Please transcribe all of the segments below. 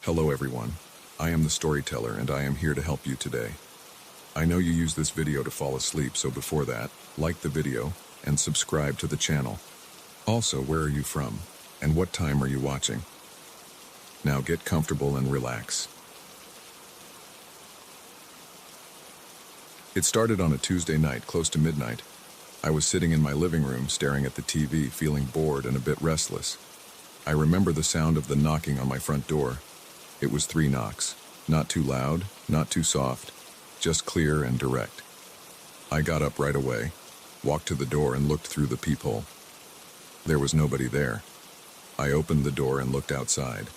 Hello everyone, I am the storyteller and I am here to help you today. I know you use this video to fall asleep, so before that, like the video and subscribe to the channel. Also, where are you from and what time are you watching? Now get comfortable and relax. It started on a Tuesday night close to midnight. I was sitting in my living room staring at the TV, feeling bored and a bit restless. I remember the sound of the knocking on my front door. It was 3 knocks, not too loud, not too soft, just clear and direct. I got up right away, walked to the door and looked through the peephole. There was nobody there. I opened the door and looked outside.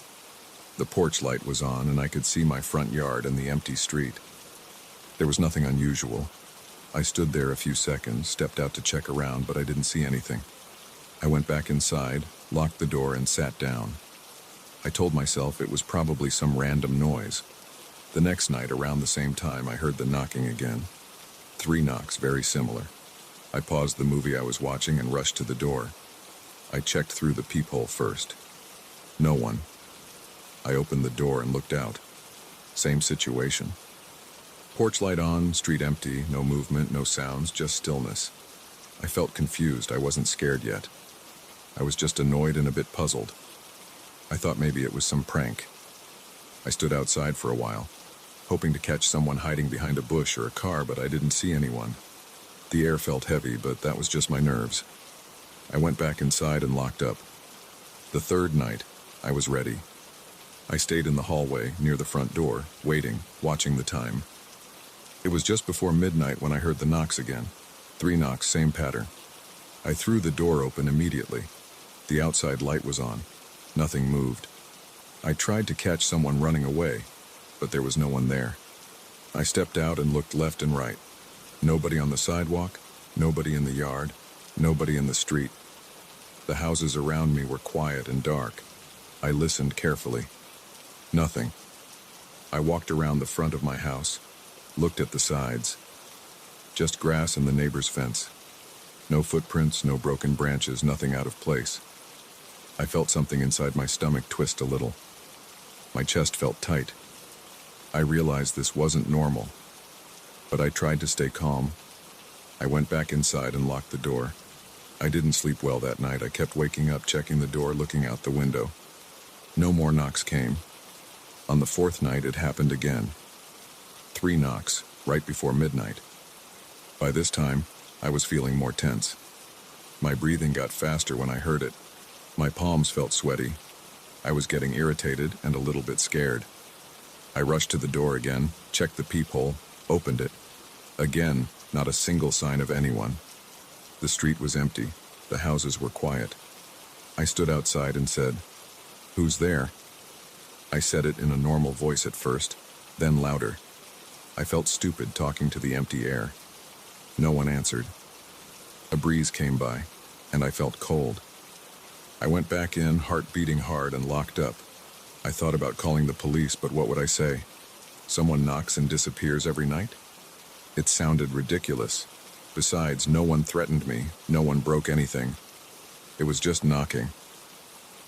The porch light was on and I could see my front yard and the empty street. There was nothing unusual. I stood there a few seconds, stepped out to check around, but I didn't see anything. I went back inside, locked the door and sat down. I told myself it was probably some random noise. The next night, around the same time, I heard the knocking again. 3 knocks, very similar. I paused the movie I was watching and rushed to the door. I checked through the peephole first. No one. I opened the door and looked out. Same situation. Porch light on, street empty, no movement, no sounds, just stillness. I felt confused. I wasn't scared yet. I was just annoyed and a bit puzzled. I thought maybe it was some prank. I stood outside for a while, hoping to catch someone hiding behind a bush or a car, but I didn't see anyone. The air felt heavy, but that was just my nerves. I went back inside and locked up. The 3rd night, I was ready. I stayed in the hallway, near the front door, waiting, watching the time. It was just before midnight when I heard the knocks again. 3 knocks, same pattern. I threw the door open immediately. The outside light was on. Nothing moved. I tried to catch someone running away, but there was no one there. I stepped out and looked left and right. Nobody on the sidewalk, nobody in the yard, nobody in the street. The houses around me were quiet and dark. I listened carefully. Nothing. I walked around the front of my house, looked at the sides. Just grass and the neighbor's fence. No footprints, no broken branches, nothing out of place. I felt something inside my stomach twist a little. My chest felt tight. I realized this wasn't normal, but I tried to stay calm. I went back inside and locked the door. I didn't sleep well that night. I kept waking up, checking the door, looking out the window. No more knocks came. On the 4th night, it happened again. 3 knocks, right before midnight. By this time, I was feeling more tense. My breathing got faster when I heard it. My palms felt sweaty. I was getting irritated and a little bit scared. I rushed to the door again, checked the peephole, opened it. Again, not a single sign of anyone. The street was empty. The houses were quiet. I stood outside and said, "Who's there?" I said it in a normal voice at first, then louder. I felt stupid talking to the empty air. No one answered. A breeze came by, and I felt cold. I went back in, heart beating hard, and locked up. I thought about calling the police, but what would I say? Someone knocks and disappears every night? It sounded ridiculous. Besides, no one threatened me, no one broke anything. It was just knocking.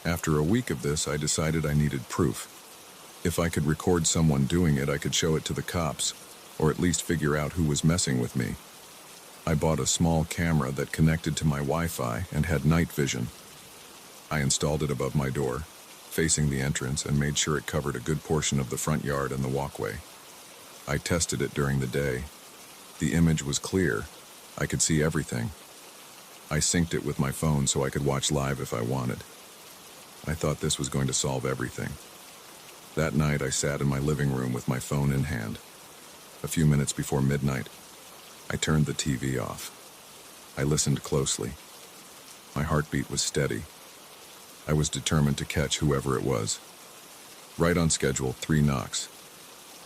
After a week of this, I decided I needed proof. If I could record someone doing it, I could show it to the cops, or at least figure out who was messing with me. I bought a small camera that connected to my Wi-Fi and had night vision. I installed it above my door, facing the entrance, and made sure it covered a good portion of the front yard and the walkway. I tested it during the day. The image was clear. I could see everything. I synced it with my phone so I could watch live if I wanted. I thought this was going to solve everything. That night, I sat in my living room with my phone in hand. A few minutes before midnight, I turned the TV off. I listened closely. My heartbeat was steady. I was determined to catch whoever it was. Right on schedule, 3 knocks.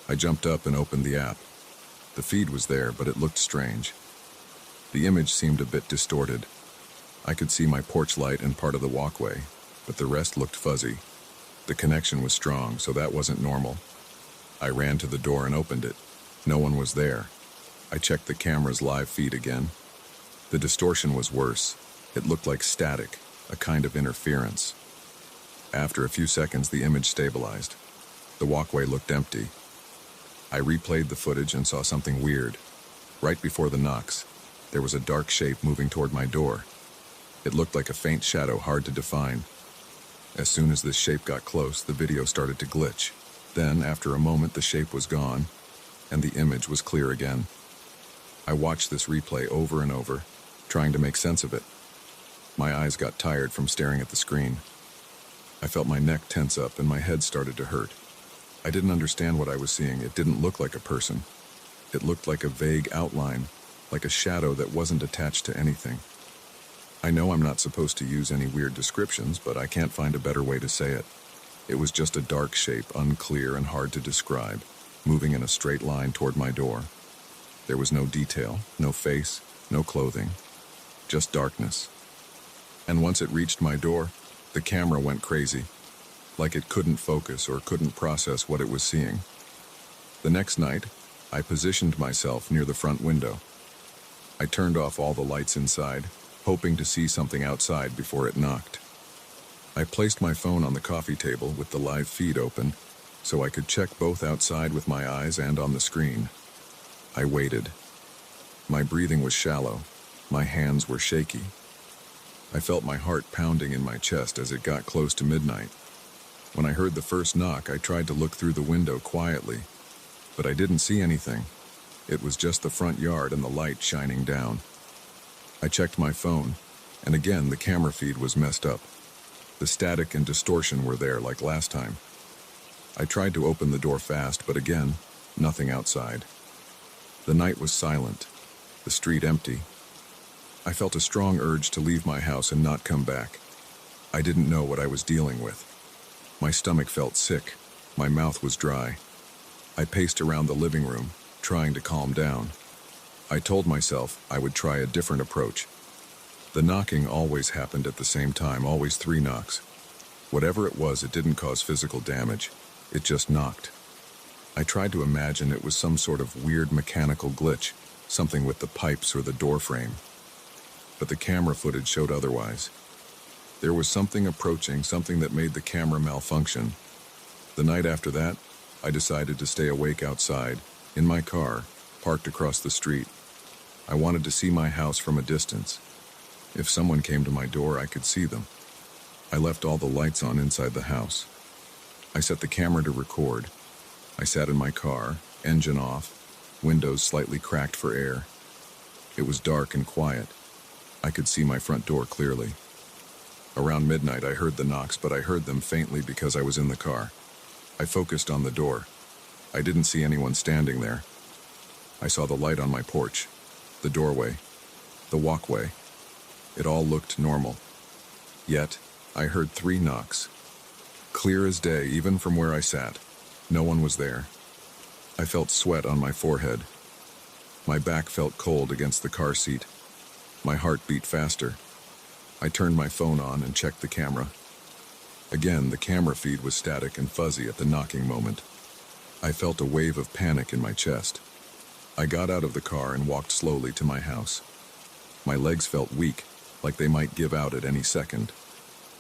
I jumped up and opened the app. The feed was there, but it looked strange. The image seemed a bit distorted. I could see my porch light and part of the walkway, but the rest looked fuzzy. The connection was strong, so that wasn't normal. I ran to the door and opened it. No one was there. I checked the camera's live feed again. The distortion was worse. It looked like static, a kind of interference. After a few seconds, the image stabilized. The walkway looked empty. I replayed the footage and saw something weird. Right before the knocks, there was a dark shape moving toward my door. It looked like a faint shadow, hard to define. As soon as this shape got close, the video started to glitch. Then, after a moment, the shape was gone, and the image was clear again. I watched this replay over and over, trying to make sense of it. My eyes got tired from staring at the screen. I felt my neck tense up and my head started to hurt. I didn't understand what I was seeing. It didn't look like a person. It looked like a vague outline, like a shadow that wasn't attached to anything. I know I'm not supposed to use any weird descriptions, but I can't find a better way to say it. It was just a dark shape, unclear and hard to describe, moving in a straight line toward my door. There was no detail, no face, no clothing, just darkness. And once it reached my door, the camera went crazy, like it couldn't focus or couldn't process what it was seeing. The next night, I positioned myself near the front window. I turned off all the lights inside, hoping to see something outside before it knocked. I placed my phone on the coffee table with the live feed open, so I could check both outside with my eyes and on the screen. I waited. My breathing was shallow. My hands were shaky. I felt my heart pounding in my chest as it got close to midnight. When I heard the first knock, I tried to look through the window quietly, but I didn't see anything. It was just the front yard and the light shining down. I checked my phone, and again the camera feed was messed up. The static and distortion were there like last time. I tried to open the door fast, but again, nothing outside. The night was silent, the street empty. I felt a strong urge to leave my house and not come back. I didn't know what I was dealing with. My stomach felt sick. My mouth was dry. I paced around the living room, trying to calm down. I told myself I would try a different approach. The knocking always happened at the same time, always 3 knocks. Whatever it was, it didn't cause physical damage. It just knocked. I tried to imagine it was some sort of weird mechanical glitch, something with the pipes or the door frame. But the camera footage showed otherwise. There was something approaching, something that made the camera malfunction. The night after that, I decided to stay awake outside, in my car, parked across the street. I wanted to see my house from a distance. If someone came to my door, I could see them. I left all the lights on inside the house. I set the camera to record. I sat in my car, engine off, windows slightly cracked for air. It was dark and quiet. I could see my front door clearly. Around midnight, I heard the knocks, but I heard them faintly because I was in the car. I focused on the door. I didn't see anyone standing there. I saw the light on my porch, the doorway, the walkway. It all looked normal. Yet, I heard 3 knocks. Clear as day, even from where I sat. No one was there. I felt sweat on my forehead. My back felt cold against the car seat. My heart beat faster. I turned my phone on and checked the camera. Again, the camera feed was static and fuzzy at the knocking moment. I felt a wave of panic in my chest. I got out of the car and walked slowly to my house. My legs felt weak, like they might give out at any second.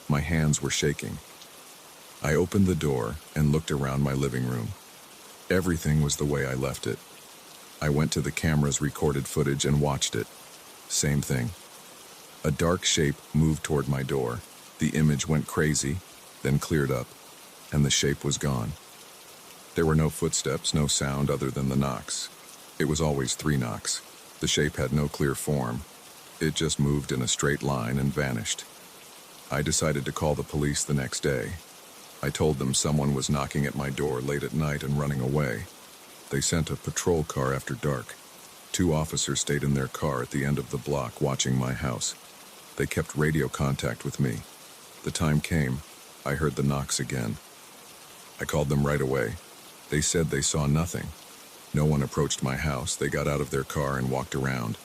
My hands were shaking. I opened the door and looked around my living room. Everything was the way I left it. I went to the camera's recorded footage and watched it. Same thing. A dark shape moved toward my door. The image went crazy, then cleared up, and the shape was gone. There were no footsteps, no sound other than the knocks. It was always 3 knocks. The shape had no clear form. It just moved in a straight line and vanished. I decided to call the police the next day. I told them someone was knocking at my door late at night and running away. They sent a patrol car after dark. 2 officers stayed in their car at the end of the block watching my house. They kept radio contact with me. The time came, I heard the knocks again. I called them right away. They said they saw nothing. No one approached my house. They got out of their car and walked around.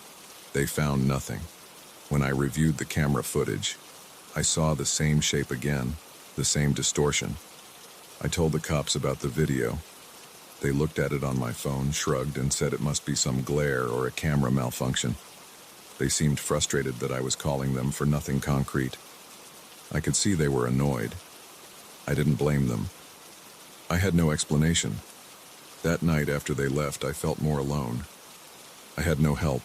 They found nothing. When I reviewed the camera footage, I saw the same shape again, the same distortion. I told the cops about the video. They looked at it on my phone, shrugged, and said it must be some glare or a camera malfunction. They seemed frustrated that I was calling them for nothing concrete. I could see they were annoyed. I didn't blame them. I had no explanation. That night after they left, I felt more alone. I had no help.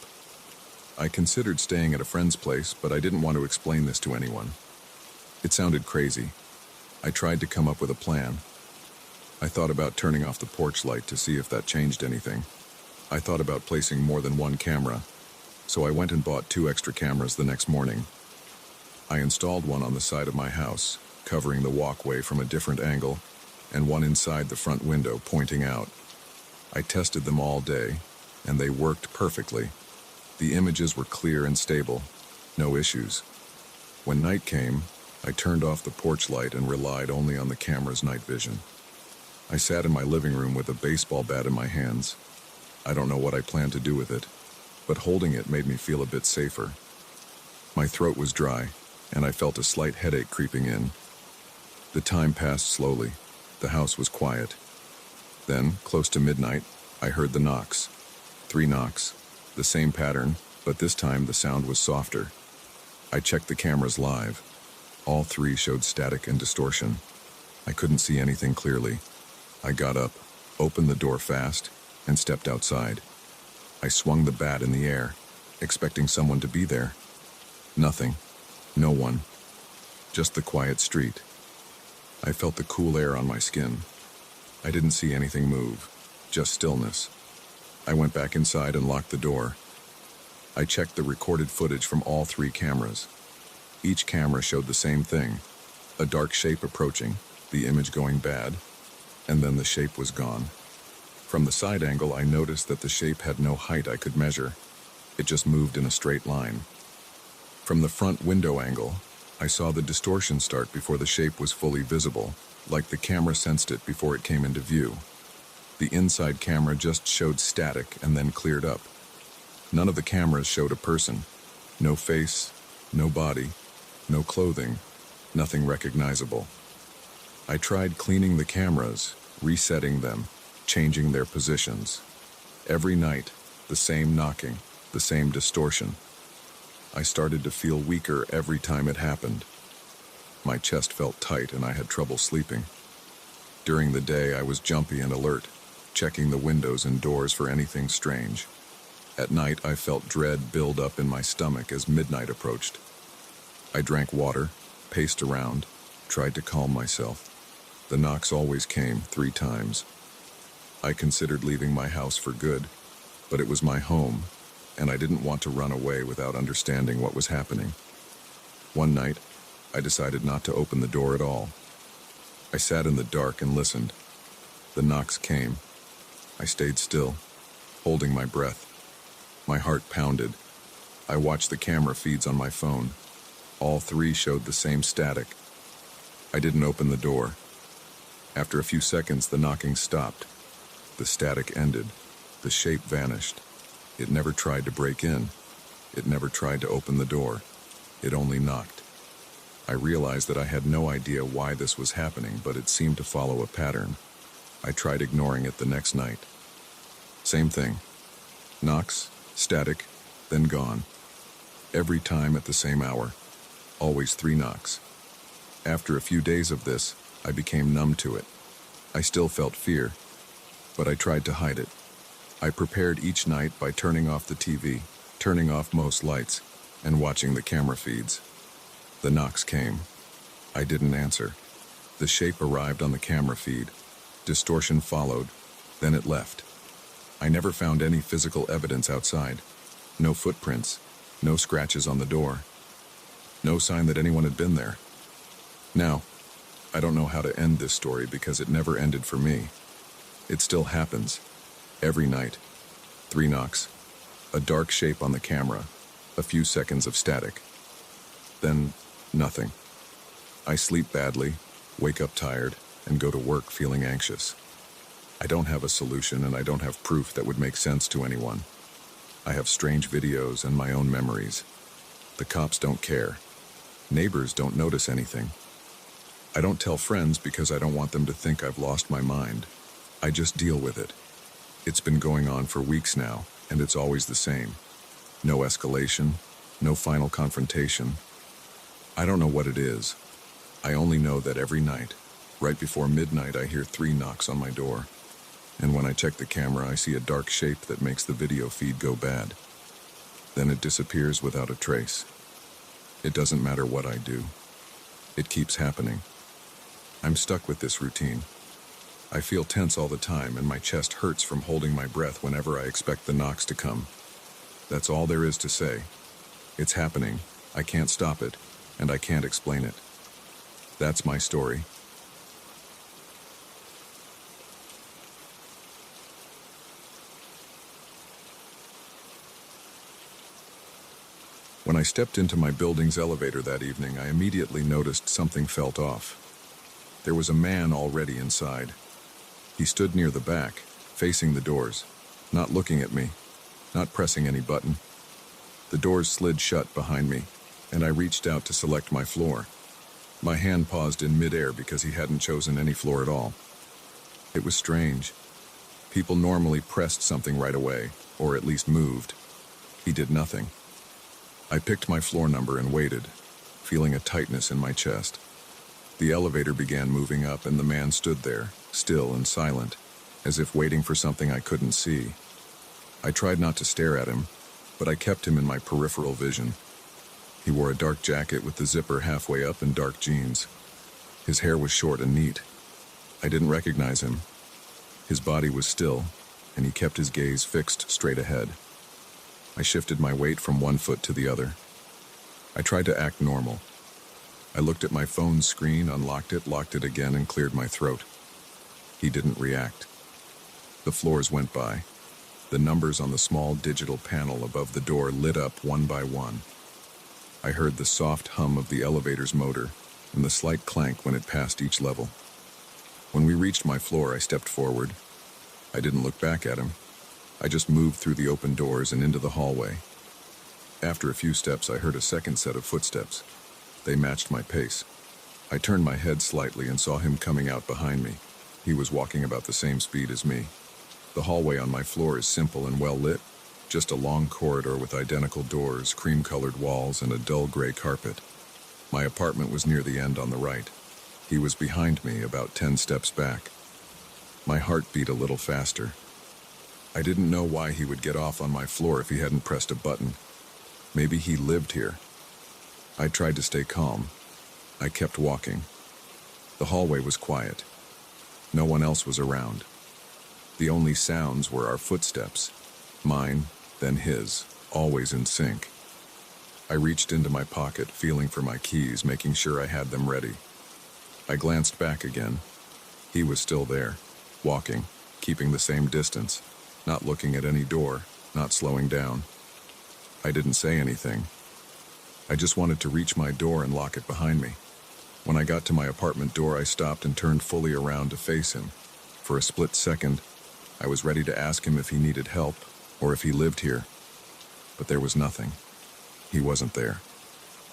I considered staying at a friend's place, but I didn't want to explain this to anyone. It sounded crazy. I tried to come up with a plan. I thought about turning off the porch light to see if that changed anything. I thought about placing more than one camera, so I went and bought 2 extra cameras the next morning. I installed one on the side of my house, covering the walkway from a different angle, and one inside the front window pointing out. I tested them all day, and they worked perfectly. The images were clear and stable, no issues. When night came, I turned off the porch light and relied only on the camera's night vision. I sat in my living room with a baseball bat in my hands. I don't know what I planned to do with it, but holding it made me feel a bit safer. My throat was dry, and I felt a slight headache creeping in. The time passed slowly. The house was quiet. Then, close to midnight, I heard the knocks. 3 knocks, the same pattern, but this time the sound was softer. I checked the cameras live. All 3 showed static and distortion. I couldn't see anything clearly. I got up, opened the door fast, and stepped outside. I swung the bat in the air, expecting someone to be there. Nothing. No one. Just the quiet street. I felt the cool air on my skin. I didn't see anything move, just stillness. I went back inside and locked the door. I checked the recorded footage from all 3 cameras. Each camera showed the same thing, a dark shape approaching, the image going bad, and then the shape was gone. From the side angle, I noticed that the shape had no height I could measure. It just moved in a straight line. From the front window angle, I saw the distortion start before the shape was fully visible, like the camera sensed it before it came into view. The inside camera just showed static and then cleared up. None of the cameras showed a person. No face, no body, no clothing, nothing recognizable. I tried cleaning the cameras, resetting them, changing their positions. Every night, the same knocking, the same distortion. I started to feel weaker every time it happened. My chest felt tight and I had trouble sleeping. During the day, I was jumpy and alert, checking the windows and doors for anything strange. At night, I felt dread build up in my stomach as midnight approached. I drank water, paced around, tried to calm myself. The knocks always came 3 times. I considered leaving my house for good, but it was my home, and I didn't want to run away without understanding what was happening. One night, I decided not to open the door at all. I sat in the dark and listened. The knocks came. I stayed still, holding my breath. My heart pounded. I watched the camera feeds on my phone. All 3 showed the same static. I didn't open the door. After a few seconds, the knocking stopped. The static ended. The shape vanished. It never tried to break in. It never tried to open the door. It only knocked. I realized that I had no idea why this was happening, but it seemed to follow a pattern. I tried ignoring it the next night. Same thing. Knocks, static, then gone. Every time at the same hour. Always 3 knocks. After a few days of this, I became numb to it. I still felt fear, but I tried to hide it. I prepared each night by turning off the TV, turning off most lights, and watching the camera feeds. The knocks came. I didn't answer. The shape arrived on the camera feed. Distortion followed, then it left. I never found any physical evidence outside. No footprints, no scratches on the door. No sign that anyone had been there. Now, I don't know how to end this story because it never ended for me. It still happens. Every night. 3 knocks. A dark shape on the camera. A few seconds of static. Then, nothing. I sleep badly, wake up tired, and go to work feeling anxious. I don't have a solution and I don't have proof that would make sense to anyone. I have strange videos and my own memories. The cops don't care. Neighbors don't notice anything. I don't tell friends because I don't want them to think I've lost my mind. I just deal with it. It's been going on for weeks now, and it's always the same. No escalation, no final confrontation. I don't know what it is. I only know that every night, Right before midnight, I hear 3 knocks on my door. And when I check the camera, I see a dark shape that makes the video feed go bad. Then it disappears without a trace. It doesn't matter what I do. It keeps happening. I'm stuck with this routine. I feel tense all the time, and my chest hurts from holding my breath whenever I expect the knocks to come. That's all there is to say. It's happening. I can't stop it, and I can't explain it. That's my story. When I stepped into my building's elevator that evening, I immediately noticed something felt off. There was a man already inside. He stood near the back, facing the doors, not looking at me, not pressing any button. The doors slid shut behind me, and I reached out to select my floor. My hand paused in midair because he hadn't chosen any floor at all. It was strange. People normally pressed something right away, or at least moved. He did nothing. I picked my floor number and waited, feeling a tightness in my chest. The elevator began moving up, and the man stood there, still and silent, as if waiting for something I couldn't see. I tried not to stare at him, but I kept him in my peripheral vision. He wore a dark jacket with the zipper halfway up and dark jeans. His hair was short and neat. I didn't recognize him. His body was still, and he kept his gaze fixed straight ahead. I shifted my weight from one foot to the other. I tried to act normal. I looked at my phone's screen, unlocked it, locked it again, and cleared my throat. He didn't react. The floors went by. The numbers on the small digital panel above the door lit up one by one. I heard the soft hum of the elevator's motor and the slight clank when it passed each level. When we reached my floor, I stepped forward. I didn't look back at him. I just moved through the open doors and into the hallway. After a few steps, I heard a second set of footsteps. They matched my pace. I turned my head slightly and saw him coming out behind me. He was walking about the same speed as me. The hallway on my floor is simple and well lit, just a long corridor with identical doors, cream-colored walls, and a dull gray carpet. My apartment was near the end on the right. He was behind me, about 10 steps back. My heart beat a little faster. I didn't know why he would get off on my floor if he hadn't pressed a button. Maybe he lived here. I tried to stay calm. I kept walking. The hallway was quiet. No one else was around. The only sounds were our footsteps. Mine, then his, always in sync. I reached into my pocket, feeling for my keys, making sure I had them ready. I glanced back again. He was still there, walking, keeping the same distance, not looking at any door, not slowing down. I didn't say anything. I just wanted to reach my door and lock it behind me. When I got to my apartment door, I stopped and turned fully around to face him. For a split second, I was ready to ask him if he needed help or if he lived here. But there was nothing. He wasn't there.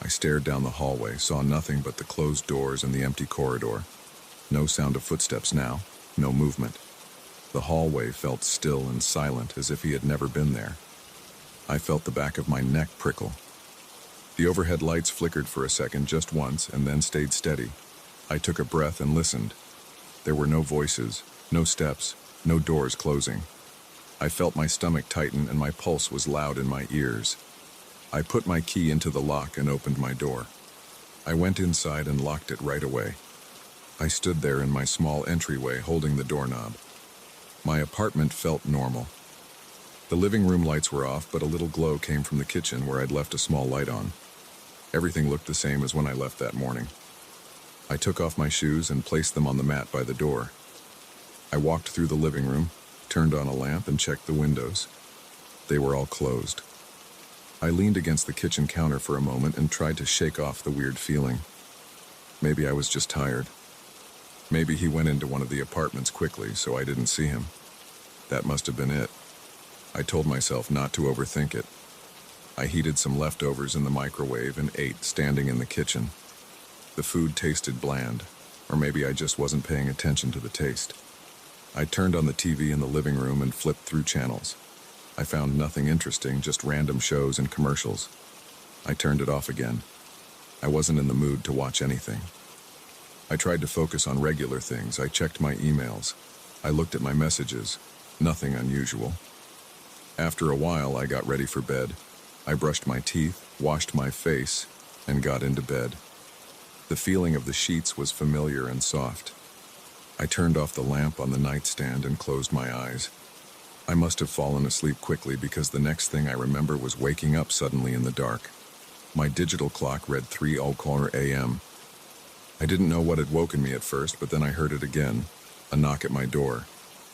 I stared down the hallway, saw nothing but the closed doors and the empty corridor. No sound of footsteps now, no movement. The hallway felt still and silent, as if he had never been there. I felt the back of my neck prickle. The overhead lights flickered for a second, just once, and then stayed steady. I took a breath and listened. There were no voices, no steps, no doors closing. I felt my stomach tighten and my pulse was loud in my ears. I put my key into the lock and opened my door. I went inside and locked it right away. I stood there in my small entryway holding the doorknob. My apartment felt normal. The living room lights were off, but a little glow came from the kitchen where I'd left a small light on. Everything looked the same as when I left that morning. I took off my shoes and placed them on the mat by the door. I walked through the living room, turned on a lamp, and checked the windows. They were all closed. I leaned against the kitchen counter for a moment and tried to shake off the weird feeling. Maybe I was just tired. Maybe he went into one of the apartments quickly, so I didn't see him. That must have been it. I told myself not to overthink it. I heated some leftovers in the microwave and ate, standing in the kitchen. The food tasted bland, or maybe I just wasn't paying attention to the taste. I turned on the TV in the living room and flipped through channels. I found nothing interesting, just random shows and commercials. I turned it off again. I wasn't in the mood to watch anything. I tried to focus on regular things. I checked my emails. I looked at my messages. Nothing unusual. After a while, I got ready for bed. I brushed my teeth, washed my face, and got into bed. The feeling of the sheets was familiar and soft. I turned off the lamp on the nightstand and closed my eyes. I must have fallen asleep quickly because the next thing I remember was waking up suddenly in the dark. My digital clock read 3:00 a.m. I didn't know what had woken me at first, but then I heard it again. A knock at my door.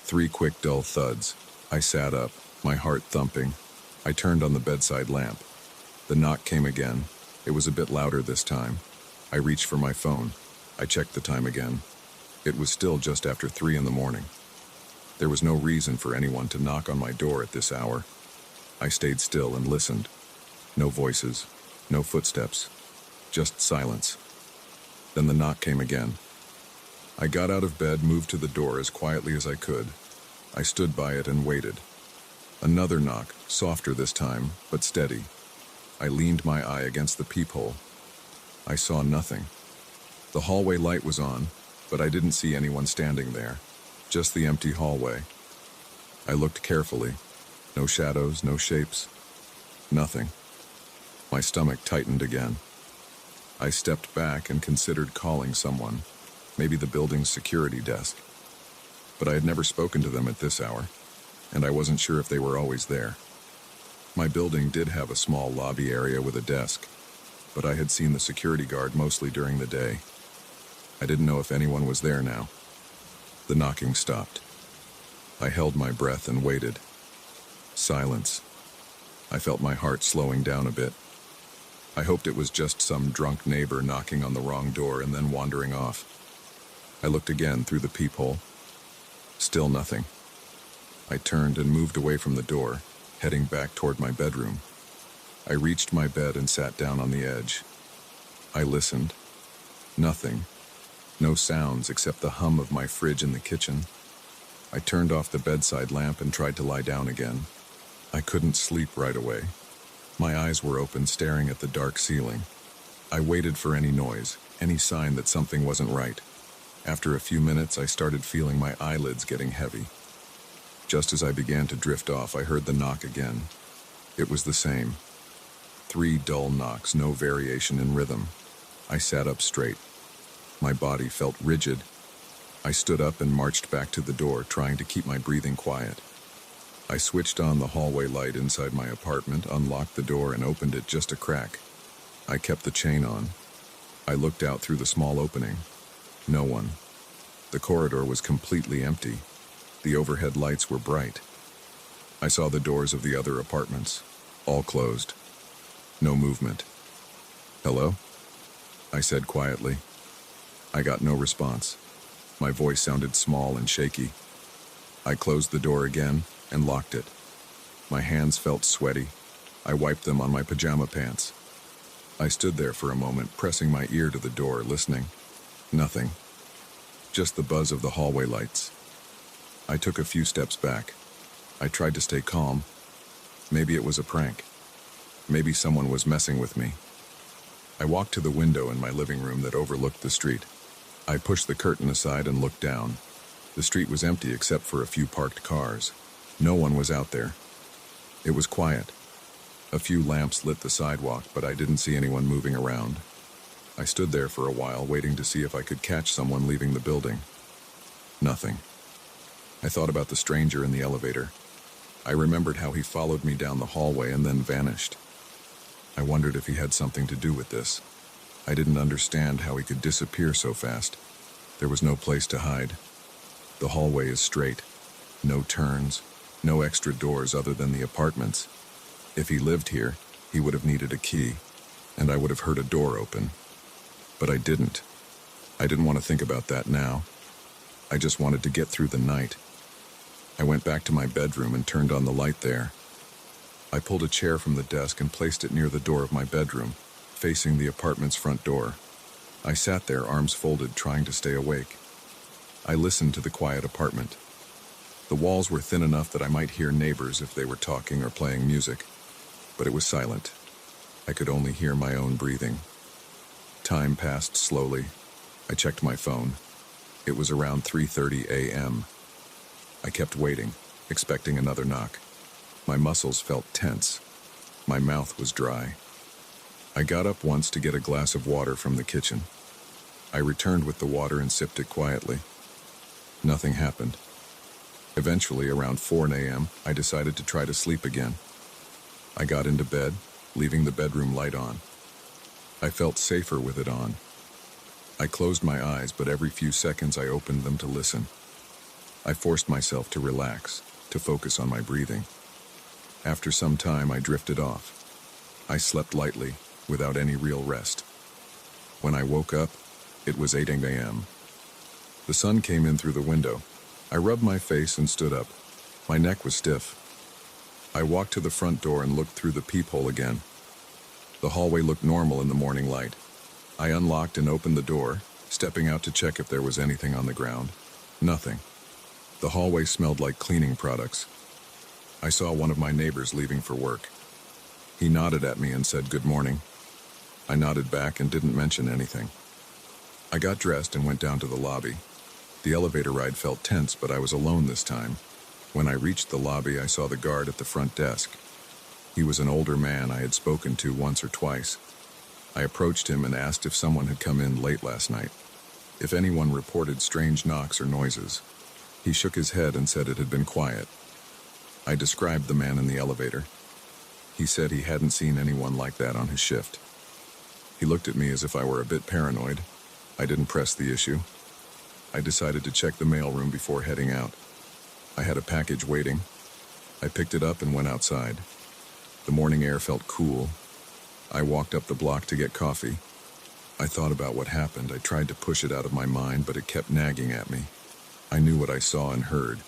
3 quick, dull thuds. I sat up, my heart thumping. I turned on the bedside lamp. The knock came again. It was a bit louder this time. I reached for my phone. I checked the time again. It was still just after 3 in the morning. There was no reason for anyone to knock on my door at this hour. I stayed still and listened. No voices, no footsteps, just silence. Then the knock came again. I got out of bed, moved to the door as quietly as I could. I stood by it and waited. Another knock, softer this time, but steady. I leaned my eye against the peephole. I saw nothing. The hallway light was on, but I didn't see anyone standing there, just the empty hallway. I looked carefully. No shadows, no shapes. Nothing. My stomach tightened again. I stepped back and considered calling someone, maybe the building's security desk. But I had never spoken to them at this hour, and I wasn't sure if they were always there. My building did have a small lobby area with a desk, but I had seen the security guard mostly during the day. I didn't know if anyone was there now. The knocking stopped. I held my breath and waited. Silence. I felt my heart slowing down a bit. I hoped it was just some drunk neighbor knocking on the wrong door and then wandering off. I looked again through the peephole. Still nothing. I turned and moved away from the door, heading back toward my bedroom. I reached my bed and sat down on the edge. I listened. Nothing. No sounds except the hum of my fridge in the kitchen. I turned off the bedside lamp and tried to lie down again. I couldn't sleep right away. My eyes were open, staring at the dark ceiling. I waited for any noise, any sign that something wasn't right. After a few minutes, I started feeling my eyelids getting heavy. Just as I began to drift off, I heard the knock again. It was the same. 3 dull knocks, no variation in rhythm. I sat up straight. My body felt rigid. I stood up and marched back to the door, trying to keep my breathing quiet. I switched on the hallway light inside my apartment, unlocked the door, and opened it just a crack. I kept the chain on. I looked out through the small opening. No one. The corridor was completely empty. The overhead lights were bright. I saw the doors of the other apartments, all closed. No movement. "Hello?" I said quietly. I got no response. My voice sounded small and shaky. I closed the door again and locked it. My hands felt sweaty. I wiped them on my pajama pants. I stood there for a moment, pressing my ear to the door, listening. Nothing. Just the buzz of the hallway lights. I took a few steps back. I tried to stay calm. Maybe it was a prank. Maybe someone was messing with me. I walked to the window in my living room that overlooked the street. I pushed the curtain aside and looked down. The street was empty except for a few parked cars. No one was out there. It was quiet. A few lamps lit the sidewalk, but I didn't see anyone moving around. I stood there for a while, waiting to see if I could catch someone leaving the building. Nothing. I thought about the stranger in the elevator. I remembered how he followed me down the hallway and then vanished. I wondered if he had something to do with this. I didn't understand how he could disappear so fast. There was no place to hide. The hallway is straight. No turns. No extra doors other than the apartments. If he lived here, he would have needed a key, and I would have heard a door open. But I didn't. I didn't want to think about that now. I just wanted to get through the night. I went back to my bedroom and turned on the light there. I pulled a chair from the desk and placed it near the door of my bedroom, facing the apartment's front door. I sat there, arms folded, trying to stay awake. I listened to the quiet apartment. The walls were thin enough that I might hear neighbors if they were talking or playing music, but it was silent. I could only hear my own breathing. Time passed slowly. I checked my phone. It was around 3:30 a.m. I kept waiting, expecting another knock. My muscles felt tense. My mouth was dry. I got up once to get a glass of water from the kitchen. I returned with the water and sipped it quietly. Nothing happened. Eventually, around 4 a.m., I decided to try to sleep again. I got into bed, leaving the bedroom light on. I felt safer with it on. I closed my eyes, but every few seconds I opened them to listen. I forced myself to relax, to focus on my breathing. After some time, I drifted off. I slept lightly, without any real rest. When I woke up, it was 8 a.m. The sun came in through the window. I rubbed my face and stood up. My neck was stiff. I walked to the front door and looked through the peephole again. The hallway looked normal in the morning light. I unlocked and opened the door, stepping out to check if there was anything on the ground. Nothing. The hallway smelled like cleaning products. I saw one of my neighbors leaving for work. He nodded at me and said good morning. I nodded back and didn't mention anything. I got dressed and went down to the lobby. The elevator ride felt tense, but I was alone this time. When I reached the lobby, I saw the guard at the front desk. He was an older man I had spoken to once or twice. I approached him and asked if someone had come in late last night, if anyone reported strange knocks or noises. He shook his head and said it had been quiet. I described the man in the elevator. He said he hadn't seen anyone like that on his shift. He looked at me as if I were a bit paranoid. I didn't press the issue. I decided to check the mailroom before heading out. I had a package waiting. I picked it up and went outside. The morning air felt cool. I walked up the block to get coffee. I thought about what happened. I tried to push it out of my mind, but it kept nagging at me. I knew what I saw and heard.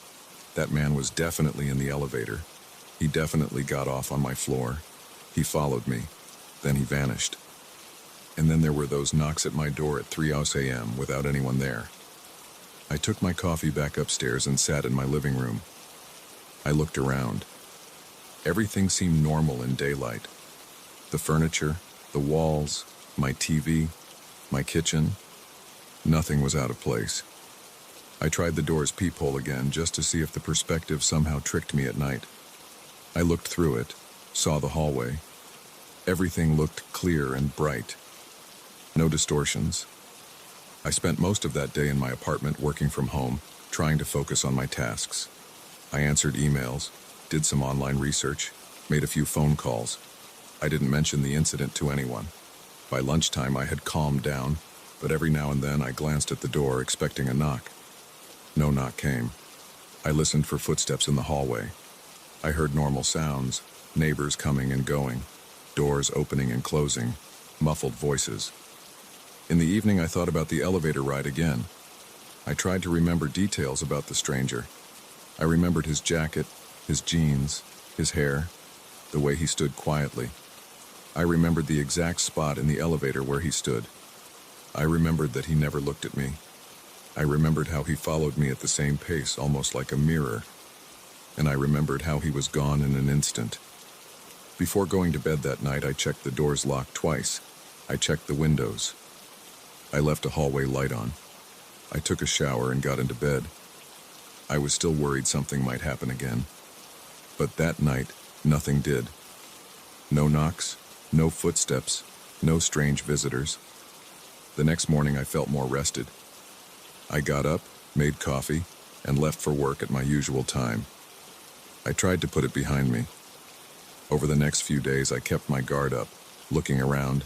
That man was definitely in the elevator. He definitely got off on my floor. He followed me. Then he vanished. And then there were those knocks at my door at 3 a.m. without anyone there. I took my coffee back upstairs and sat in my living room. I looked around. Everything seemed normal in daylight. The furniture, the walls, my TV, my kitchen. Nothing was out of place. I tried the door's peephole again just to see if the perspective somehow tricked me at night. I looked through it, saw the hallway. Everything looked clear and bright. No distortions. I spent most of that day in my apartment working from home, trying to focus on my tasks. I answered emails, did some online research, made a few phone calls. I didn't mention the incident to anyone. By lunchtime I had calmed down, but every now and then I glanced at the door expecting a knock. No knock came. I listened for footsteps in the hallway. I heard normal sounds, neighbors coming and going, doors opening and closing, muffled voices. In the evening I thought about the elevator ride again. I tried to remember details about the stranger. I remembered his jacket, his jeans, his hair, the way he stood quietly. I remembered the exact spot in the elevator where he stood. I remembered that he never looked at me. I remembered how he followed me at the same pace, almost like a mirror. And I remembered how he was gone in an instant. Before going to bed that night, I checked the doors locked twice. I checked the windows. I left a hallway light on. I took a shower and got into bed. I was still worried something might happen again. But that night, nothing did. No knocks, no footsteps, no strange visitors. The next morning I felt more rested. I got up, made coffee, and left for work at my usual time. I tried to put it behind me. Over the next few days I kept my guard up, looking around,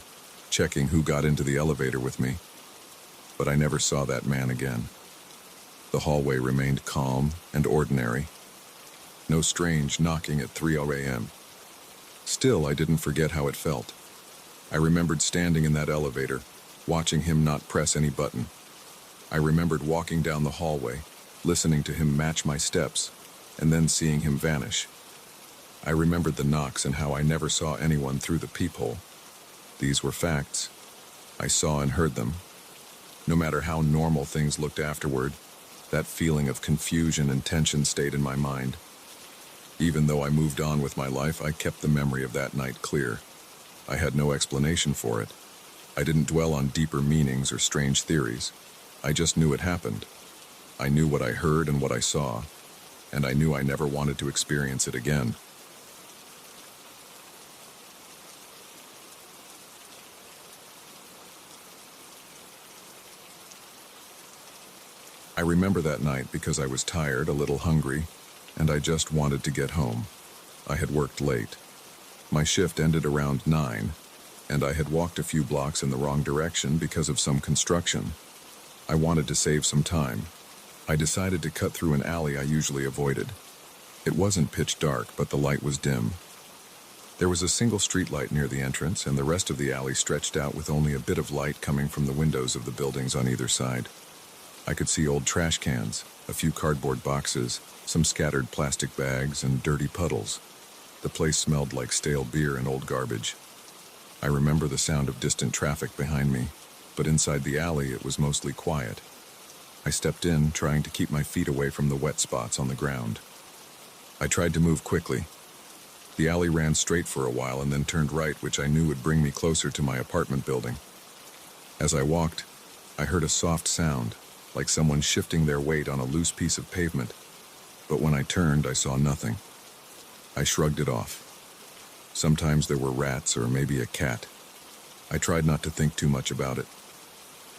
checking who got into the elevator with me. But I never saw that man again. The hallway remained calm and ordinary. No strange knocking at 3 a.m. Still, I didn't forget how it felt. I remembered standing in that elevator, watching him not press any button. I remembered walking down the hallway, listening to him match my steps, and then seeing him vanish. I remembered the knocks and how I never saw anyone through the peephole. These were facts. I saw and heard them. No matter how normal things looked afterward, that feeling of confusion and tension stayed in my mind. Even though I moved on with my life, I kept the memory of that night clear. I had no explanation for it. I didn't dwell on deeper meanings or strange theories. I just knew it happened. I knew what I heard and what I saw, and I knew I never wanted to experience it again. I remember that night because I was tired, a little hungry, and I just wanted to get home. I had worked late. My shift ended around 9, and I had walked a few blocks in the wrong direction because of some construction. I wanted to save some time. I decided to cut through an alley I usually avoided. It wasn't pitch dark, but the light was dim. There was a single streetlight near the entrance, and the rest of the alley stretched out with only a bit of light coming from the windows of the buildings on either side. I could see old trash cans, a few cardboard boxes, some scattered plastic bags, and dirty puddles. The place smelled like stale beer and old garbage. I remember the sound of distant traffic behind me, but inside the alley it was mostly quiet. I stepped in, trying to keep my feet away from the wet spots on the ground. I tried to move quickly. The alley ran straight for a while and then turned right, which I knew would bring me closer to my apartment building. As I walked, I heard a soft sound, like someone shifting their weight on a loose piece of pavement, but when I turned, I saw nothing. I shrugged it off. Sometimes there were rats or maybe a cat. I tried not to think too much about it.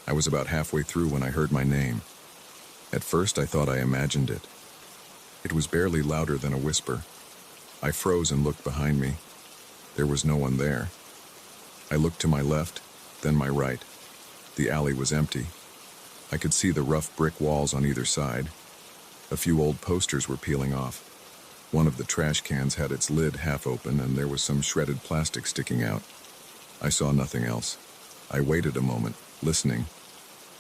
I was about halfway through when I heard my name. At first, I thought I imagined it. It was barely louder than a whisper. I froze and looked behind me. There was no one there. I looked to my left, then my right. The alley was empty. I could see the rough brick walls on either side. A few old posters were peeling off. One of the trash cans had its lid half open, and there was some shredded plastic sticking out. I saw nothing else. I waited a moment, listening.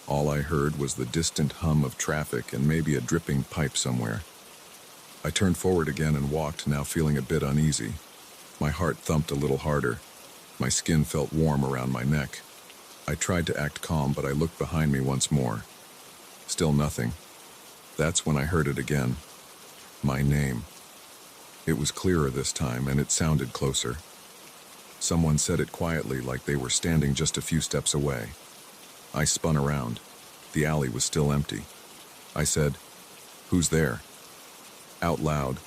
All I heard was the distant hum of traffic and maybe a dripping pipe somewhere. I turned forward again and walked, now feeling a bit uneasy. My heart thumped a little harder. My skin felt warm around my neck. I tried to act calm, but I looked behind me once more. Still nothing. That's when I heard it again. My name. It was clearer this time, and it sounded closer. Someone said it quietly, like they were standing just a few steps away. I spun around. The alley was still empty. I said, "Who's there?" Out loud.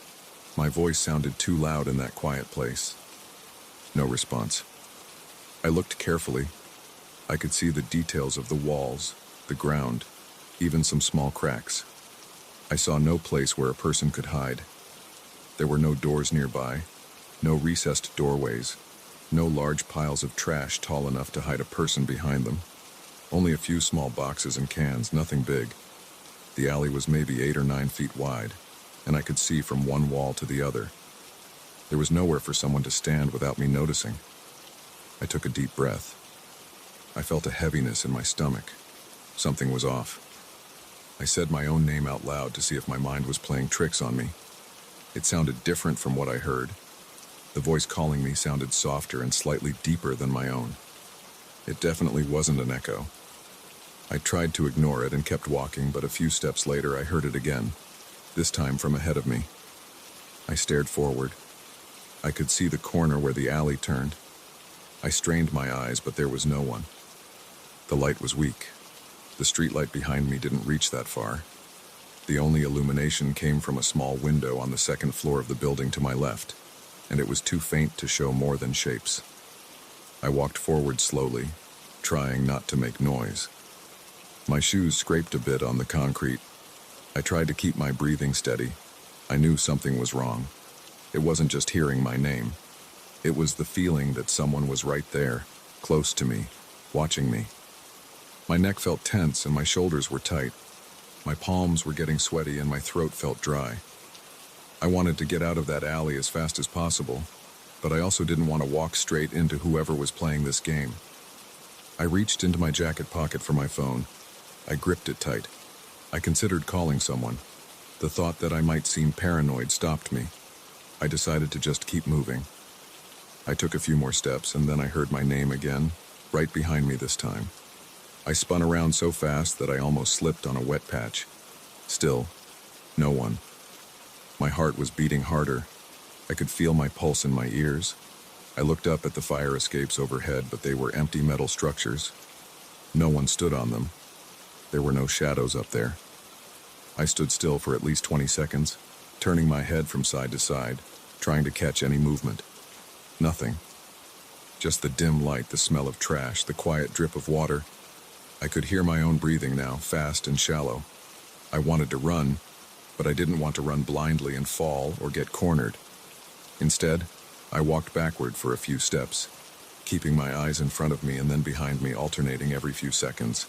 My voice sounded too loud in that quiet place. No response. I looked carefully. I could see the details of the walls, the ground, even some small cracks. I saw no place where a person could hide. There were no doors nearby, no recessed doorways, no large piles of trash tall enough to hide a person behind them. Only a few small boxes and cans, nothing big. The alley was maybe 8 or 9 feet wide, and I could see from one wall to the other. There was nowhere for someone to stand without me noticing. I took a deep breath. I felt a heaviness in my stomach. Something was off. I said my own name out loud to see if my mind was playing tricks on me. It sounded different from what I heard. The voice calling me sounded softer and slightly deeper than my own. It definitely wasn't an echo. I tried to ignore it and kept walking, but a few steps later I heard it again, this time from ahead of me. I stared forward. I could see the corner where the alley turned. I strained my eyes, but there was no one. The light was weak. The streetlight behind me didn't reach that far. The only illumination came from a small window on the second floor of the building to my left, and it was too faint to show more than shapes. I walked forward slowly, trying not to make noise. My shoes scraped a bit on the concrete. I tried to keep my breathing steady. I knew something was wrong. It wasn't just hearing my name. It was the feeling that someone was right there, close to me, watching me. My neck felt tense and my shoulders were tight. My palms were getting sweaty and my throat felt dry. I wanted to get out of that alley as fast as possible, but I also didn't want to walk straight into whoever was playing this game. I reached into my jacket pocket for my phone. I gripped it tight. I considered calling someone. The thought that I might seem paranoid stopped me. I decided to just keep moving. I took a few more steps and then I heard my name again, right behind me this time. I spun around so fast that I almost slipped on a wet patch. Still, no one. My heart was beating harder. I could feel my pulse in my ears. I looked up at the fire escapes overhead, but they were empty metal structures. No one stood on them. There were no shadows up there. I stood still for at least 20 seconds, turning my head from side to side, trying to catch any movement. Nothing. Just the dim light, the smell of trash, the quiet drip of water. I could hear my own breathing now, fast and shallow. I wanted to run, but I didn't want to run blindly and fall or get cornered. Instead, I walked backward for a few steps, keeping my eyes in front of me and then behind me, alternating every few seconds.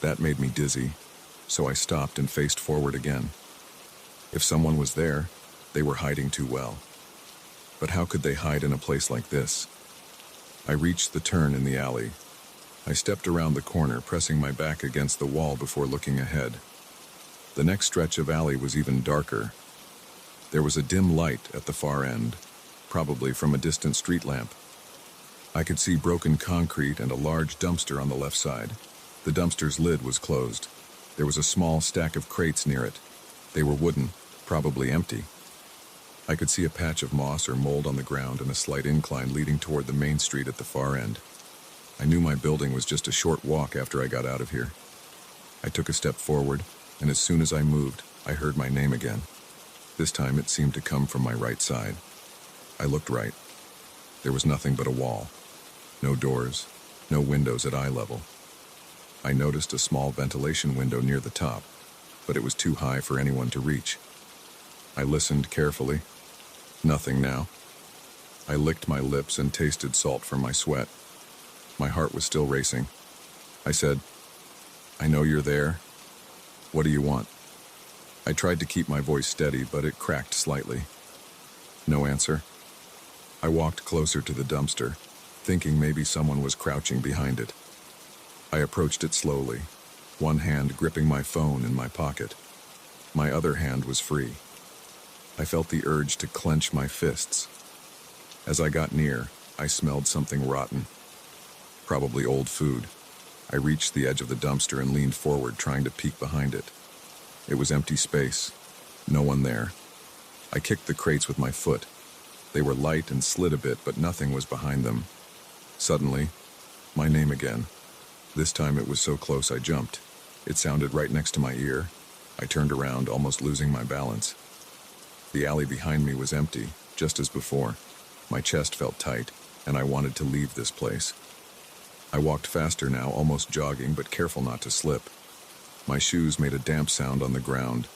That made me dizzy, so I stopped and faced forward again. If someone was there, they were hiding too well. But how could they hide in a place like this? I reached the turn in the alley. I stepped around the corner, pressing my back against the wall before looking ahead. The next stretch of alley was even darker. There was a dim light at the far end, probably from a distant street lamp. I could see broken concrete and a large dumpster on the left side. The dumpster's lid was closed. There was a small stack of crates near it. They were wooden, probably empty. I could see a patch of moss or mold on the ground and a slight incline leading toward the main street at the far end. I knew my building was just a short walk after I got out of here. I took a step forward, and as soon as I moved, I heard my name again. This time it seemed to come from my right side. I looked right. There was nothing but a wall. No doors, no windows at eye level. I noticed a small ventilation window near the top, but it was too high for anyone to reach. I listened carefully. Nothing now. I licked my lips and tasted salt from my sweat. My heart was still racing. I said, "I know you're there. What do you want?" I tried to keep my voice steady, but it cracked slightly. No answer. I walked closer to the dumpster, thinking maybe someone was crouching behind it. I approached it slowly, one hand gripping my phone in my pocket. My other hand was free. I felt the urge to clench my fists. As I got near, I smelled something rotten. Probably old food. I reached the edge of the dumpster and leaned forward, trying to peek behind it. It was empty space. No one there. I kicked the crates with my foot. They were light and slid a bit, but nothing was behind them. Suddenly, my name again. This time it was so close I jumped. It sounded right next to my ear. I turned around, almost losing my balance. The alley behind me was empty, just as before. My chest felt tight, and I wanted to leave this place. I walked faster now, almost jogging, but careful not to slip. My shoes made a damp sound on the ground.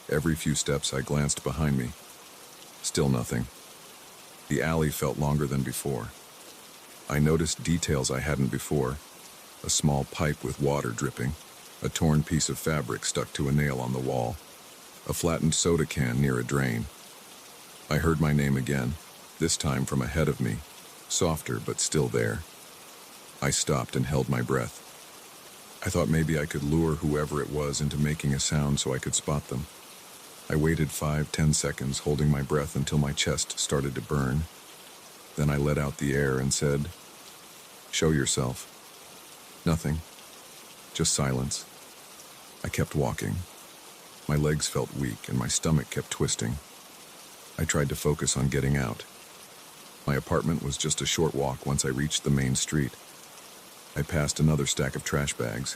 Every few steps I glanced behind me. Still nothing. The alley felt longer than before. I noticed details I hadn't before. A small pipe with water dripping, a torn piece of fabric stuck to a nail on the wall, a flattened soda can near a drain. I heard my name again, this time from ahead of me, softer but still there. I stopped and held my breath. I thought maybe I could lure whoever it was into making a sound so I could spot them. I waited 5-10 seconds, holding my breath until my chest started to burn. Then I let out the air and said, "Show yourself." Nothing. Just silence. I kept walking. My legs felt weak and my stomach kept twisting. I tried to focus on getting out. My apartment was just a short walk once I reached the main street. I passed another stack of trash bags.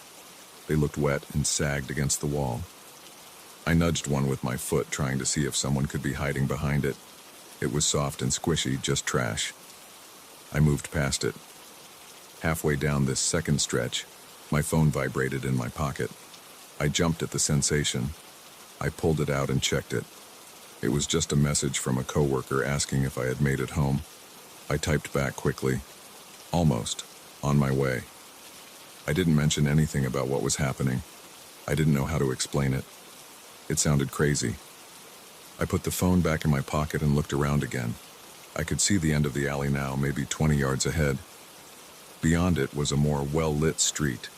They looked wet and sagged against the wall. I nudged one with my foot, trying to see if someone could be hiding behind it. It was soft and squishy, just trash. I moved past it. Halfway down this second stretch, my phone vibrated in my pocket. I jumped at the sensation. I pulled it out and checked it. It was just a message from a coworker asking if I had made it home. I typed back quickly. Almost. On my way. I didn't mention anything about what was happening. I didn't know how to explain it. It sounded crazy. I put the phone back in my pocket and looked around again. I could see the end of the alley now, maybe 20 yards ahead. Beyond it was a more well-lit street.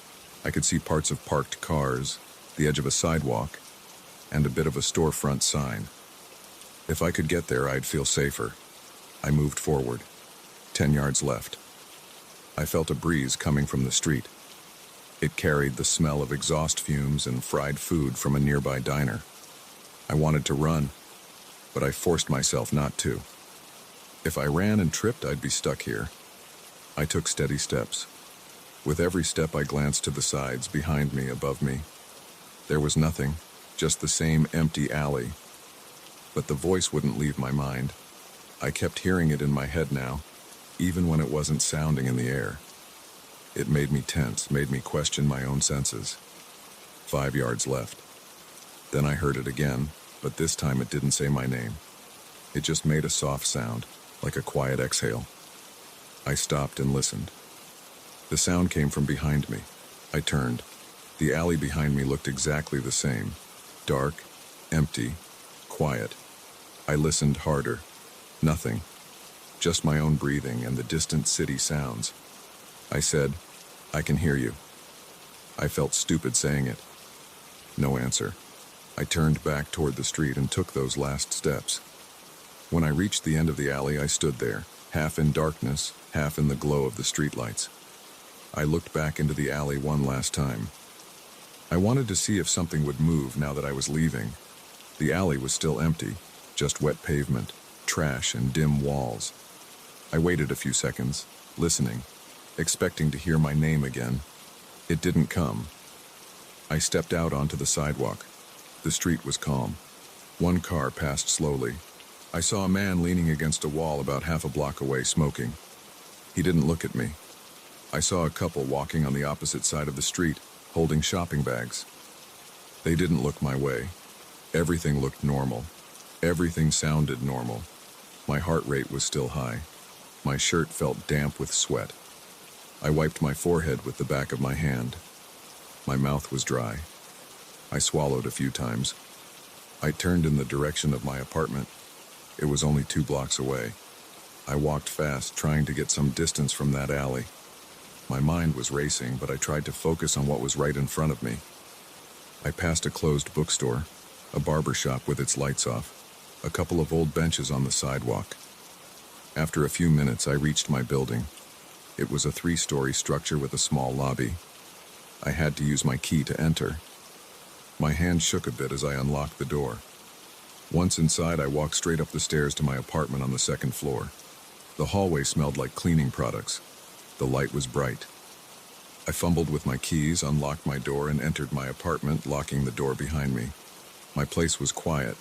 I could see parts of parked cars, the edge of a sidewalk, and a bit of a storefront sign. If I could get there, I'd feel safer. I moved forward. 10 yards left. I felt a breeze coming from the street. It carried the smell of exhaust fumes and fried food from a nearby diner. I wanted to run, but I forced myself not to. If I ran and tripped, I'd be stuck here. I took steady steps. With every step, I glanced to the sides, behind me, above me. There was nothing, just the same empty alley. But the voice wouldn't leave my mind. I kept hearing it in my head now, even when it wasn't sounding in the air. It made me tense, made me question my own senses. 5 yards left. Then I heard it again, but this time it didn't say my name. It just made a soft sound, like a quiet exhale. I stopped and listened. The sound came from behind me. I turned. The alley behind me looked exactly the same. Dark, empty, quiet. I listened harder. Nothing. Just my own breathing and the distant city sounds. I said, "I can hear you." I felt stupid saying it. No answer. I turned back toward the street and took those last steps. When I reached the end of the alley, I stood there, half in darkness, half in the glow of the streetlights. I looked back into the alley one last time. I wanted to see if something would move now that I was leaving. The alley was still empty, just wet pavement, trash and dim walls. I waited a few seconds, listening, expecting to hear my name again. It didn't come. I stepped out onto the sidewalk. The street was calm. One car passed slowly. I saw a man leaning against a wall about half a block away, smoking. He didn't look at me. I saw a couple walking on the opposite side of the street, holding shopping bags. They didn't look my way. Everything looked normal. Everything sounded normal. My heart rate was still high. My shirt felt damp with sweat. I wiped my forehead with the back of my hand. My mouth was dry. I swallowed a few times. I turned in the direction of my apartment. It was only 2 blocks away. I walked fast, trying to get some distance from that alley. My mind was racing, but I tried to focus on what was right in front of me. I passed a closed bookstore, a barber shop with its lights off, a couple of old benches on the sidewalk. After a few minutes, I reached my building. It was a 3-story structure with a small lobby. I had to use my key to enter. My hand shook a bit as I unlocked the door. Once inside, I walked straight up the stairs to my apartment on the 2nd floor. The hallway smelled like cleaning products. The light was bright. I fumbled with my keys, unlocked my door, and entered my apartment, locking the door behind me. My place was quiet.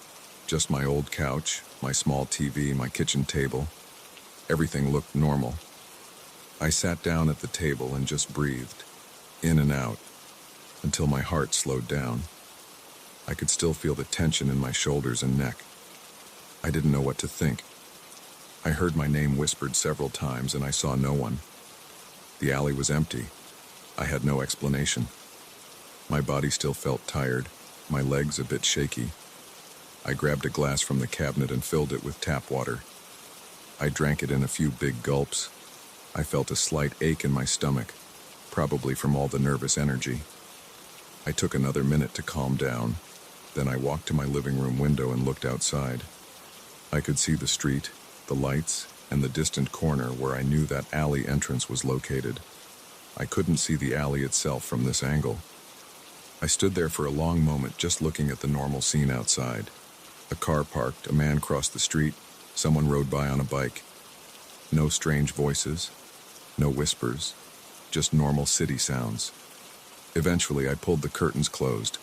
Just my old couch, my small TV, my kitchen table. Everything looked normal. I sat down at the table and just breathed, in and out, until my heart slowed down. I could still feel the tension in my shoulders and neck. I didn't know what to think. I heard my name whispered several times and I saw no one. The alley was empty. I had no explanation. My body still felt tired, my legs a bit shaky. I grabbed a glass from the cabinet and filled it with tap water. I drank it in a few big gulps. I felt a slight ache in my stomach, probably from all the nervous energy. I took another minute to calm down. Then I walked to my living room window and looked outside. I could see the street, the lights, and the distant corner where I knew that alley entrance was located. I couldn't see the alley itself from this angle. I stood there for a long moment just looking at the normal scene outside. A car parked, a man crossed the street, someone rode by on a bike. No strange voices, no whispers, just normal city sounds. Eventually, I pulled the curtains closed.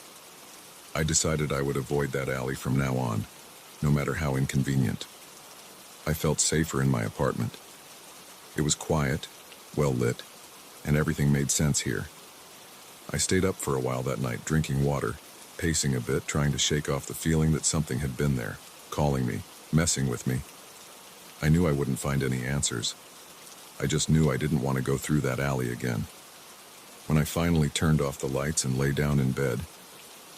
I decided I would avoid that alley from now on, no matter how inconvenient. I felt safer in my apartment. It was quiet, well lit, and everything made sense here. I stayed up for a while that night, drinking water, pacing a bit, trying to shake off the feeling that something had been there, calling me, messing with me. I knew I wouldn't find any answers. I just knew I didn't want to go through that alley again. When I finally turned off the lights and lay down in bed,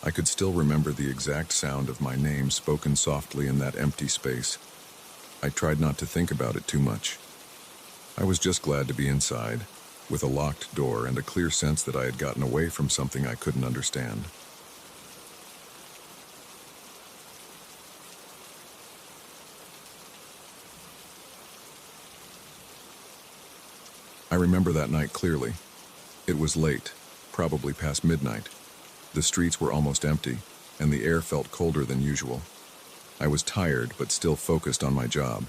I could still remember the exact sound of my name spoken softly in that empty space. I tried not to think about it too much. I was just glad to be inside, with a locked door and a clear sense that I had gotten away from something I couldn't understand. I remember that night clearly. It was late, probably past midnight. The streets were almost empty, and the air felt colder than usual. I was tired, but still focused on my job.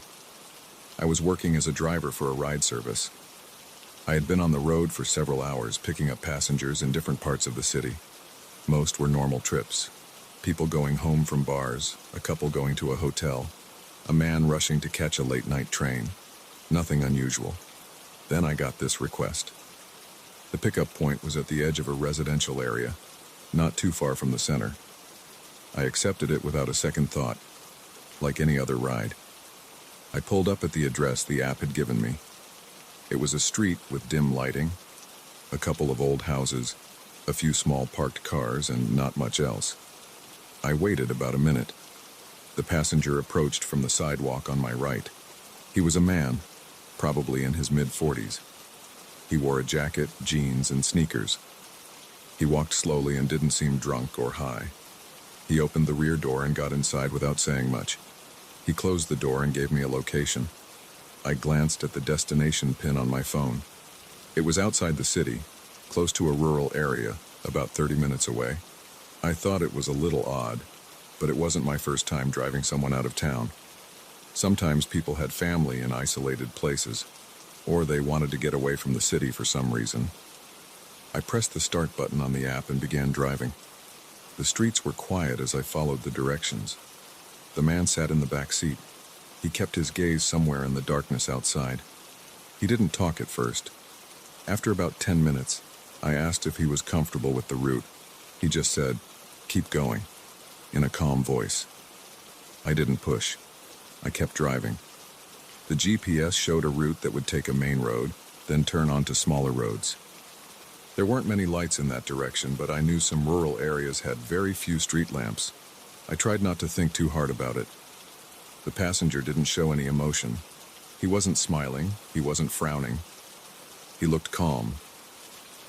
I was working as a driver for a ride service. I had been on the road for several hours, picking up passengers in different parts of the city. Most were normal trips. People going home from bars, a couple going to a hotel, a man rushing to catch a late-night train. Nothing unusual. Then I got this request. The pickup point was at the edge of a residential area, not too far from the center. I accepted it without a second thought, like any other ride. I pulled up at the address the app had given me. It was a street with dim lighting, a couple of old houses, a few small parked cars, and not much else. I waited about a minute. The passenger approached from the sidewalk on my right. He was a man, probably in his mid-40s. He wore a jacket, jeans, and sneakers. He walked slowly and didn't seem drunk or high. He opened the rear door and got inside without saying much. He closed the door and gave me a location. I glanced at the destination pin on my phone. It was outside the city, close to a rural area, about 30 minutes away. I thought it was a little odd, but it wasn't my first time driving someone out of town. Sometimes people had family in isolated places, or they wanted to get away from the city for some reason. I pressed the start button on the app and began driving. The streets were quiet as I followed the directions. The man sat in the back seat. He kept his gaze somewhere in the darkness outside. He didn't talk at first. After about 10 minutes, I asked if he was comfortable with the route. He just said, "Keep going," in a calm voice. I didn't push. I kept driving. The GPS showed a route that would take a main road, then turn onto smaller roads. There weren't many lights in that direction, but I knew some rural areas had very few street lamps. I tried not to think too hard about it. The passenger didn't show any emotion. He wasn't smiling, he wasn't frowning. He looked calm.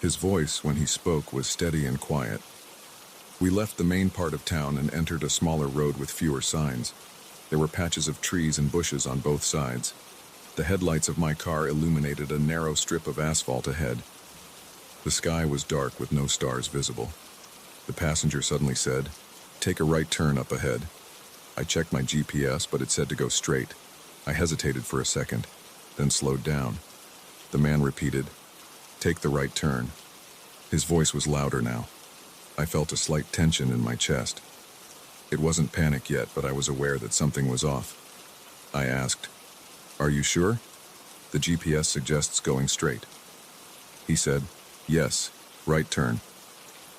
His voice, when he spoke, was steady and quiet. We left the main part of town and entered a smaller road with fewer signs. There were patches of trees and bushes on both sides. The headlights of my car illuminated a narrow strip of asphalt ahead. The sky was dark with no stars visible. The passenger suddenly said, "Take a right turn up ahead." I checked my GPS, but it said to go straight. I hesitated for a second, then slowed down. The man repeated, "Take the right turn." His voice was louder now. I felt a slight tension in my chest. It wasn't panic yet, but I was aware that something was off. I asked, "Are you sure? The GPS suggests going straight." He said, "Yes, right turn.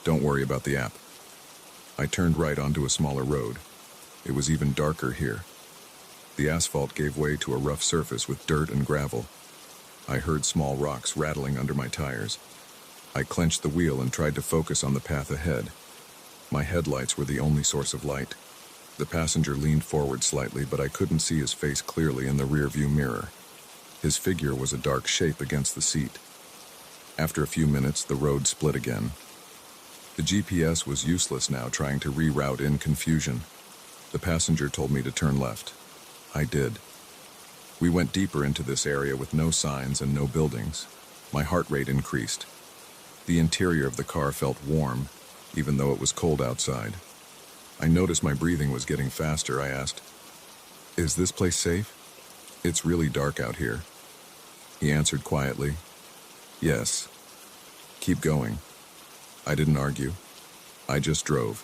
Don't worry about the app." I turned right onto a smaller road. It was even darker here. The asphalt gave way to a rough surface with dirt and gravel. I heard small rocks rattling under my tires. I clenched the wheel and tried to focus on the path ahead. My headlights were the only source of light. The passenger leaned forward slightly, but I couldn't see his face clearly in the rearview mirror. His figure was a dark shape against the seat. After a few minutes, the road split again. The GPS was useless now, trying to reroute in confusion. The passenger told me to turn left. I did. We went deeper into this area with no signs and no buildings. My heart rate increased. The interior of the car felt warm, even though it was cold outside. I noticed my breathing was getting faster. I asked, "Is this place safe? It's really dark out here." He answered quietly, "Yes. Keep going." I didn't argue. I just drove.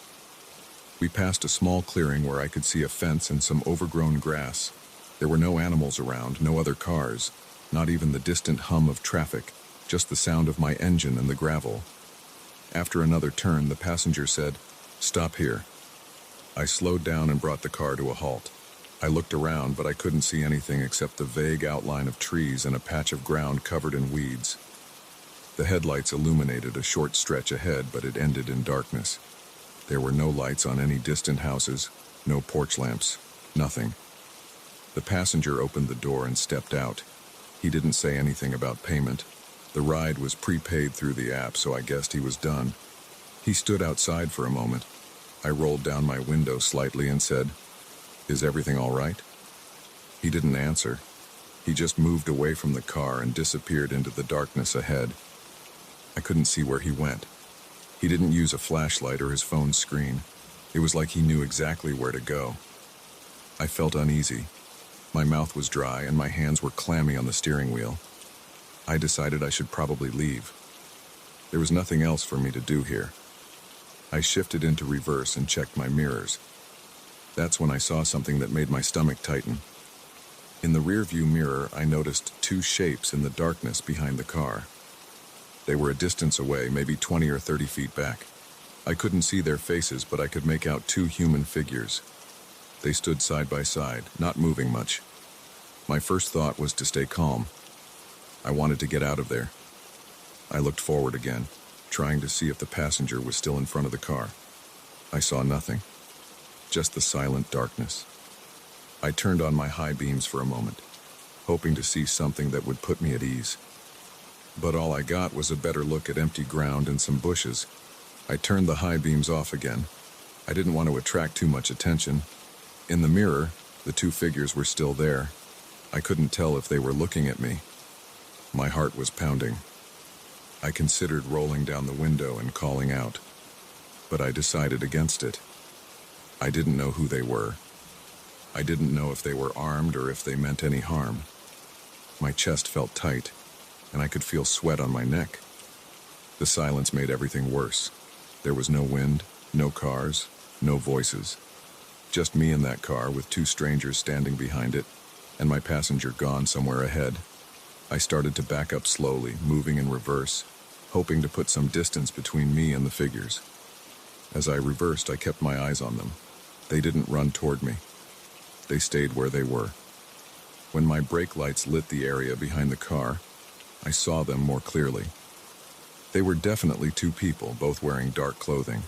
We passed a small clearing where I could see a fence and some overgrown grass. There were no animals around, no other cars, not even the distant hum of traffic, just the sound of my engine and the gravel. After another turn, the passenger said, "Stop here." I slowed down and brought the car to a halt. I looked around, but I couldn't see anything except the vague outline of trees and a patch of ground covered in weeds. The headlights illuminated a short stretch ahead, but it ended in darkness. There were no lights on any distant houses, no porch lamps, nothing. The passenger opened the door and stepped out. He didn't say anything about payment. The ride was prepaid through the app, so I guessed he was done. He stood outside for a moment. I rolled down my window slightly and said, "Is everything all right?" He didn't answer. He just moved away from the car and disappeared into the darkness ahead. I couldn't see where he went. He didn't use a flashlight or his phone's screen. It was like he knew exactly where to go. I felt uneasy. My mouth was dry and my hands were clammy on the steering wheel. I decided I should probably leave. There was nothing else for me to do here. I shifted into reverse and checked my mirrors. That's when I saw something that made my stomach tighten. In the rearview mirror, I noticed two shapes in the darkness behind the car. They were a distance away, maybe 20 or 30 feet back. I couldn't see their faces, but I could make out two human figures. They stood side by side, not moving much. My first thought was to stay calm. I wanted to get out of there. I looked forward again, trying to see if the passenger was still in front of the car. I saw nothing, just the silent darkness. I turned on my high beams for a moment, hoping to see something that would put me at ease. But all I got was a better look at empty ground and some bushes. I turned the high beams off again. I didn't want to attract too much attention. In the mirror, the two figures were still there. I couldn't tell if they were looking at me. My heart was pounding. I considered rolling down the window and calling out, but I decided against it. I didn't know who they were. I didn't know if they were armed or if they meant any harm. My chest felt tight, and I could feel sweat on my neck. The silence made everything worse. There was no wind, no cars, no voices. Just me in that car with two strangers standing behind it, and my passenger gone somewhere ahead. I started to back up slowly, moving in reverse, hoping to put some distance between me and the figures. As I reversed, I kept my eyes on them. They didn't run toward me. They stayed where they were. When my brake lights lit the area behind the car, I saw them more clearly. They were definitely two people, both wearing dark clothing.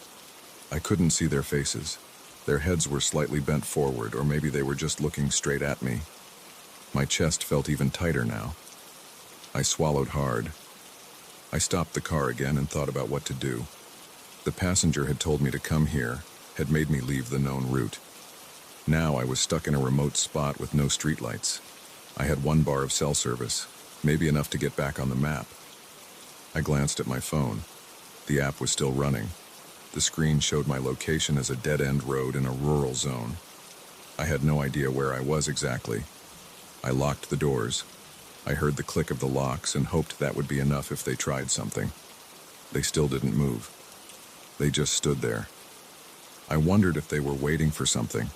I couldn't see their faces. Their heads were slightly bent forward, or maybe they were just looking straight at me. My chest felt even tighter now. I swallowed hard. I stopped the car again and thought about what to do. The passenger had told me to come here, had made me leave the known route. Now I was stuck in a remote spot with no streetlights. I had 1 bar of cell service, maybe enough to get back on the map. I glanced at my phone. The app was still running. The screen showed my location as a dead-end road in a rural zone. I had no idea where I was exactly. I locked the doors. I heard the click of the locks and hoped that would be enough if they tried something. They still didn't move. They just stood there. I wondered if they were waiting for something,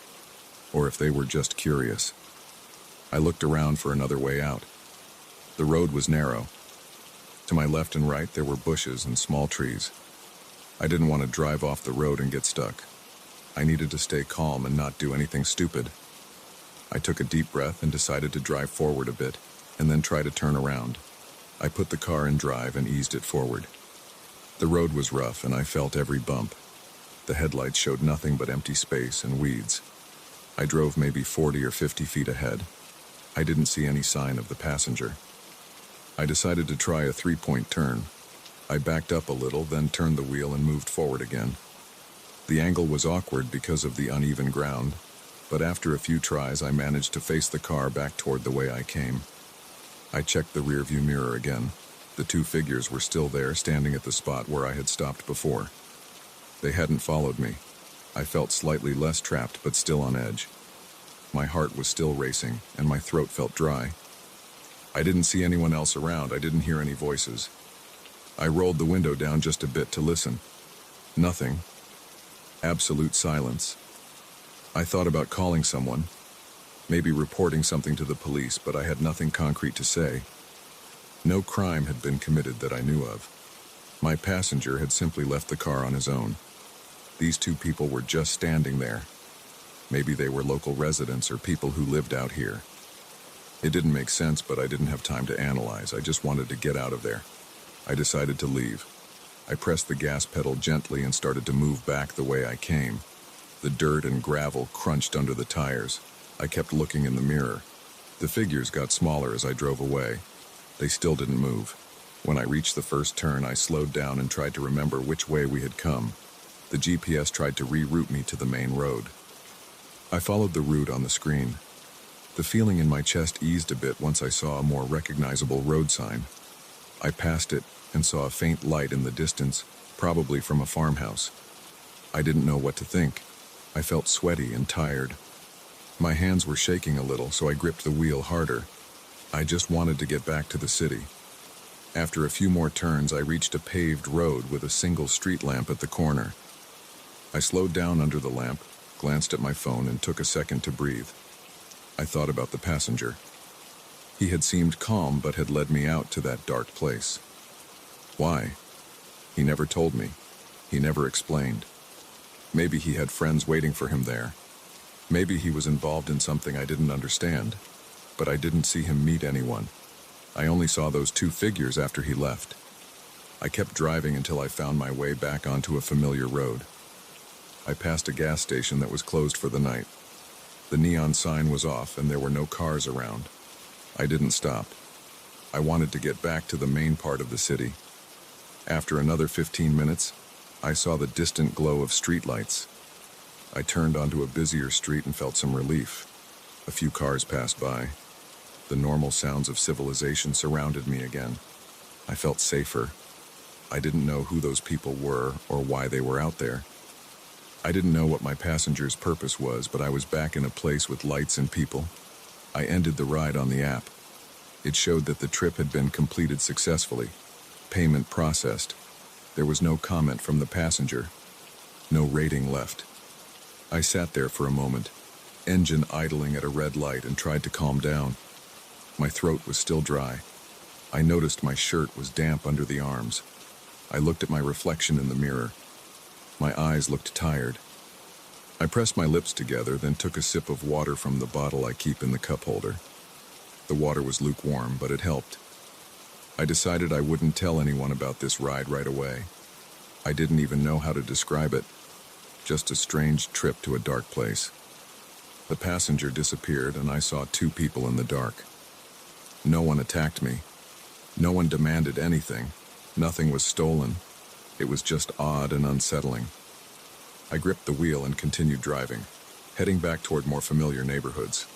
or if they were just curious. I looked around for another way out. The road was narrow. To my left and right, there were bushes and small trees. I didn't want to drive off the road and get stuck. I needed to stay calm and not do anything stupid. I took a deep breath and decided to drive forward a bit, and then try to turn around. I put the car in drive and eased it forward. The road was rough, and I felt every bump. The headlights showed nothing but empty space and weeds. I drove maybe 40 or 50 feet ahead. I didn't see any sign of the passenger. I decided to try a 3-point turn. I backed up a little, then turned the wheel and moved forward again. The angle was awkward because of the uneven ground, but after a few tries I managed to face the car back toward the way I came. I checked the rearview mirror again. The two figures were still there, standing at the spot where I had stopped before. They hadn't followed me. I felt slightly less trapped, but still on edge. My heart was still racing, and my throat felt dry. I didn't see anyone else around. I didn't hear any voices. I rolled the window down just a bit to listen. Nothing. Absolute silence. I thought about calling someone, maybe reporting something to the police, but I had nothing concrete to say. No crime had been committed that I knew of. My passenger had simply left the car on his own. These two people were just standing there. Maybe they were local residents or people who lived out here. It didn't make sense, but I didn't have time to analyze. I just wanted to get out of there. I decided to leave. I pressed the gas pedal gently and started to move back the way I came. The dirt and gravel crunched under the tires. I kept looking in the mirror. The figures got smaller as I drove away. They still didn't move. When I reached the first turn, I slowed down and tried to remember which way we had come. The GPS tried to reroute me to the main road. I followed the route on the screen. The feeling in my chest eased a bit once I saw a more recognizable road sign. I passed it and saw a faint light in the distance, probably from a farmhouse. I didn't know what to think. I felt sweaty and tired. My hands were shaking a little, so I gripped the wheel harder. I just wanted to get back to the city. After a few more turns, I reached a paved road with a single street lamp at the corner. I slowed down under the lamp, glanced at my phone, and took a second to breathe. I thought about the passenger. He had seemed calm, but had led me out to that dark place. Why? He never told me. He never explained. Maybe he had friends waiting for him there. Maybe he was involved in something I didn't understand, but I didn't see him meet anyone. I only saw those two figures after he left. I kept driving until I found my way back onto a familiar road. I passed a gas station that was closed for the night. The neon sign was off and there were no cars around. I didn't stop. I wanted to get back to the main part of the city. After another 15 minutes, I saw the distant glow of streetlights. I turned onto a busier street and felt some relief. A few cars passed by. The normal sounds of civilization surrounded me again. I felt safer. I didn't know who those people were or why they were out there. I didn't know what my passenger's purpose was, but I was back in a place with lights and people. I ended the ride on the app. It showed that the trip had been completed successfully. Payment processed. There was no comment from the passenger. No rating left. I sat there for a moment, engine idling at a red light, and tried to calm down. My throat was still dry. I noticed my shirt was damp under the arms. I looked at my reflection in the mirror. My eyes looked tired. I pressed my lips together, then took a sip of water from the bottle I keep in the cup holder. The water was lukewarm, but it helped. I decided I wouldn't tell anyone about this ride right away. I didn't even know how to describe it. Just a strange trip to a dark place. The passenger disappeared, and I saw two people in the dark. No one attacked me. No one demanded anything. Nothing was stolen. It was just odd and unsettling. I gripped the wheel and continued driving, heading back toward more familiar neighborhoods.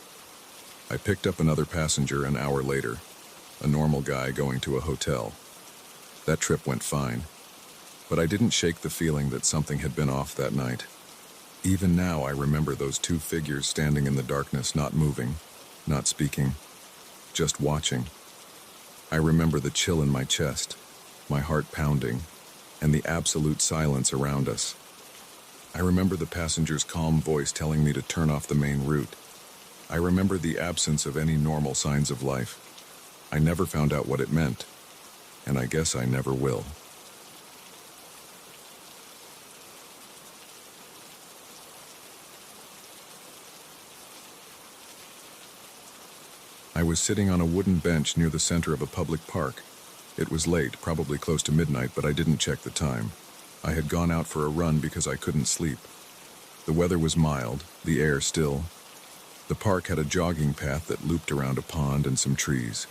I picked up another passenger an hour later, a normal guy going to a hotel. That trip went fine, but I didn't shake the feeling that something had been off that night. Even now, I remember those two figures standing in the darkness, not moving, not speaking, just watching. I remember the chill in my chest, my heart pounding, and the absolute silence around us. I remember the passenger's calm voice telling me to turn off the main route. I remember the absence of any normal signs of life. I never found out what it meant, and I guess I never will. I was sitting on a wooden bench near the center of a public park. It was late, probably close to midnight, but I didn't check the time. I had gone out for a run because I couldn't sleep. The weather was mild, the air still. The park had a jogging path that looped around a pond and some trees.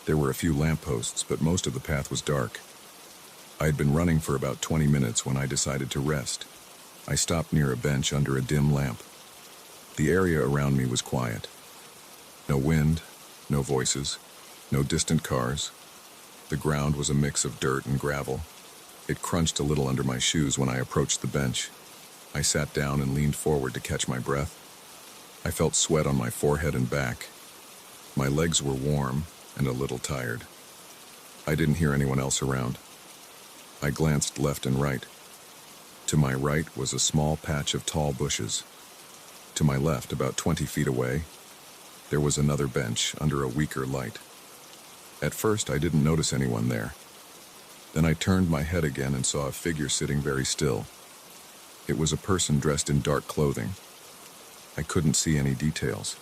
There were a few lampposts, but most of the path was dark. I had been running for about 20 minutes when I decided to rest. I stopped near a bench under a dim lamp. The area around me was quiet. No wind, no voices, no distant cars. The ground was a mix of dirt and gravel. It crunched a little under my shoes when I approached the bench. I sat down and leaned forward to catch my breath. I felt sweat on my forehead and back. My legs were warm and a little tired. I didn't hear anyone else around. I glanced left and right. To my right was a small patch of tall bushes. To my left, about 20 feet away, there was another bench under a weaker light. At first, I didn't notice anyone there. Then I turned my head again and saw a figure sitting very still. It was a person dressed in dark clothing. I couldn't see any details.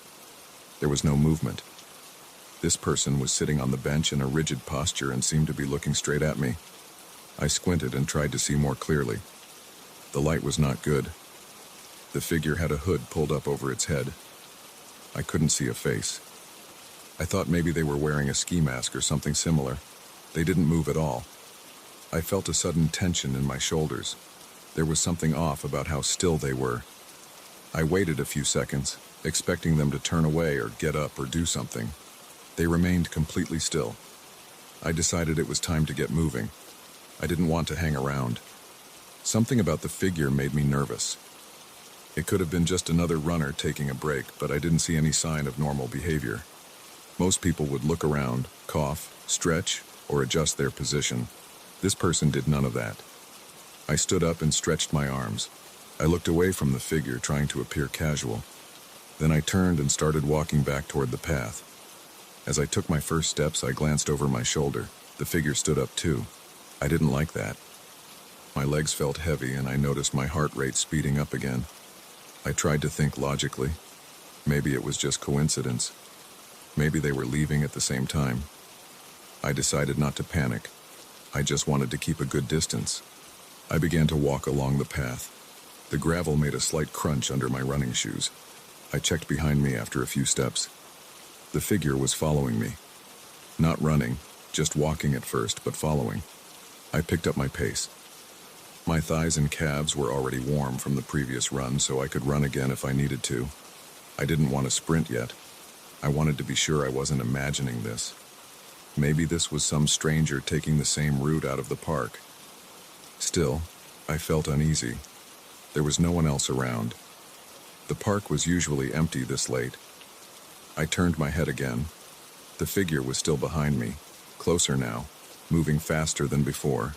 There was no movement. This person was sitting on the bench in a rigid posture and seemed to be looking straight at me. I squinted and tried to see more clearly. The light was not good. The figure had a hood pulled up over its head. I couldn't see a face. I thought maybe they were wearing a ski mask or something similar. They didn't move at all. I felt a sudden tension in my shoulders. There was something off about how still they were. I waited a few seconds, expecting them to turn away or get up or do something. They remained completely still. I decided it was time to get moving. I didn't want to hang around. Something about the figure made me nervous. It could have been just another runner taking a break, but I didn't see any sign of normal behavior. Most people would look around, cough, stretch, or adjust their position. This person did none of that. I stood up and stretched my arms. I looked away from the figure, trying to appear casual. Then I turned and started walking back toward the path. As I took my first steps, I glanced over my shoulder. The figure stood up too. I didn't like that. My legs felt heavy and I noticed my heart rate speeding up again. I tried to think logically. Maybe it was just coincidence. Maybe they were leaving at the same time. I decided not to panic. I just wanted to keep a good distance. I began to walk along the path. The gravel made a slight crunch under my running shoes. I checked behind me after a few steps. The figure was following me. Not running, just walking at first, but following. I picked up my pace. My thighs and calves were already warm from the previous run, so I could run again if I needed to. I didn't want to sprint yet. I wanted to be sure I wasn't imagining this. Maybe this was some stranger taking the same route out of the park. Still, I felt uneasy. There was no one else around. The park was usually empty this late. I turned my head again. The figure was still behind me, closer now, moving faster than before.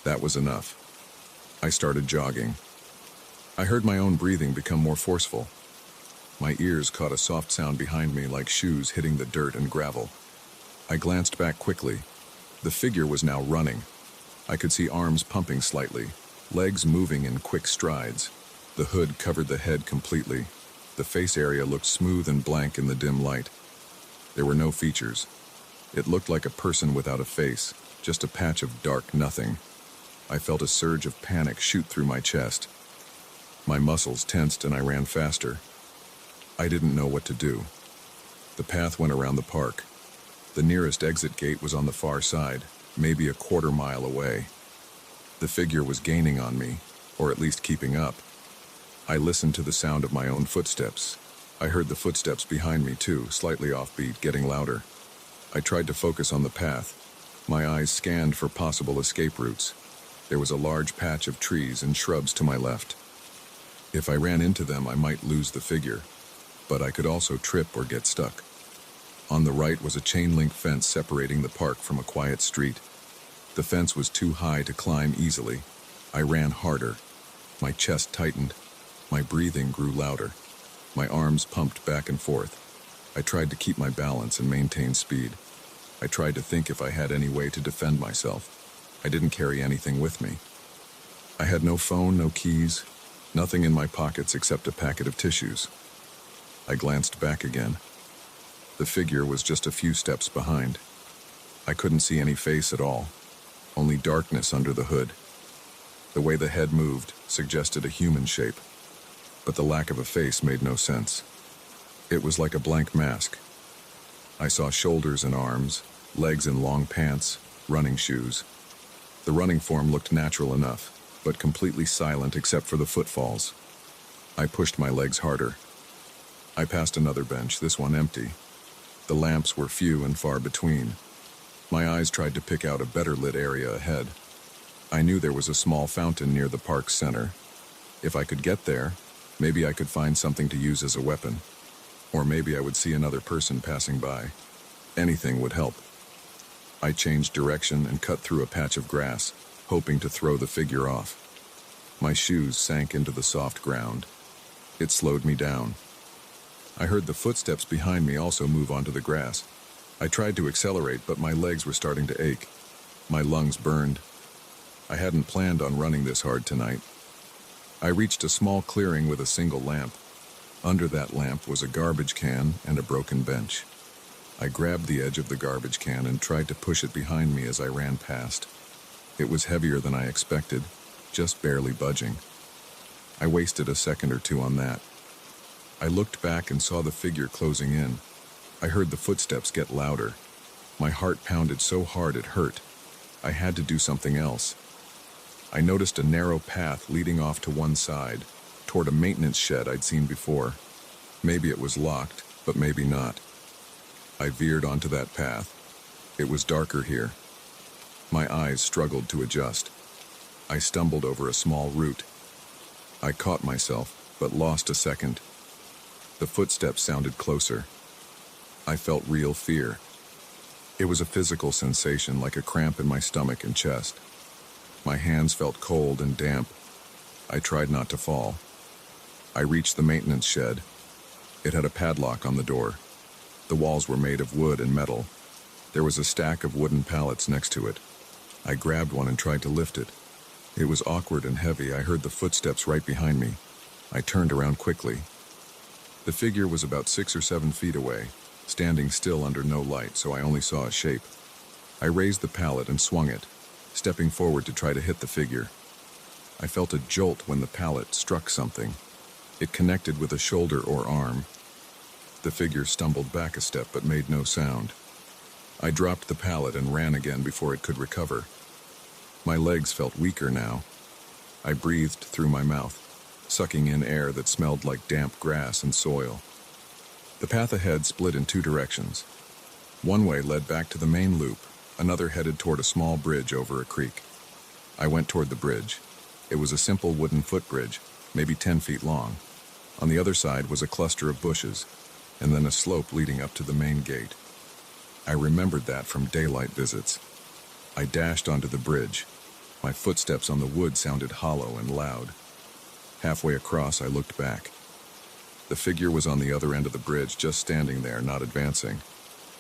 That was enough. I started jogging. I heard my own breathing become more forceful. My ears caught a soft sound behind me, like shoes hitting the dirt and gravel. I glanced back quickly. The figure was now running. I could see arms pumping slightly, legs moving in quick strides. The hood covered the head completely. The face area looked smooth and blank in the dim light. There were no features. It looked like a person without a face, just a patch of dark nothing. I felt a surge of panic shoot through my chest. My muscles tensed and I ran faster. I didn't know what to do. The path went around the park. The nearest exit gate was on the far side, maybe a quarter-mile away. The figure was gaining on me, or at least keeping up. I listened to the sound of my own footsteps. I heard the footsteps behind me too, slightly offbeat, getting louder. I tried to focus on the path. My eyes scanned for possible escape routes. There was a large patch of trees and shrubs to my left. If I ran into them, I might lose the figure, but I could also trip or get stuck. On the right was a chain-link fence separating the park from a quiet street. The fence was too high to climb easily. I ran harder. My chest tightened. My breathing grew louder. My arms pumped back and forth. I tried to keep my balance and maintain speed. I tried to think if I had any way to defend myself. I didn't carry anything with me. I had no phone, no keys, nothing in my pockets except a packet of tissues. I glanced back again. The figure was just a few steps behind. I couldn't see any face at all, only darkness under the hood. The way the head moved suggested a human shape, but the lack of a face made no sense. It was like a blank mask. I saw shoulders and arms, legs in long pants, running shoes. The running form looked natural enough, but completely silent except for the footfalls. I pushed my legs harder. I passed another bench, this one empty. The lamps were few and far between. My eyes tried to pick out a better lit area ahead. I knew there was a small fountain near the park's center. If I could get there, maybe I could find something to use as a weapon. Or maybe I would see another person passing by. Anything would help. I changed direction and cut through a patch of grass, hoping to throw the figure off. My shoes sank into the soft ground. It slowed me down. I heard the footsteps behind me also move onto the grass. I tried to accelerate, but my legs were starting to ache. My lungs burned. I hadn't planned on running this hard tonight. I reached a small clearing with a single lamp. Under that lamp was a garbage can and a broken bench. I grabbed the edge of the garbage can and tried to push it behind me as I ran past. It was heavier than I expected, just barely budging. I wasted a second or two on that. I looked back and saw the figure closing in. I heard the footsteps get louder. My heart pounded so hard it hurt. I had to do something else. I noticed a narrow path leading off to one side, toward a maintenance shed I'd seen before. Maybe it was locked, but maybe not. I veered onto that path. It was darker here. My eyes struggled to adjust. I stumbled over a small root. I caught myself, but lost a second. The footsteps sounded closer. I felt real fear. It was a physical sensation, like a cramp in my stomach and chest. My hands felt cold and damp. I tried not to fall. I reached the maintenance shed. It had a padlock on the door. The walls were made of wood and metal. There was a stack of wooden pallets next to it. I grabbed one and tried to lift it. It was awkward and heavy. I heard the footsteps right behind me. I turned around quickly. The figure was about 6 or 7 feet away, standing still under no light, so I only saw a shape. I raised the pallet and swung it, stepping forward to try to hit the figure. I felt a jolt when the pallet struck something. It connected with a shoulder or arm. The figure stumbled back a step but made no sound. I dropped the pallet and ran again before it could recover. My legs felt weaker now. I breathed through my mouth, sucking in air that smelled like damp grass and soil. The path ahead split in 2 directions. One way led back to the main loop, another headed toward a small bridge over a creek. I went toward the bridge. It was a simple wooden footbridge, maybe 10 feet long. On the other side was a cluster of bushes, and then a slope leading up to the main gate. I remembered that from daylight visits. I dashed onto the bridge. My footsteps on the wood sounded hollow and loud. Halfway across, I looked back. The figure was on the other end of the bridge, just standing there, not advancing.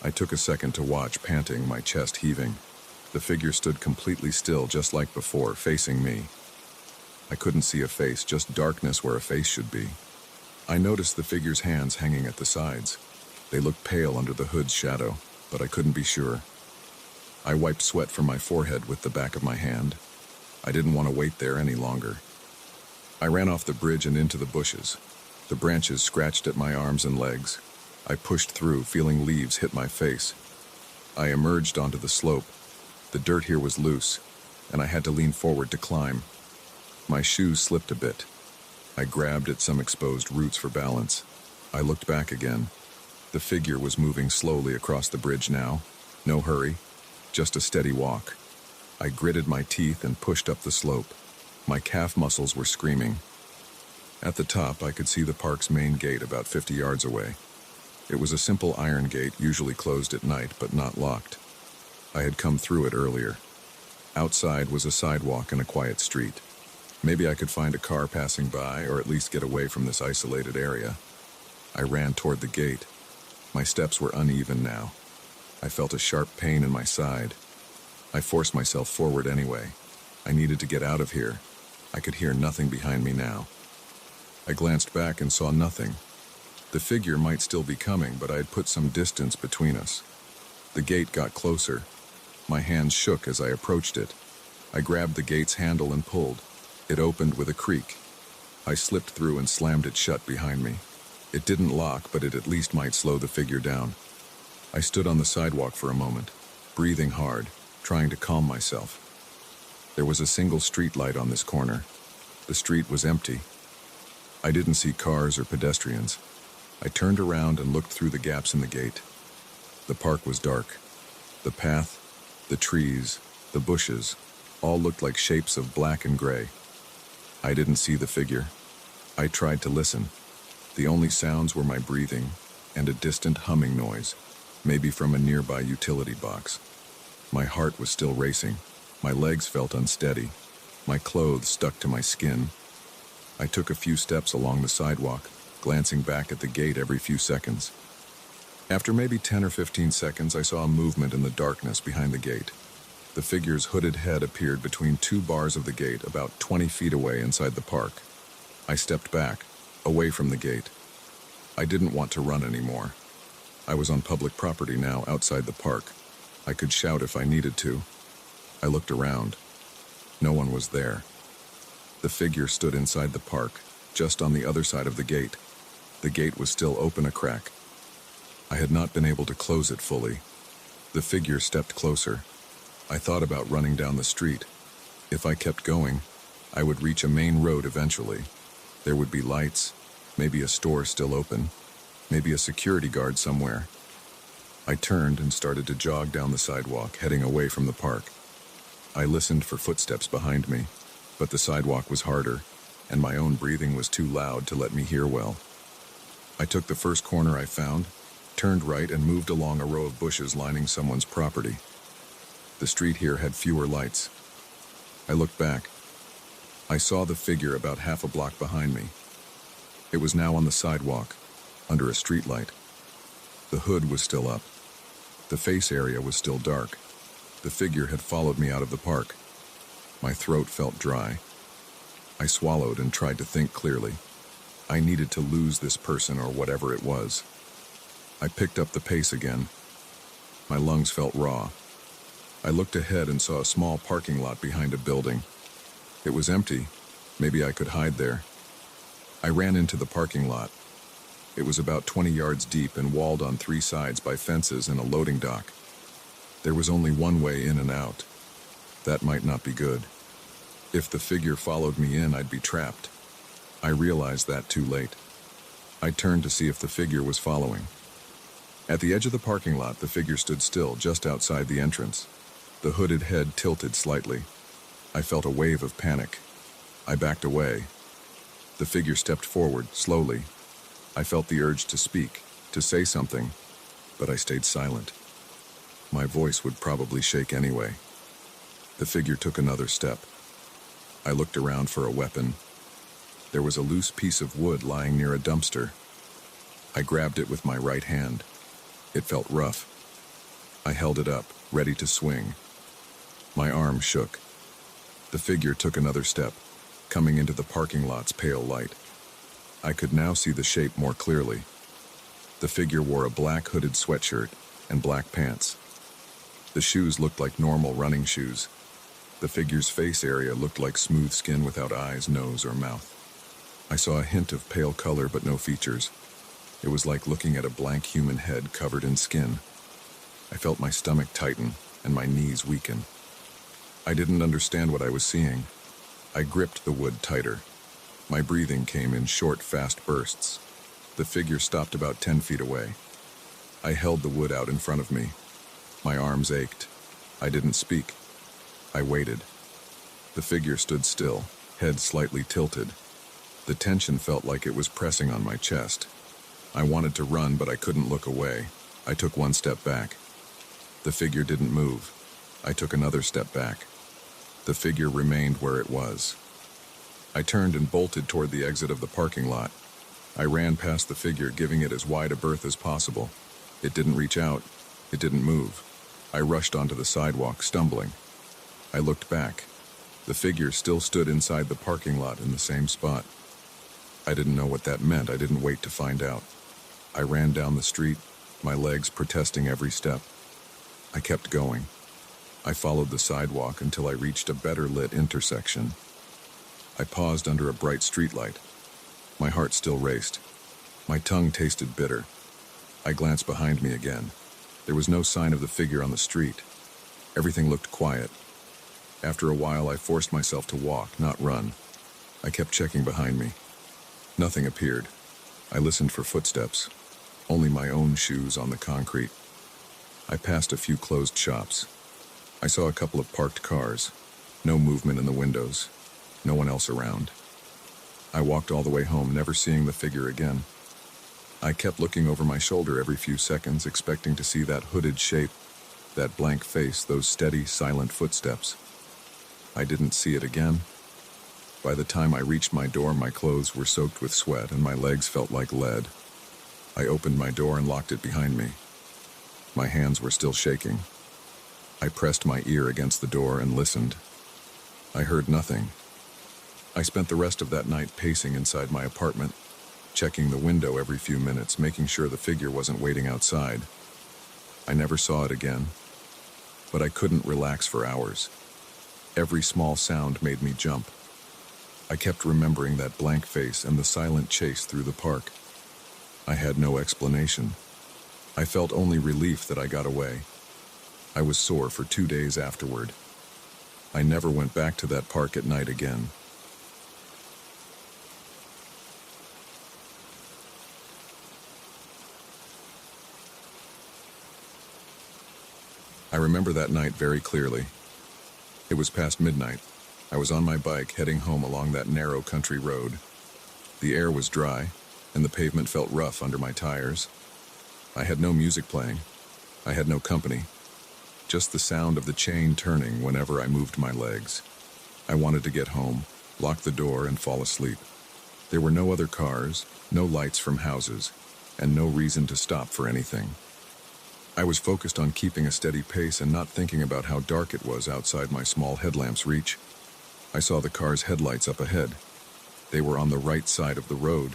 I took a second to watch, panting, my chest heaving. The figure stood completely still, just like before, facing me. I couldn't see a face, just darkness where a face should be. I noticed the figure's hands hanging at the sides. They looked pale under the hood's shadow, but I couldn't be sure. I wiped sweat from my forehead with the back of my hand. I didn't want to wait there any longer. I ran off the bridge and into the bushes. The branches scratched at my arms and legs. I pushed through, feeling leaves hit my face. I emerged onto the slope. The dirt here was loose, and I had to lean forward to climb. My shoes slipped a bit. I grabbed at some exposed roots for balance. I looked back again. The figure was moving slowly across the bridge now. No hurry, just a steady walk. I gritted my teeth and pushed up the slope. My calf muscles were screaming. At the top, I could see the park's main gate about 50 yards away. It was a simple iron gate, usually closed at night, but not locked. I had come through it earlier. Outside was a sidewalk and a quiet street. Maybe I could find a car passing by, or at least get away from this isolated area. I ran toward the gate. My steps were uneven now. I felt a sharp pain in my side. I forced myself forward anyway. I needed to get out of here. I could hear nothing behind me now. I glanced back and saw nothing. The figure might still be coming, but I had put some distance between us. The gate got closer. My hands shook as I approached it. I grabbed the gate's handle and pulled. It opened with a creak. I slipped through and slammed it shut behind me. It didn't lock, but it at least might slow the figure down. I stood on the sidewalk for a moment, breathing hard, trying to calm myself. There was a single street light on this corner. The street was empty. I didn't see cars or pedestrians. I turned around and looked through the gaps in the gate. The park was dark. The path, the trees, the bushes, all looked like shapes of black and gray. I didn't see the figure. I tried to listen. The only sounds were my breathing and a distant humming noise, maybe from a nearby utility box. My heart was still racing. My legs felt unsteady. My clothes stuck to my skin. I took a few steps along the sidewalk, glancing back at the gate every few seconds. After maybe 10 or 15 seconds, I saw a movement in the darkness behind the gate. The figure's hooded head appeared between 2 bars of the gate, about 20 feet away inside the park. I stepped back, away from the gate. I didn't want to run anymore. I was on public property now, outside the park. I could shout if I needed to. I looked around. No one was there. The figure stood inside the park, just on the other side of the gate. The gate was still open a crack. I had not been able to close it fully. The figure stepped closer. I thought about running down the street. If I kept going, I would reach a main road eventually. There would be lights, maybe a store still open, maybe a security guard somewhere. I turned and started to jog down the sidewalk, heading away from the park. I listened for footsteps behind me, but the sidewalk was harder, and my own breathing was too loud to let me hear well. I took the first corner I found, turned right, and moved along a row of bushes lining someone's property. The street here had fewer lights. I looked back. I saw the figure about half a block behind me. It was now on the sidewalk, under a streetlight. The hood was still up. The face area was still dark. The figure had followed me out of the park. My throat felt dry. I swallowed and tried to think clearly. I needed to lose this person or whatever it was. I picked up the pace again. My lungs felt raw. I looked ahead and saw a small parking lot behind a building. It was empty. Maybe I could hide there. I ran into the parking lot. It was about 20 yards deep and walled on 3 sides by fences and a loading dock. There was only one way in and out. That might not be good. If the figure followed me in, I'd be trapped. I realized that too late. I turned to see if the figure was following. At the edge of the parking lot, the figure stood still just outside the entrance. The hooded head tilted slightly. I felt a wave of panic. I backed away. The figure stepped forward, slowly. I felt the urge to speak, to say something, but I stayed silent. My voice would probably shake anyway. The figure took another step. I looked around for a weapon. There was a loose piece of wood lying near a dumpster. I grabbed it with my right hand. It felt rough. I held it up, ready to swing. My arm shook. The figure took another step, coming into the parking lot's pale light. I could now see the shape more clearly. The figure wore a black hooded sweatshirt and black pants. The shoes looked like normal running shoes. The figure's face area looked like smooth skin without eyes, nose, or mouth. I saw a hint of pale color but no features. It was like looking at a blank human head covered in skin. I felt my stomach tighten and my knees weaken. I didn't understand what I was seeing. I gripped the wood tighter. My breathing came in short, fast bursts. The figure stopped about 10 feet away. I held the wood out in front of me. My arms ached. I didn't speak. I waited. The figure stood still, head slightly tilted. The tension felt like it was pressing on my chest. I wanted to run, but I couldn't look away. I took one step back. The figure didn't move. I took another step back. The figure remained where it was. I turned and bolted toward the exit of the parking lot. I ran past the figure, giving it as wide a berth as possible. It didn't reach out. It didn't move. I rushed onto the sidewalk, stumbling. I looked back. The figure still stood inside the parking lot in the same spot. I didn't know what that meant. I didn't wait to find out. I ran down the street, my legs protesting every step. I kept going. I followed the sidewalk until I reached a better lit intersection. I paused under a bright streetlight. My heart still raced. My tongue tasted bitter. I glanced behind me again. There was no sign of the figure on the street. Everything looked quiet. After a while, I forced myself to walk, not run. I kept checking behind me. Nothing appeared. I listened for footsteps. Only my own shoes on the concrete. I passed a few closed shops. I saw a couple of parked cars. No movement in the windows. No one else around. I walked all the way home, never seeing the figure again. I kept looking over my shoulder every few seconds, expecting to see that hooded shape, that blank face, those steady, silent footsteps. I didn't see it again. By the time I reached my door, my clothes were soaked with sweat and my legs felt like lead. I opened my door and locked it behind me. My hands were still shaking. I pressed my ear against the door and listened. I heard nothing. I spent the rest of that night pacing inside my apartment, checking the window every few minutes, making sure the figure wasn't waiting outside. I never saw it again, but I couldn't relax for hours. Every small sound made me jump. I kept remembering that blank face and the silent chase through the park. I had no explanation. I felt only relief that I got away. I was sore for 2 days afterward. I never went back to that park at night again. I remember that night very clearly. It was past midnight. I was on my bike heading home along that narrow country road. The air was dry, and the pavement felt rough under my tires. I had no music playing. I had no company. Just the sound of the chain turning whenever I moved my legs. I wanted to get home, lock the door, and fall asleep. There were no other cars, no lights from houses, and no reason to stop for anything. I was focused on keeping a steady pace and not thinking about how dark it was outside my small headlamp's reach. I saw the car's headlights up ahead. They were on the right side of the road.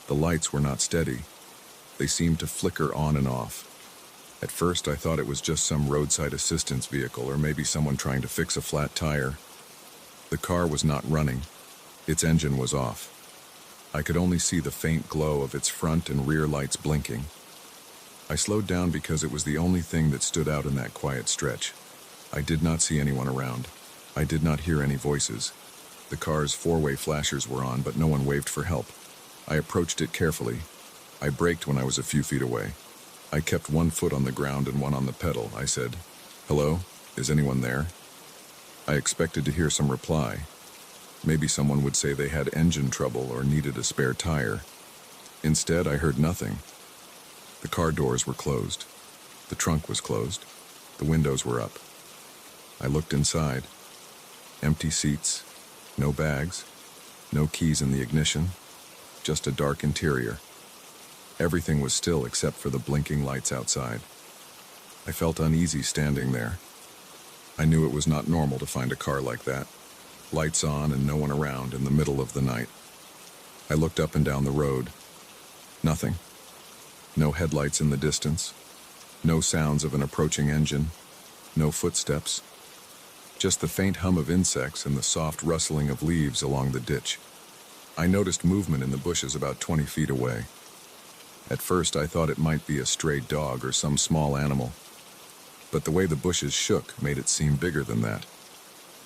The lights were not steady. They seemed to flicker on and off. At first, I thought it was just some roadside assistance vehicle or maybe someone trying to fix a flat tire. The car was not running. Its engine was off. I could only see the faint glow of its front and rear lights blinking. I slowed down because it was the only thing that stood out in that quiet stretch. I did not see anyone around. I did not hear any voices. The car's four-way flashers were on, but no one waved for help. I approached it carefully. I braked when I was a few feet away. I kept one foot on the ground and one on the pedal. I said, "Hello? Is anyone there?" I expected to hear some reply. Maybe someone would say they had engine trouble or needed a spare tire. Instead, I heard nothing. The car doors were closed. The trunk was closed. The windows were up. I looked inside. Empty seats, no bags, no keys in the ignition, just a dark interior. Everything was still except for the blinking lights outside. I felt uneasy standing there. I knew it was not normal to find a car like that. Lights on and no one around in the middle of the night. I looked up and down the road. Nothing. No headlights in the distance. No sounds of an approaching engine. No footsteps. Just the faint hum of insects and the soft rustling of leaves along the ditch. I noticed movement in the bushes about 20 feet away. At first, I thought it might be a stray dog or some small animal. But the way the bushes shook made it seem bigger than that.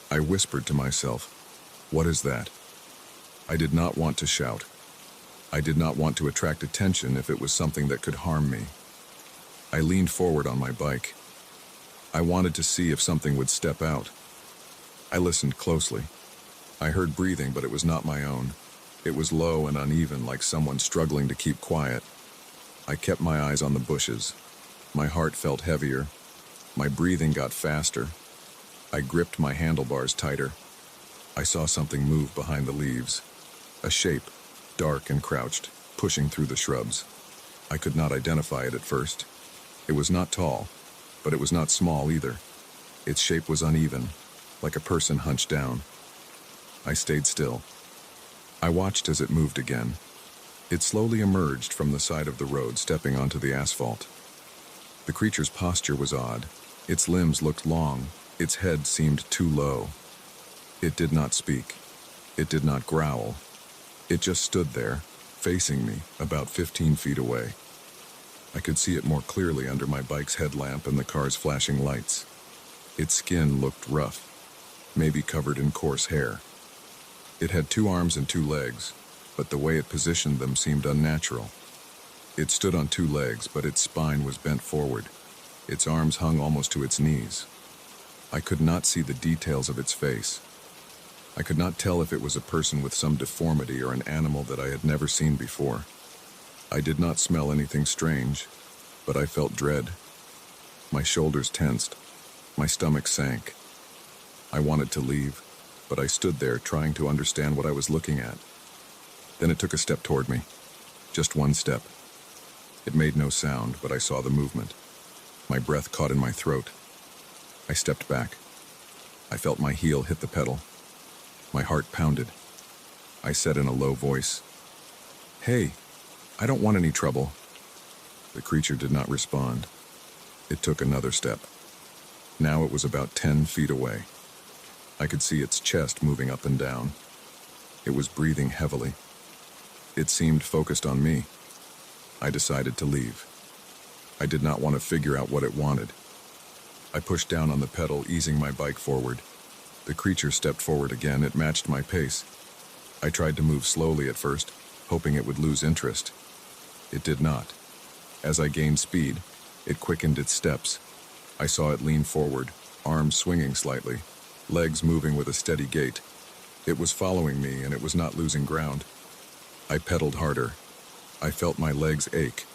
I whispered to myself, "What is that?" I did not want to shout. I did not want to attract attention if it was something that could harm me. I leaned forward on my bike. I wanted to see if something would step out. I listened closely. I heard breathing, but it was not my own. It was low and uneven, like someone struggling to keep quiet. I kept my eyes on the bushes. My heart felt heavier. My breathing got faster. I gripped my handlebars tighter. I saw something move behind the leaves. A shape, dark and crouched, pushing through the shrubs. I could not identify it at first. It was not tall, but it was not small either. Its shape was uneven, like a person hunched down. I stayed still. I watched as it moved again. It slowly emerged from the side of the road, stepping onto the asphalt. The creature's posture was odd. Its limbs looked long. Its head seemed too low. It did not speak. It did not growl. It just stood there, facing me, about 15 feet away. I could see it more clearly under my bike's headlamp and the car's flashing lights. Its skin looked rough, maybe covered in coarse hair. It had 2 arms and 2 legs, but the way it positioned them seemed unnatural. It stood on 2 legs, but its spine was bent forward. Its arms hung almost to its knees. I could not see the details of its face. I could not tell if it was a person with some deformity or an animal that I had never seen before. I did not smell anything strange, but I felt dread. My shoulders tensed. My stomach sank. I wanted to leave, but I stood there trying to understand what I was looking at. Then it took a step toward me. Just one step. It made no sound, but I saw the movement. My breath caught in my throat. I stepped back. I felt my heel hit the pedal. My heart pounded. I said in a low voice, "Hey, I don't want any trouble." The creature did not respond. It took another step. Now it was about 10 feet away. I could see its chest moving up and down. It was breathing heavily. It seemed focused on me. I decided to leave. I did not want to figure out what it wanted. I pushed down on the pedal, easing my bike forward. The creature stepped forward again. It matched my pace. I tried to move slowly at first, hoping it would lose interest. It did not. As I gained speed, it quickened its steps. I saw it lean forward, arms swinging slightly. legs moving with a steady gait. It was following me, and it was not losing ground. I pedaled harder. I felt my legs ache.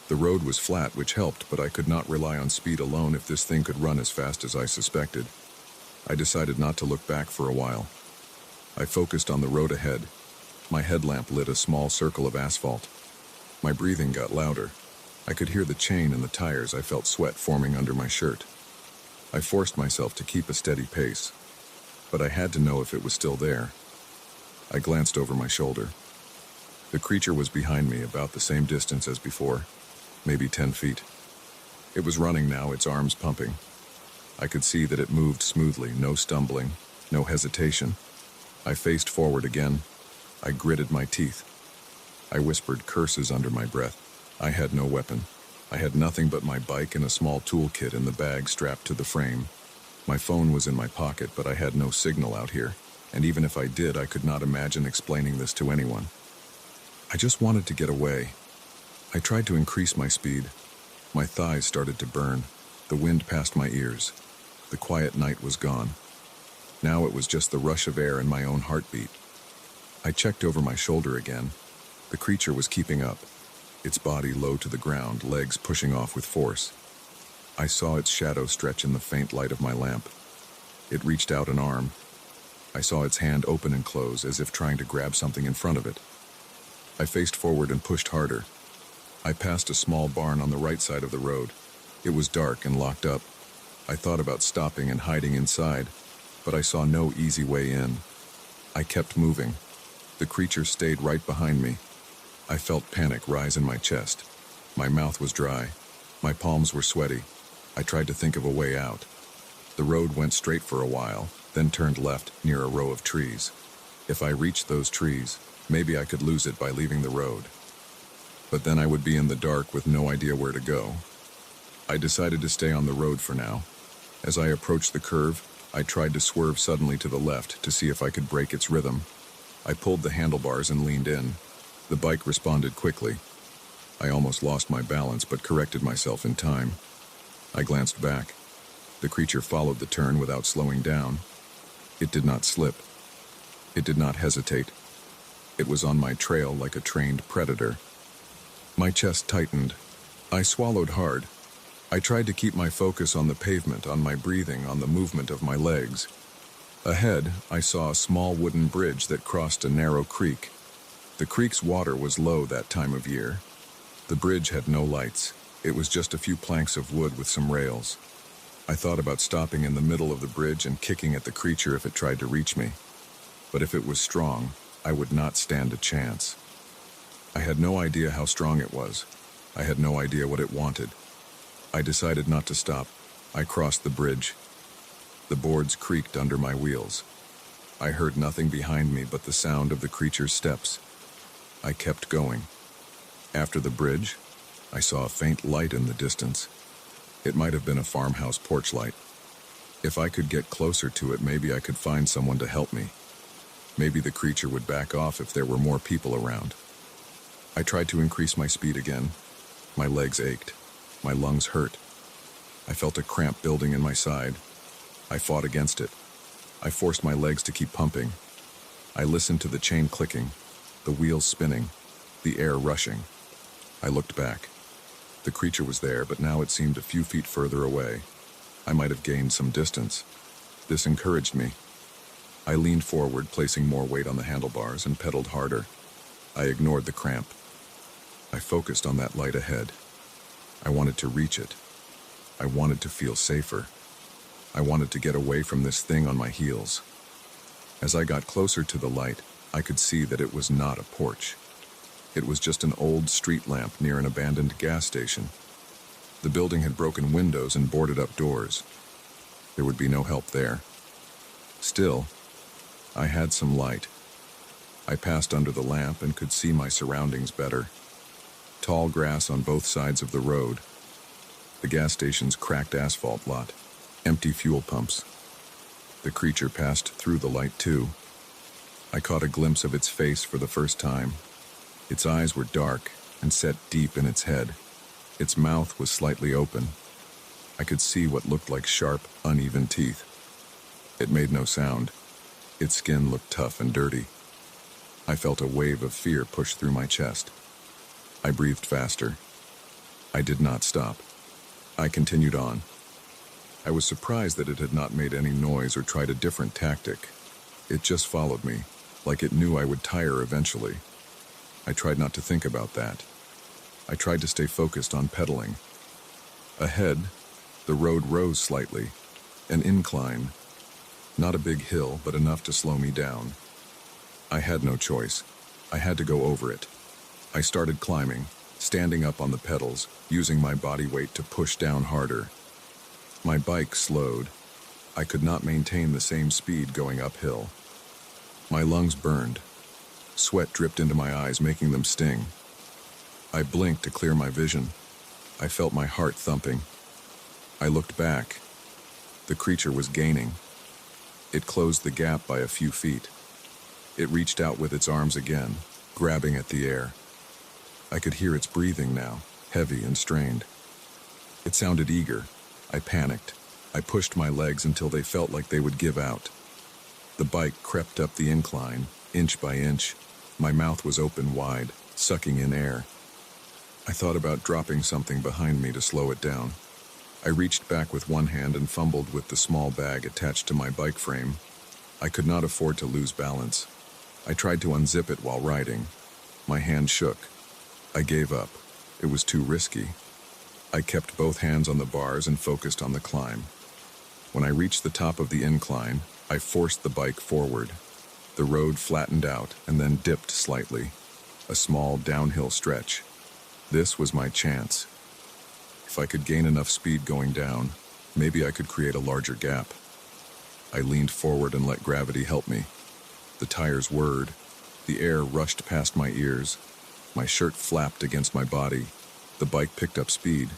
The road was flat, which helped, but I could not rely on speed alone if this thing could run as fast as I suspected. I decided not to look back for a while. I focused on the road ahead. My headlamp lit a small circle of asphalt. My breathing got louder. I could hear the chain and the tires. I felt sweat forming under my shirt. I forced myself to keep a steady pace, but I had to know if it was still there. I glanced over my shoulder. The creature was behind me, about the same distance as before, maybe 10 feet. It was running now, its arms pumping. I could see that it moved smoothly, no stumbling, no hesitation. I faced forward again. I gritted my teeth. I whispered curses under my breath. I had no weapon. I had nothing but my bike and a small toolkit in the bag strapped to the frame. My phone was in my pocket, but I had no signal out here, and even if I did, I could not imagine explaining this to anyone. I just wanted to get away. I tried to increase my speed. My thighs started to burn. The wind passed my ears. The quiet night was gone. Now it was just the rush of air and my own heartbeat. I checked over my shoulder again. The creature was keeping up, its body low to the ground, legs pushing off with force. I saw its shadow stretch in the faint light of my lamp. It reached out an arm. I saw its hand open and close, as if trying to grab something in front of it. I faced forward and pushed harder. I passed a small barn on the right side of the road. It was dark and locked up. I thought about stopping and hiding inside, but I saw no easy way in. I kept moving. The creature stayed right behind me. I felt panic rise in my chest. My mouth was dry. My palms were sweaty. I tried to think of a way out. The road went straight for a while, then turned left near a row of trees. If I reached those trees, maybe I could lose it by leaving the road. But then I would be in the dark with no idea where to go. I decided to stay on the road for now. As I approached the curve, I tried to swerve suddenly to the left to see if I could break its rhythm. I pulled the handlebars and leaned in. The bike responded quickly. I almost lost my balance, but corrected myself in time. I glanced back. The creature followed the turn without slowing down. It did not slip. It did not hesitate. It was on my trail like a trained predator. My chest tightened. I swallowed hard. I tried to keep my focus on the pavement, on my breathing, on the movement of my legs. Ahead, I saw a small wooden bridge that crossed a narrow creek. The creek's water was low that time of year. The bridge had no lights. It was just a few planks of wood with some rails. I thought about stopping in the middle of the bridge and kicking at the creature if it tried to reach me. But if it was strong, I would not stand a chance. I had no idea how strong it was. I had no idea what it wanted. I decided not to stop. I crossed the bridge. The boards creaked under my wheels. I heard nothing behind me but the sound of the creature's steps. I kept going. After the bridge, I saw a faint light in the distance. It might have been a farmhouse porch light. If I could get closer to it, maybe I could find someone to help me. Maybe the creature would back off if there were more people around. I tried to increase my speed again. My legs ached. My lungs hurt. I felt a cramp building in my side. I fought against it. I forced my legs to keep pumping. I listened to the chain clicking, the wheels spinning, the air rushing. I looked back. The creature was there, but now it seemed a few feet further away. I might have gained some distance. This encouraged me. I leaned forward, placing more weight on the handlebars, and pedaled harder. I ignored the cramp. I focused on that light ahead. I wanted to reach it. I wanted to feel safer. I wanted to get away from this thing on my heels. As I got closer to the light, I could see that it was not a porch. It was just an old street lamp near an abandoned gas station. The building had broken windows and boarded up doors. There would be no help there. Still, I had some light. I passed under the lamp and could see my surroundings better. Tall grass on both sides of the road. The gas station's cracked asphalt lot. Empty fuel pumps. The creature passed through the light too. I caught a glimpse of its face for the first time. Its eyes were dark and set deep in its head. Its mouth was slightly open. I could see what looked like sharp, uneven teeth. It made no sound. Its skin looked tough and dirty. I felt a wave of fear push through my chest. I breathed faster. I did not stop. I continued on. I was surprised that it had not made any noise or tried a different tactic. It just followed me, like it knew I would tire eventually. I tried not to think about that. I tried to stay focused on pedaling. Ahead, the road rose slightly, an incline. Not a big hill, but enough to slow me down. I had no choice. I had to go over it. I started climbing, standing up on the pedals, using my body weight to push down harder. My bike slowed. I could not maintain the same speed going uphill. My lungs burned. Sweat dripped into my eyes, making them sting. I blinked to clear my vision. I felt my heart thumping. I looked back. The creature was gaining. It closed the gap by a few feet. It reached out with its arms again, grabbing at the air. I could hear its breathing now, heavy and strained. It sounded eager. I panicked. I pushed my legs until they felt like they would give out. The bike crept up the incline, inch by inch. My mouth was open wide, sucking in air. I thought about dropping something behind me to slow it down. I reached back with one hand and fumbled with the small bag attached to my bike frame. I could not afford to lose balance. I tried to unzip it while riding. My hand shook. I gave up. It was too risky. I kept both hands on the bars and focused on the climb. When I reached the top of the incline, I forced the bike forward. The road flattened out and then dipped slightly, a small downhill stretch. This was my chance. If I could gain enough speed going down, maybe I could create a larger gap. I leaned forward and let gravity help me. The tires whirred. The air rushed past my ears. My shirt flapped against my body. The bike picked up speed.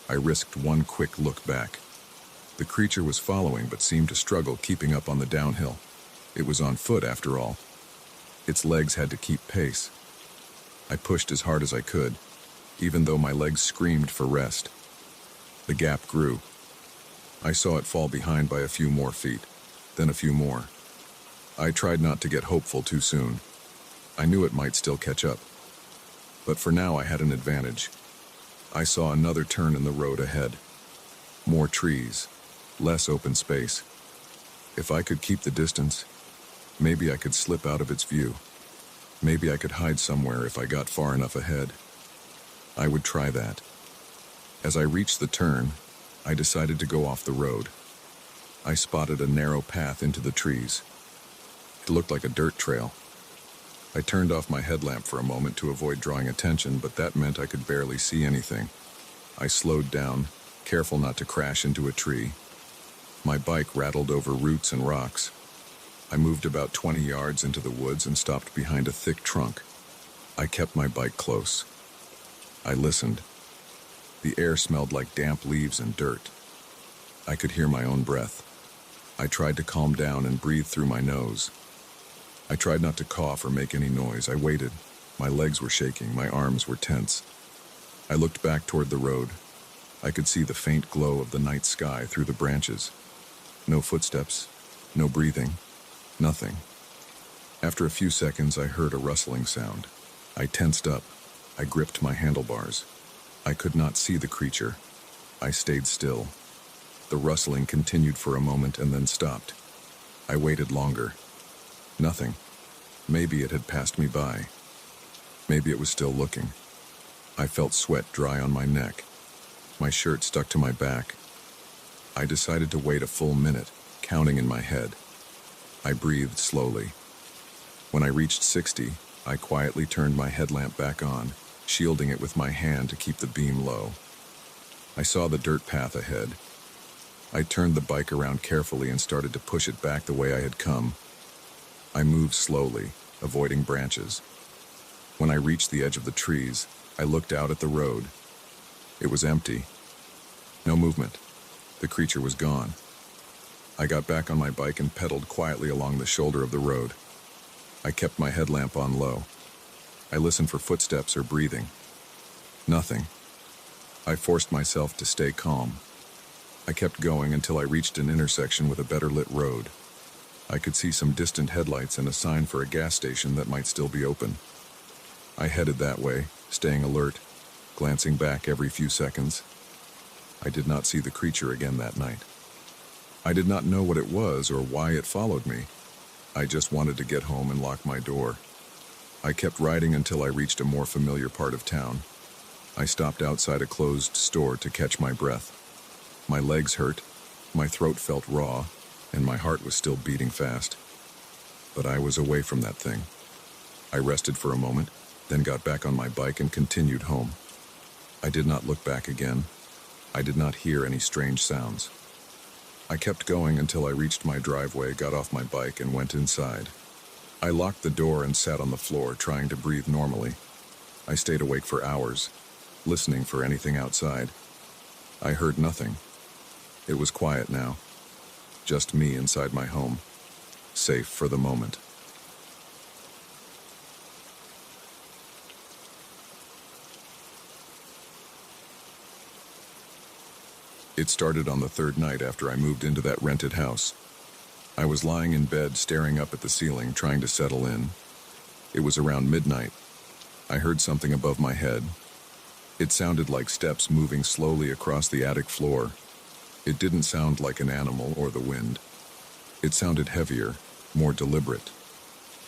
I risked one quick look back. The creature was following but seemed to struggle keeping up on the downhill. It was on foot after all. Its legs had to keep pace. I pushed as hard as I could, even though my legs screamed for rest. The gap grew. I saw it fall behind by a few more feet, then a few more. I tried not to get hopeful too soon. I knew it might still catch up. But for now I had an advantage. I saw another turn in the road ahead. More trees, less open space. If I could keep the distance, maybe I could slip out of its view. Maybe I could hide somewhere if I got far enough ahead. I would try that. As I reached the turn, I decided to go off the road. I spotted a narrow path into the trees. It looked like a dirt trail. I turned off my headlamp for a moment to avoid drawing attention, but that meant I could barely see anything. I slowed down, careful not to crash into a tree. My bike rattled over roots and rocks. I moved about 20 yards into the woods and stopped behind a thick trunk. I kept my bike close. I listened. The air smelled like damp leaves and dirt. I could hear my own breath. I tried to calm down and breathe through my nose. I tried not to cough or make any noise. I waited. My legs were shaking, my arms were tense. I looked back toward the road. I could see the faint glow of the night sky through the branches. No footsteps, no breathing, nothing. After a few seconds, I heard a rustling sound. I tensed up. I gripped my handlebars. I could not see the creature. I stayed still. The rustling continued for a moment and then stopped. I waited longer. Nothing. Maybe it had passed me by. Maybe it was still looking. I felt sweat dry on my neck. My shirt stuck to my back. I decided to wait a full minute, counting in my head. I breathed slowly. When I reached 60, I quietly turned my headlamp back on, shielding it with my hand to keep the beam low. I saw the dirt path ahead. I turned the bike around carefully and started to push it back the way I had come. I moved slowly, avoiding branches. When I reached the edge of the trees, I looked out at the road. It was empty. No movement. The creature was gone. I got back on my bike and pedaled quietly along the shoulder of the road. I kept my headlamp on low. I listened for footsteps or breathing. Nothing. I forced myself to stay calm. I kept going until I reached an intersection with a better lit road. I could see some distant headlights and a sign for a gas station that might still be open. I headed that way, staying alert, glancing back every few seconds. I did not see the creature again that night. I did not know what it was or why it followed me. I just wanted to get home and lock my door. I kept riding until I reached a more familiar part of town. I stopped outside a closed store to catch my breath. My legs hurt, my throat felt raw, and my heart was still beating fast. But I was away from that thing. I rested for a moment, then got back on my bike and continued home. I did not look back again. I did not hear any strange sounds. I kept going until I reached my driveway, got off my bike, and went inside. I locked the door and sat on the floor, trying to breathe normally. I stayed awake for hours, listening for anything outside. I heard nothing. It was quiet now. Just me inside my home, safe for the moment. It started on the third night after I moved into that rented house. I was lying in bed, staring up at the ceiling, trying to settle in. It was around midnight. I heard something above my head. It sounded like steps moving slowly across the attic floor. It didn't sound like an animal or the wind. It sounded heavier, more deliberate.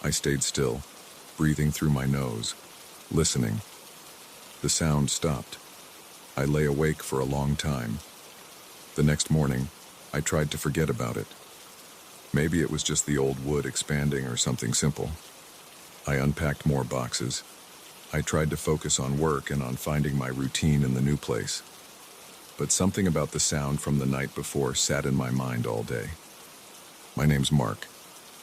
I stayed still, breathing through my nose, listening. The sound stopped. I lay awake for a long time. The next morning, I tried to forget about it. Maybe it was just the old wood expanding or something simple. I unpacked more boxes. I tried to focus on work and on finding my routine in the new place. But something about the sound from the night before sat in my mind all day. My name's Mark.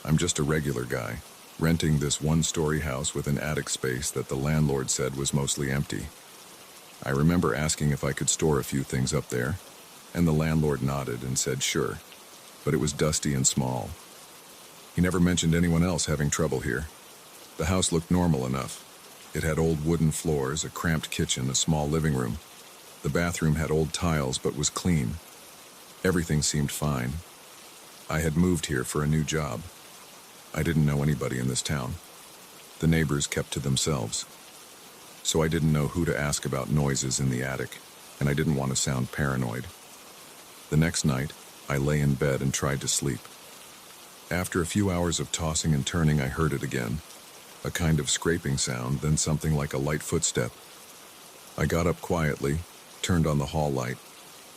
I'm just a regular guy, renting this one-story house with an attic space that the landlord said was mostly empty. I remember asking if I could store a few things up there, and the landlord nodded and said sure, but it was dusty and small. He never mentioned anyone else having trouble here. The house looked normal enough. It had old wooden floors, a cramped kitchen, a small living room. The bathroom had old tiles but was clean. Everything seemed fine. I had moved here for a new job. I didn't know anybody in this town. The neighbors kept to themselves. So I didn't know who to ask about noises in the attic, and I didn't want to sound paranoid. The next night, I lay in bed and tried to sleep. After a few hours of tossing and turning, I heard it again. A kind of scraping sound, then something like a light footstep. I got up quietly, turned on the hall light,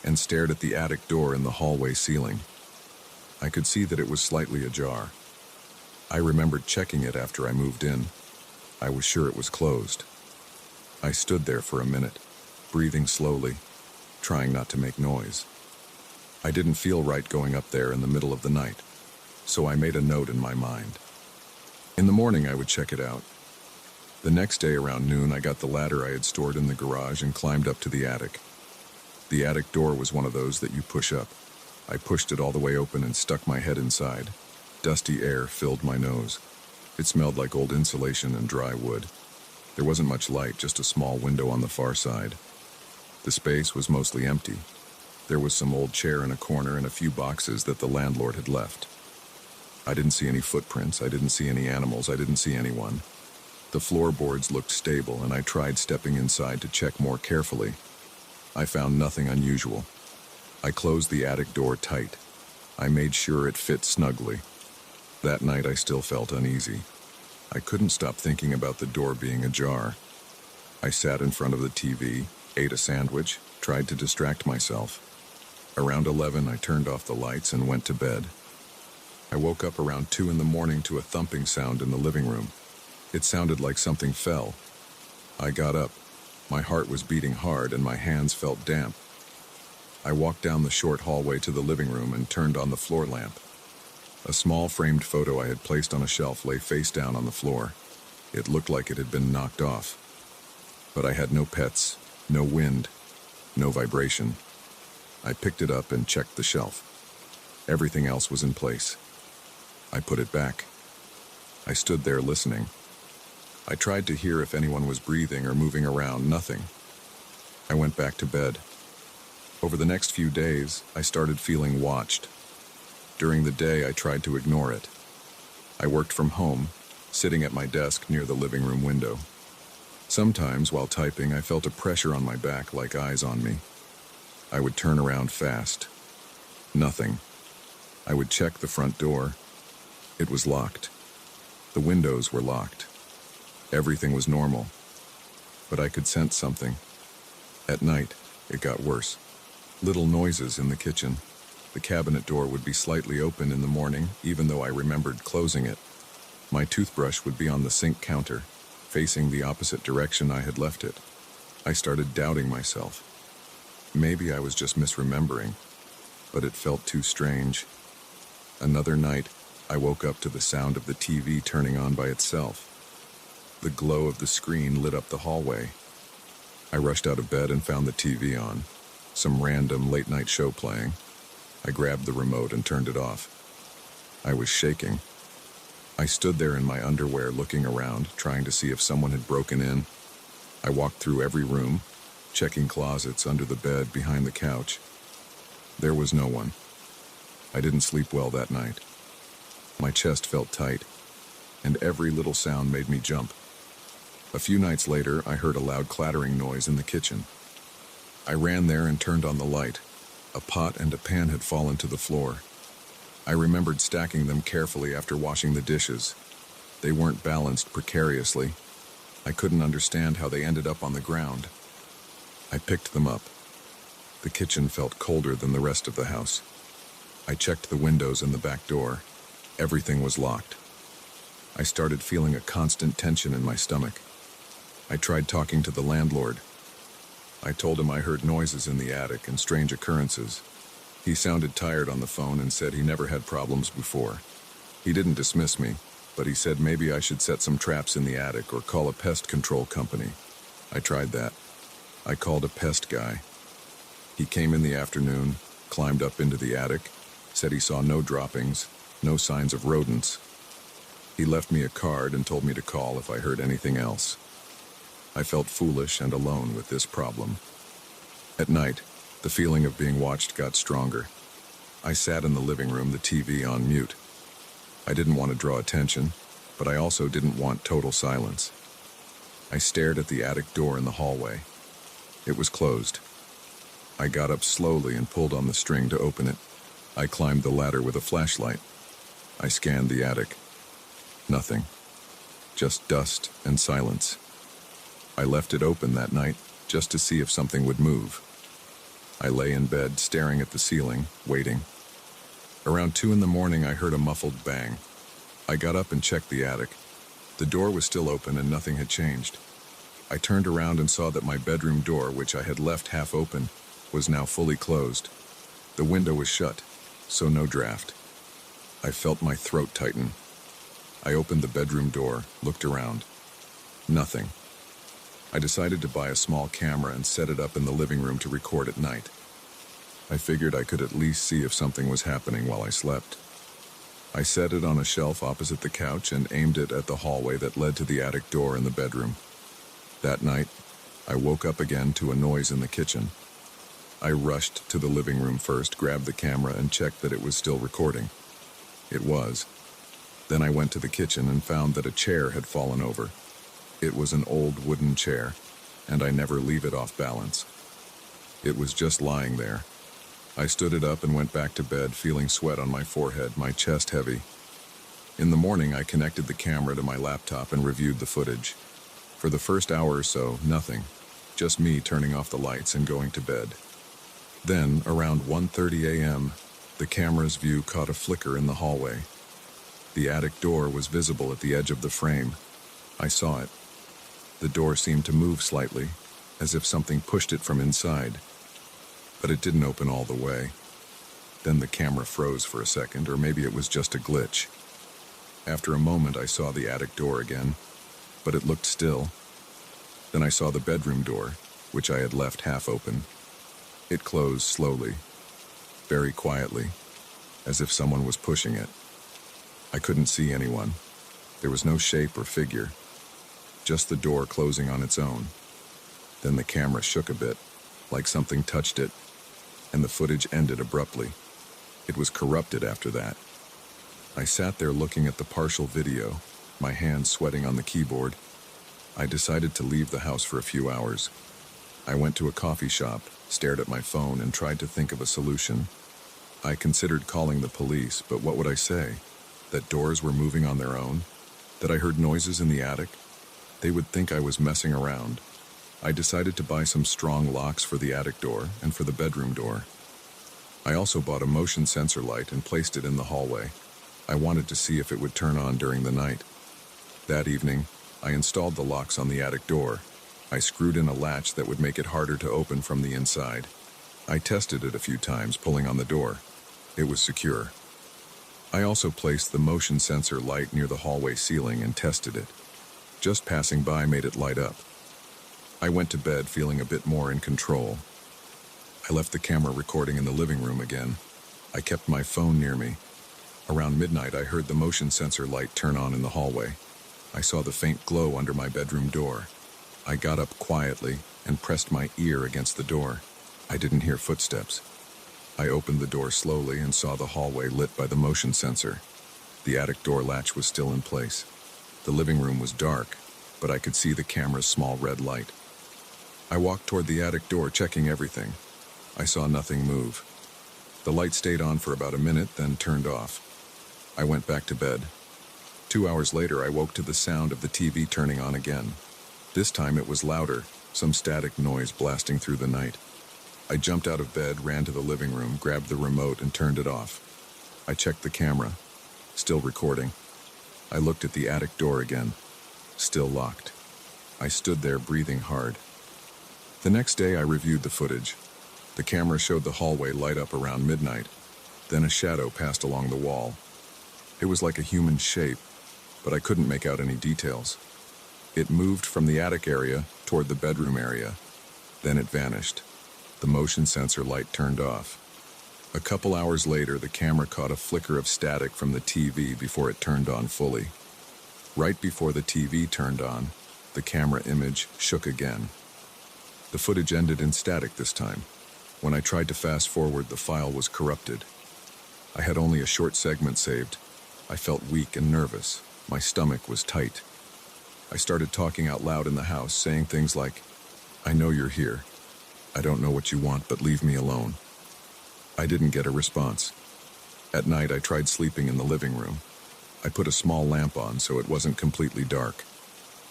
and stared at the attic door in the hallway ceiling. I could see that it was slightly ajar. I remembered checking it after I moved in. I was sure it was closed. I stood there for a minute, breathing slowly, trying not to make noise. I didn't feel right going up there in the middle of the night, so I made a note in my mind. In the morning, I would check it out. The next day around noon, I got the ladder I had stored in the garage and climbed up to the attic. The attic door was one of those that you push up. I pushed it all the way open and stuck my head inside. Dusty air filled my nose. It smelled like old insulation and dry wood. There wasn't much light, just a small window on the far side. The space was mostly empty. There was some old chair in a corner and a few boxes that the landlord had left. I didn't see any footprints, I didn't see any animals, I didn't see anyone. The floorboards looked stable, and I tried stepping inside to check more carefully. I found nothing unusual. I closed the attic door tight. I made sure it fit snugly. That night I still felt uneasy. I couldn't stop thinking about the door being ajar. I sat in front of the TV, ate a sandwich, tried to distract myself. Around 11, I turned off the lights and went to bed. I woke up around 2 in the morning to a thumping sound in the living room. It sounded like something fell. I got up. My heart was beating hard and my hands felt damp. I walked down the short hallway to the living room and turned on the floor lamp. A small framed photo I had placed on a shelf lay face down on the floor. It looked like it had been knocked off. But I had no pets, no wind, no vibration. I picked it up and checked the shelf. Everything else was in place. I put it back. I stood there listening. I tried to hear if anyone was breathing or moving around. Nothing. I went back to bed. Over the next few days, I started feeling watched. During the day, I tried to ignore it. I worked from home, sitting at my desk near the living room window. Sometimes, while typing, I felt a pressure on my back like eyes on me. I would turn around fast. Nothing. I would check the front door. It was locked. The windows were locked. Everything was normal. But I could sense something. At night, it got worse. Little noises in the kitchen. The cabinet door would be slightly open in the morning, even though I remembered closing it. My toothbrush would be on the sink counter, facing the opposite direction I had left it. I started doubting myself. Maybe I was just misremembering, but it felt too strange. Another night, I woke up to the sound of the TV turning on by itself. The glow of the screen lit up the hallway. I rushed out of bed and found the TV on, some random late-night show playing. I grabbed the remote and turned it off. I was shaking. I stood there in my underwear looking around, trying to see if someone had broken in. I walked through every room, checking closets under the bed behind the couch. There was no one. I didn't sleep well that night. My chest felt tight, and every little sound made me jump. A few nights later, I heard a loud clattering noise in the kitchen. I ran there and turned on the light. A pot and a pan had fallen to the floor. I remembered stacking them carefully after washing the dishes. They weren't balanced precariously. I couldn't understand how they ended up on the ground. I picked them up. The kitchen felt colder than the rest of the house. I checked the windows and the back door. Everything was locked. I started feeling a constant tension in my stomach. I tried talking to the landlord. I told him I heard noises in the attic and strange occurrences. He sounded tired on the phone and said he never had problems before. He didn't dismiss me, but he said maybe I should set some traps in the attic or call a pest control company. I tried that. I called a pest guy. He came in the afternoon, climbed up into the attic, said he saw no droppings, no signs of rodents. He left me a card and told me to call if I heard anything else. I felt foolish and alone with this problem. At night, the feeling of being watched got stronger. I sat in the living room, the TV on mute. I didn't want to draw attention, but I also didn't want total silence. I stared at the attic door in the hallway. It was closed. I got up slowly and pulled on the string to open it. I climbed the ladder with a flashlight. I scanned the attic. Nothing. Just dust and silence. I left it open that night just to see if something would move. I lay in bed, staring at the ceiling, waiting. Around 2 a.m, I heard a muffled bang. I got up and checked the attic. The door was still open and nothing had changed. I turned around and saw that my bedroom door, which I had left half open, was now fully closed. The window was shut, so no draft. I felt my throat tighten. I opened the bedroom door, looked around. Nothing. I decided to buy a small camera and set it up in the living room to record at night. I figured I could at least see if something was happening while I slept. I set it on a shelf opposite the couch and aimed it at the hallway that led to the attic door in the bedroom. That night, I woke up again to a noise in the kitchen. I rushed to the living room first, grabbed the camera, and checked that it was still recording. It was. Then I went to the kitchen and found that a chair had fallen over. It was an old wooden chair, and I never leave it off balance. It was just lying there. I stood it up and went back to bed, feeling sweat on my forehead, my chest heavy. In the morning, I connected the camera to my laptop and reviewed the footage. For the first hour or so, nothing. Just me turning off the lights and going to bed. Then, around 1:30 a.m., the camera's view caught a flicker in the hallway. The attic door was visible at the edge of the frame. I saw it. The door seemed to move slightly, as if something pushed it from inside. But it didn't open all the way. Then the camera froze for a second, or maybe it was just a glitch. After a moment, I saw the attic door again, but it looked still. Then I saw the bedroom door, which I had left half open. It closed slowly, very quietly, as if someone was pushing it. I couldn't see anyone. There was no shape or figure, just the door closing on its own. Then the camera shook a bit, like something touched it. and the footage ended abruptly. It was corrupted after that. I sat there looking at the partial video, my hands sweating on the keyboard. I decided to leave the house for a few hours. I went to a coffee shop, stared at my phone, and tried to think of a solution. I considered calling the police, but what would I say? That doors were moving on their own? That I heard noises in the attic? They would think I was messing around. I decided to buy some strong locks for the attic door and for the bedroom door. I also bought a motion sensor light and placed it in the hallway. I wanted to see if it would turn on during the night. That evening, I installed the locks on the attic door. I screwed in a latch that would make it harder to open from the inside. I tested it a few times, pulling on the door. It was secure. I also placed the motion sensor light near the hallway ceiling and tested it. Just passing by made it light up. I went to bed feeling a bit more in control. I left the camera recording in the living room again. I kept my phone near me. Around midnight, I heard the motion sensor light turn on in the hallway. I saw the faint glow under my bedroom door. I got up quietly and pressed my ear against the door. I didn't hear footsteps. I opened the door slowly and saw the hallway lit by the motion sensor. The attic door latch was still in place. The living room was dark, but I could see the camera's small red light. I walked toward the attic door, checking everything. I saw nothing move. The light stayed on for about a minute, then turned off. I went back to bed. 2 hours later, I woke to the sound of the TV turning on again. This time it was louder, some static noise blasting through the night. I jumped out of bed, ran to the living room, grabbed the remote, and turned it off. I checked the camera. Still recording. I looked at the attic door again. Still locked. I stood there, breathing hard. The next day, I reviewed the footage. The camera showed the hallway light up around midnight. Then a shadow passed along the wall. It was like a human shape, but I couldn't make out any details. It moved from the attic area toward the bedroom area. Then it vanished. The motion sensor light turned off. A couple hours later, the camera caught a flicker of static from the TV before it turned on fully. Right before the TV turned on, the camera image shook again. The footage ended in static this time. When I tried to fast forward, the file was corrupted. I had only a short segment saved. I felt weak and nervous. My stomach was tight. I started talking out loud in the house, saying things like, "I know you're here. I don't know what you want, but leave me alone." I didn't get a response. At night, I tried sleeping in the living room. I put a small lamp on so it wasn't completely dark.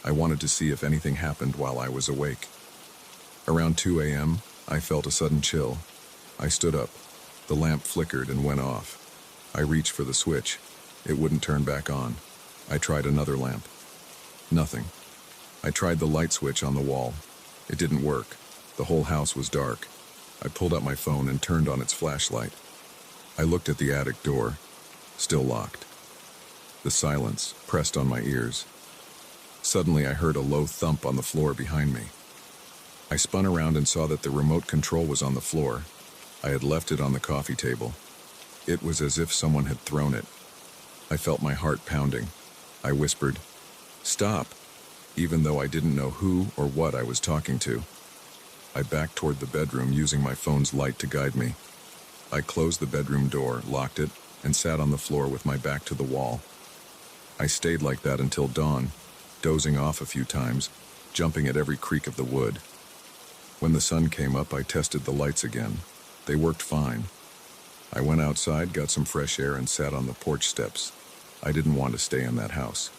I wanted to see if anything happened while I was awake. Around 2 a.m., I felt a sudden chill. I stood up. The lamp flickered and went off. I reached for the switch. It wouldn't turn back on. I tried another lamp. Nothing. I tried the light switch on the wall. It didn't work. The whole house was dark. I pulled out my phone and turned on its flashlight. I looked at the attic door. Still locked. The silence pressed on my ears. Suddenly, I heard a low thump on the floor behind me. I spun around and saw that the remote control was on the floor. I had left it on the coffee table. It was as if someone had thrown it. I felt my heart pounding. I whispered, "Stop," even though I didn't know who or what I was talking to. I backed toward the bedroom, using my phone's light to guide me. I closed the bedroom door, locked it, and sat on the floor with my back to the wall. I stayed like that until dawn, dozing off a few times, jumping at every creak of the wood. When the sun came up, I tested the lights again. They worked fine. I went outside, got some fresh air, and sat on the porch steps. I didn't want to stay in that house.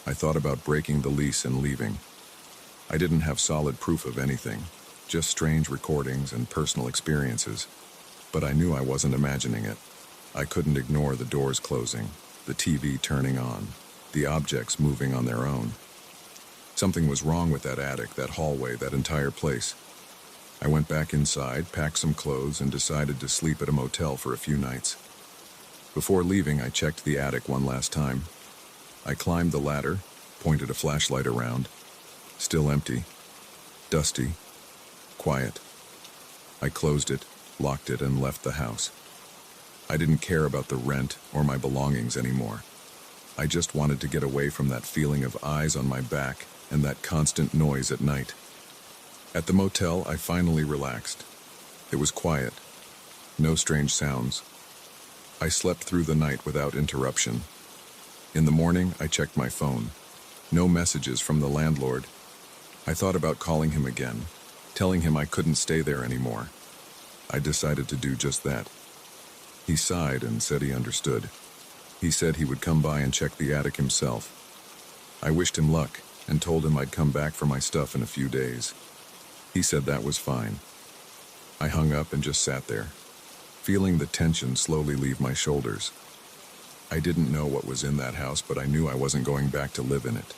I thought about breaking the lease and leaving. I didn't have solid proof of anything, just strange recordings and personal experiences. But I knew I wasn't imagining it. I couldn't ignore the doors closing, the TV turning on, the objects moving on their own. Something was wrong with that attic, that hallway, that entire place. I went back inside, packed some clothes, and decided to sleep at a motel for a few nights. Before leaving, I checked the attic one last time. I climbed the ladder, pointed a flashlight around. Still empty. Dusty. Quiet. I closed it, locked it, and left the house. I didn't care about the rent or my belongings anymore. I just wanted to get away from that feeling of eyes on my back and that constant noise at night. At the motel, I finally relaxed. It was quiet. No strange sounds. I slept through the night without interruption. In the morning, I checked my phone. No messages from the landlord. I thought about calling him again, telling him I couldn't stay there anymore. I decided to do just that. He sighed and said he understood. He said he would come by and check the attic himself. I wished him luck and told him I'd come back for my stuff in a few days. He said that was fine. I hung up and just sat there, feeling the tension slowly leave my shoulders. I didn't know what was in that house, but I knew I wasn't going back to live in it.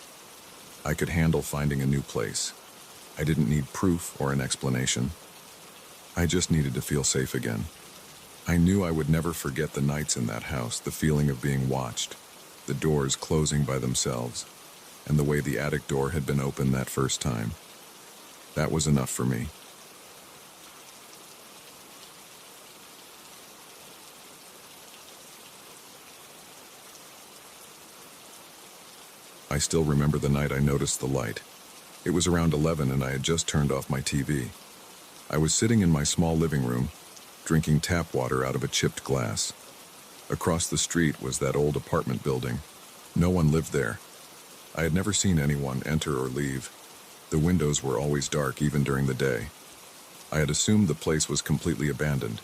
I could handle finding a new place. I didn't need proof or an explanation. I just needed to feel safe again. I knew I would never forget the nights in that house, the feeling of being watched, the doors closing by themselves, and the way the attic door had been opened that first time. That was enough for me. I still remember the night I noticed the light. It was around 11 and I had just turned off my TV. I was sitting in my small living room, drinking tap water out of a chipped glass. Across the street was that old apartment building. No one lived there. I had never seen anyone enter or leave. The windows were always dark, even during the day. I had assumed the place was completely abandoned.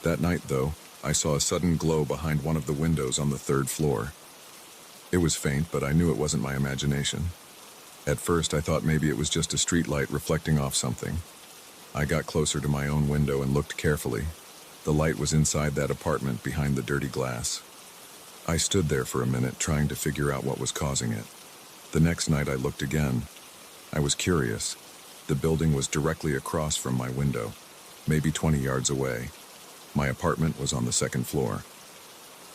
That night, though, I saw a sudden glow behind one of the windows on the third floor. It was faint, but I knew it wasn't my imagination. At first, I thought maybe it was just a street light reflecting off something. I got closer to my own window and looked carefully. The light was inside that apartment behind the dirty glass. I stood there for a minute, trying to figure out what was causing it. The next night I looked again. I was curious. The building was directly across from my window, maybe 20 yards away. My apartment was on the second floor.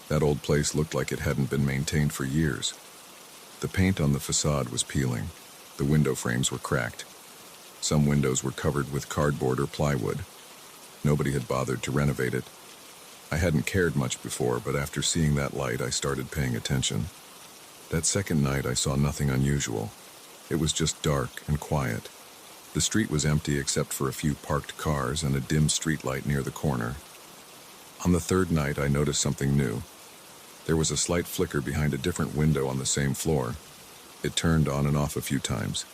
That old place looked like it hadn't been maintained for years. The paint on the facade was peeling. The window frames were cracked. Some windows were covered with cardboard or plywood. Nobody had bothered to renovate it. I hadn't cared much before, but after seeing that light, I started paying attention. That second night, I saw nothing unusual. It was just dark and quiet. The street was empty except for a few parked cars and a dim streetlight near the corner. On the third night, I noticed something new. There was a slight flicker behind a different window on the same floor. It turned on and off a few times.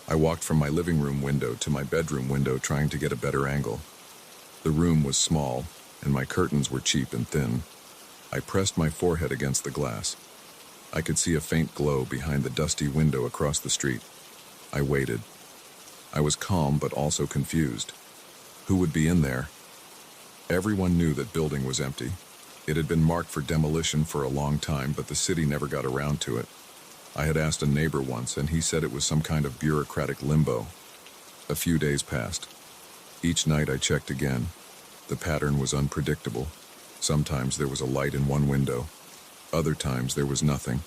I walked from my living room window to my bedroom window, trying to get a better angle. The room was small, and my curtains were cheap and thin. I pressed my forehead against the glass. I could see a faint glow behind the dusty window across the street. I waited. I was calm but also confused. Who would be in there? Everyone knew that building was empty. It had been marked for demolition for a long time, but the city never got around to it. I had asked a neighbor once, and he said it was some kind of bureaucratic limbo. A few days passed. Each night I checked again. The pattern was unpredictable. Sometimes there was a light in one window. Other times there was nothing.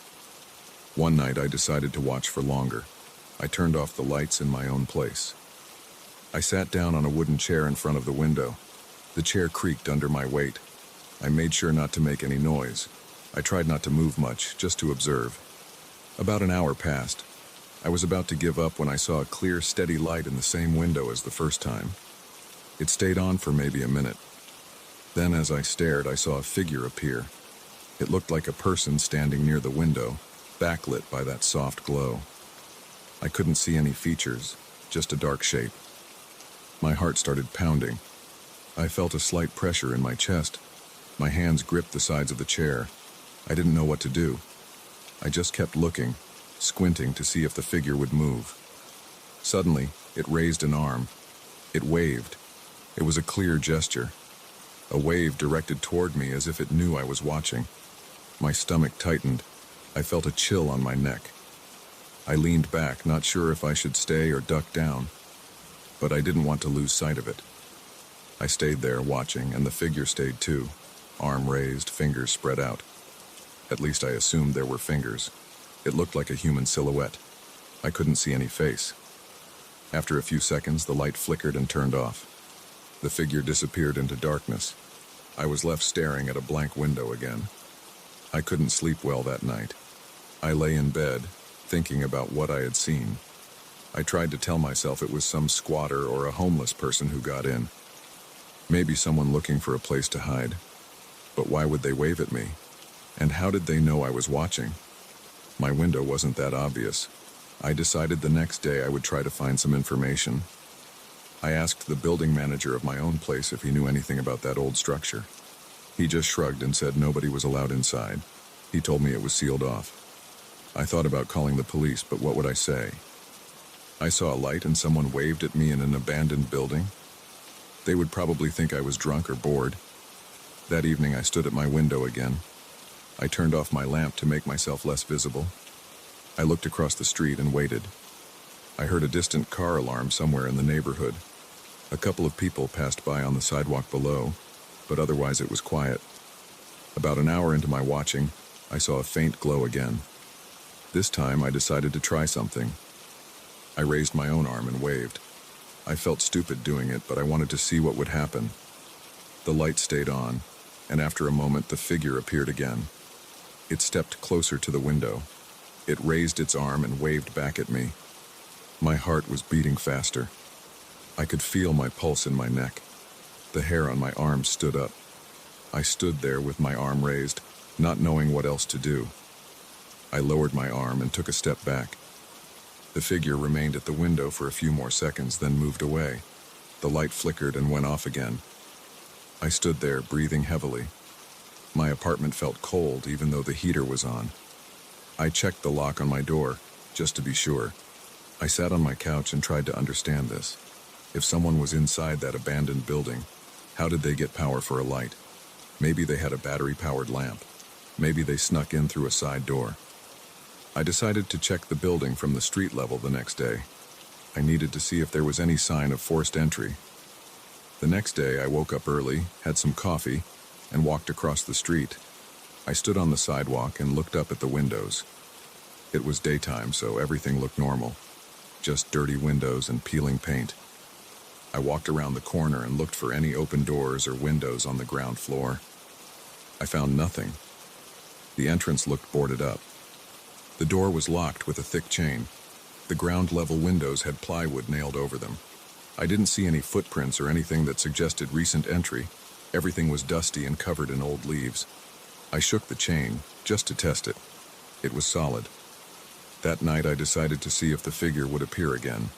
One night I decided to watch for longer. I turned off the lights in my own place. I sat down on a wooden chair in front of the window. The chair creaked under my weight. I made sure not to make any noise. I tried not to move much, just to observe. About an hour passed. I was about to give up when I saw a clear, steady light in the same window as the first time. It stayed on for maybe a minute. Then, as I stared, I saw a figure appear. It looked like a person standing near the window, backlit by that soft glow. I couldn't see any features, just a dark shape. My heart started pounding. I felt a slight pressure in my chest. My hands gripped the sides of the chair. I didn't know what to do. I just kept looking, squinting to see if the figure would move. Suddenly, it raised an arm. It waved. It was a clear gesture. A wave directed toward me as if it knew I was watching. My stomach tightened. I felt a chill on my neck. I leaned back, not sure if I should stay or duck down, but I didn't want to lose sight of it. I stayed there watching, and the figure stayed too, arm raised, fingers spread out. At least I assumed there were fingers. It looked like a human silhouette. I couldn't see any face. After a few seconds, the light flickered and turned off. The figure disappeared into darkness. I was left staring at a blank window again. I couldn't sleep well that night. I lay in bed, thinking about what I had seen. I tried to tell myself it was some squatter or a homeless person who got in. Maybe someone looking for a place to hide. But why would they wave at me? And how did they know I was watching? My window wasn't that obvious. I decided the next day I would try to find some information. I asked the building manager of my own place if he knew anything about that old structure. He just shrugged and said nobody was allowed inside. He told me it was sealed off. I thought about calling the police, but what would I say? I saw a light and someone waved at me in an abandoned building. They would probably think I was drunk or bored. That evening I stood at my window again. I turned off my lamp to make myself less visible. I looked across the street and waited. I heard a distant car alarm somewhere in the neighborhood. A couple of people passed by on the sidewalk below, but otherwise it was quiet. About an hour into my watching, I saw a faint glow again. This time I decided to try something. I raised my own arm and waved. I felt stupid doing it, but I wanted to see what would happen. The light stayed on, and after a moment the figure appeared again. It stepped closer to the window. It raised its arm and waved back at me. My heart was beating faster. I could feel my pulse in my neck. The hair on my arm stood up. I stood there with my arm raised, not knowing what else to do. I lowered my arm and took a step back. The figure remained at the window for a few more seconds, then moved away. The light flickered and went off again. I stood there, breathing heavily. My apartment felt cold, even though the heater was on. I checked the lock on my door, just to be sure. I sat on my couch and tried to understand this. If someone was inside that abandoned building, how did they get power for a light? Maybe they had a battery-powered lamp. Maybe they snuck in through a side door. I decided to check the building from the street level the next day. I needed to see if there was any sign of forced entry. The next day, I woke up early, had some coffee, and walked across the street. I stood on the sidewalk and looked up at the windows. It was daytime, so everything looked normal. Just dirty windows and peeling paint. I walked around the corner and looked for any open doors or windows on the ground floor. I found nothing. The entrance looked boarded up. The door was locked with a thick chain. The ground-level windows had plywood nailed over them. I didn't see any footprints or anything that suggested recent entry. Everything was dusty and covered in old leaves. I shook the chain, just to test it. It was solid. That night I decided to see if the figure would appear again.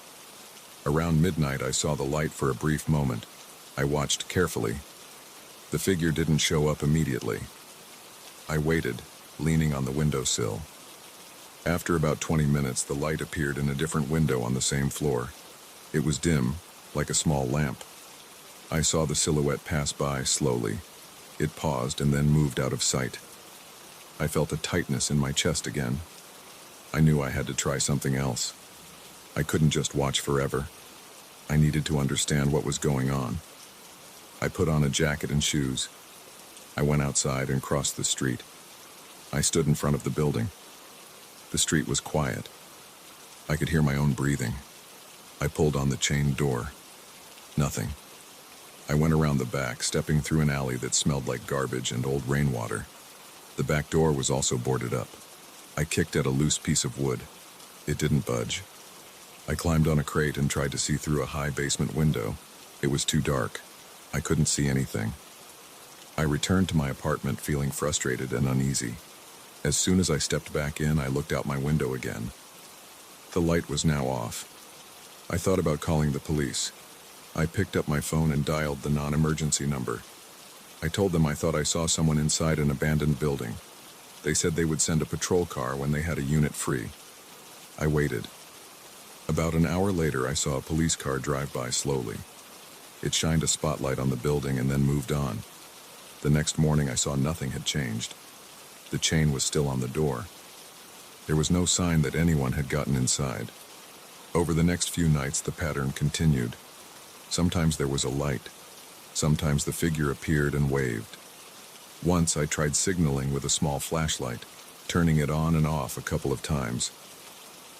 Around midnight I saw the light for a brief moment. I watched carefully. The figure didn't show up immediately. I waited, leaning on the windowsill. After about 20 minutes, the light appeared in a different window on the same floor. It was dim, like a small lamp. I saw the silhouette pass by slowly. It paused and then moved out of sight. I felt a tightness in my chest again. I knew I had to try something else. I couldn't just watch forever. I needed to understand what was going on. I put on a jacket and shoes. I went outside and crossed the street. I stood in front of the building. The street was quiet. I could hear my own breathing. I pulled on the chained door. Nothing. I went around the back, stepping through an alley that smelled like garbage and old rainwater. The back door was also boarded up. I kicked at a loose piece of wood. It didn't budge. I climbed on a crate and tried to see through a high basement window. It was too dark. I couldn't see anything. I returned to my apartment feeling frustrated and uneasy. As soon as I stepped back in, I looked out my window again. The light was now off. I thought about calling the police. I picked up my phone and dialed the non-emergency number. I told them I thought I saw someone inside an abandoned building. They said they would send a patrol car when they had a unit free. I waited. About an hour later, I saw a police car drive by slowly. It shined a spotlight on the building and then moved on. The next morning, I saw nothing had changed. The chain was still on the door. There was no sign that anyone had gotten inside. Over the next few nights, the pattern continued. Sometimes there was a light. Sometimes the figure appeared and waved. Once I tried signaling with a small flashlight, turning it on and off a couple of times.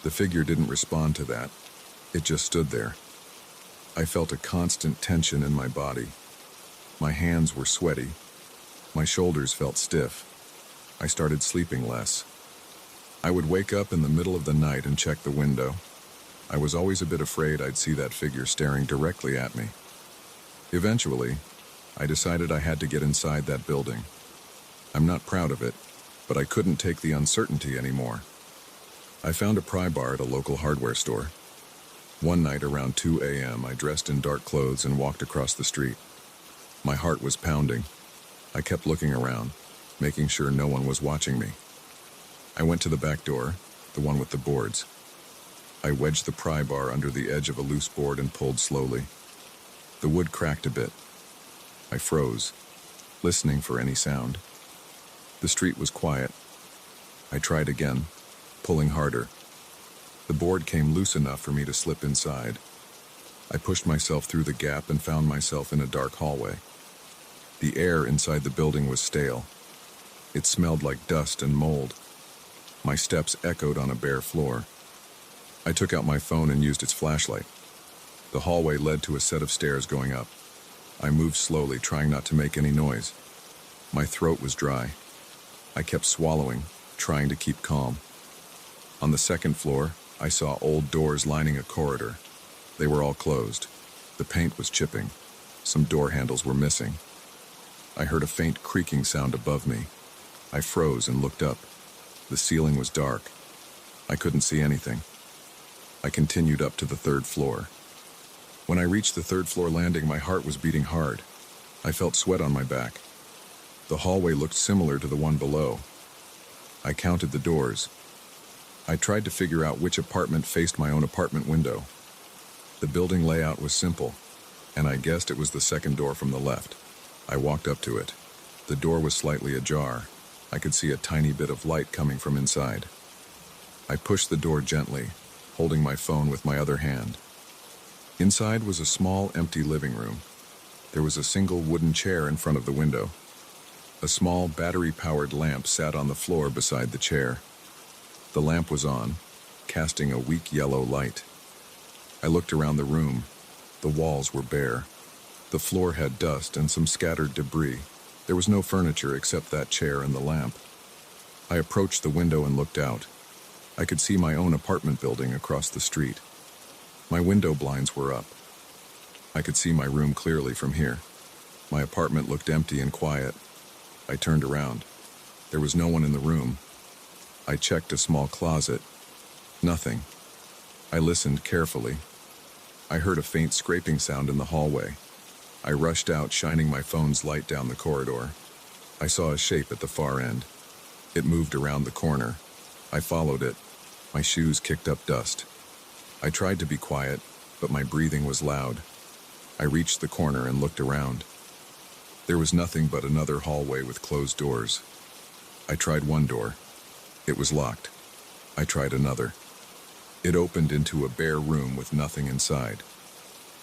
The figure didn't respond to that. It just stood there. I felt a constant tension in my body. My hands were sweaty. My shoulders felt stiff. I started sleeping less. I would wake up in the middle of the night and check the window. I was always a bit afraid I'd see that figure staring directly at me. Eventually, I decided I had to get inside that building. I'm not proud of it, but I couldn't take the uncertainty anymore. I found a pry bar at a local hardware store. One night around 2 a.m., I dressed in dark clothes and walked across the street. My heart was pounding. I kept looking around, making sure no one was watching me. I went to the back door, the one with the boards. I wedged the pry bar under the edge of a loose board and pulled slowly. The wood cracked a bit. I froze, listening for any sound. The street was quiet. I tried again, pulling harder. The board came loose enough for me to slip inside. I pushed myself through the gap and found myself in a dark hallway. The air inside the building was stale. It smelled like dust and mold. My steps echoed on a bare floor. I took out my phone and used its flashlight. The hallway led to a set of stairs going up. I moved slowly, trying not to make any noise. My throat was dry. I kept swallowing, trying to keep calm. On the second floor, I saw old doors lining a corridor. They were all closed. The paint was chipping. Some door handles were missing. I heard a faint creaking sound above me. I froze and looked up. The ceiling was dark. I couldn't see anything. I continued up to the third floor. When I reached the third floor landing, my heart was beating hard. I felt sweat on my back. The hallway looked similar to the one below. I counted the doors. I tried to figure out which apartment faced my own apartment window. The building layout was simple, and I guessed it was the second door from the left. I walked up to it. The door was slightly ajar. I could see a tiny bit of light coming from inside. I pushed the door gently, holding my phone with my other hand. Inside was a small, empty living room. There was a single wooden chair in front of the window. A small, battery-powered lamp sat on the floor beside the chair. The lamp was on, casting a weak yellow light. I looked around the room. The walls were bare. The floor had dust and some scattered debris. There was no furniture except that chair and the lamp. I approached the window and looked out. I could see my own apartment building across the street. My window blinds were up. I could see my room clearly from here. My apartment looked empty and quiet. I turned around. There was no one in the room. I checked a small closet. Nothing. I listened carefully. I heard a faint scraping sound in the hallway. I rushed out, shining my phone's light down the corridor. I saw a shape at the far end. It moved around the corner. I followed it. My shoes kicked up dust. I tried to be quiet, but my breathing was loud. I reached the corner and looked around. There was nothing but another hallway with closed doors. I tried one door. It was locked. I tried another. It opened into a bare room with nothing inside.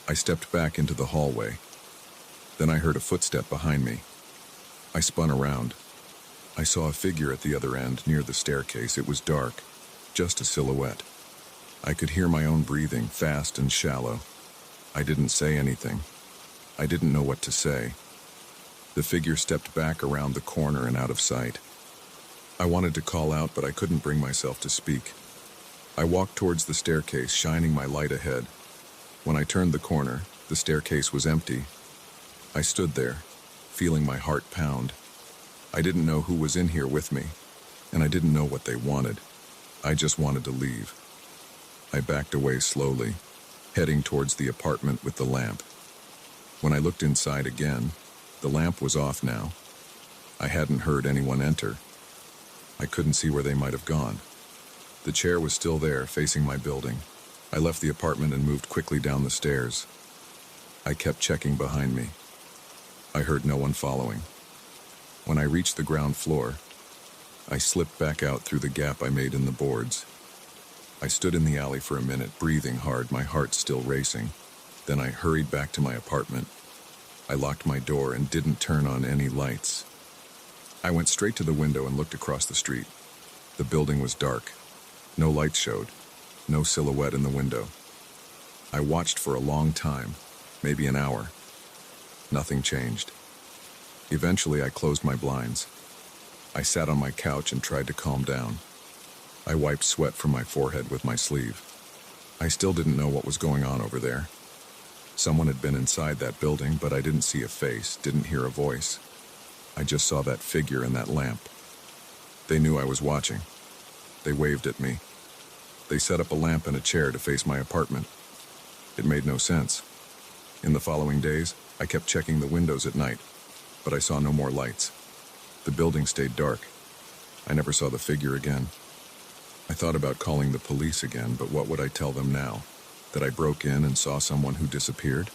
I stepped back into the hallway. Then I heard a footstep behind me. I spun around. I saw a figure at the other end, near the staircase. It was dark, just a silhouette. I could hear my own breathing, fast and shallow. I didn't say anything. I didn't know what to say. The figure stepped back around the corner and out of sight. I wanted to call out, but I couldn't bring myself to speak. I walked towards the staircase, shining my light ahead. When I turned the corner, the staircase was empty. I stood there, feeling my heart pound. I didn't know who was in here with me, and I didn't know what they wanted. I just wanted to leave. I backed away slowly, heading towards the apartment with the lamp. When I looked inside again, the lamp was off now. I hadn't heard anyone enter. I couldn't see where they might have gone. The chair was still there, facing my building. I left the apartment and moved quickly down the stairs. I kept checking behind me. I heard no one following. When I reached the ground floor, I slipped back out through the gap I made in the boards. I stood in the alley for a minute, breathing hard, my heart still racing. Then I hurried back to my apartment. I locked my door and didn't turn on any lights. I went straight to the window and looked across the street. The building was dark. No lights showed. No silhouette in the window. I watched for a long time, maybe an hour. Nothing changed. Eventually, I closed my blinds. I sat on my couch and tried to calm down. I wiped sweat from my forehead with my sleeve. I still didn't know what was going on over there. Someone had been inside that building, but I didn't see a face, didn't hear a voice. I just saw that figure and that lamp. They knew I was watching. They waved at me. They set up a lamp and a chair to face my apartment. It made no sense. In the following days, I kept checking the windows at night, but I saw no more lights. The building stayed dark. I never saw the figure again. I thought about calling the police again, but what would I tell them now? That I broke in and saw someone who disappeared?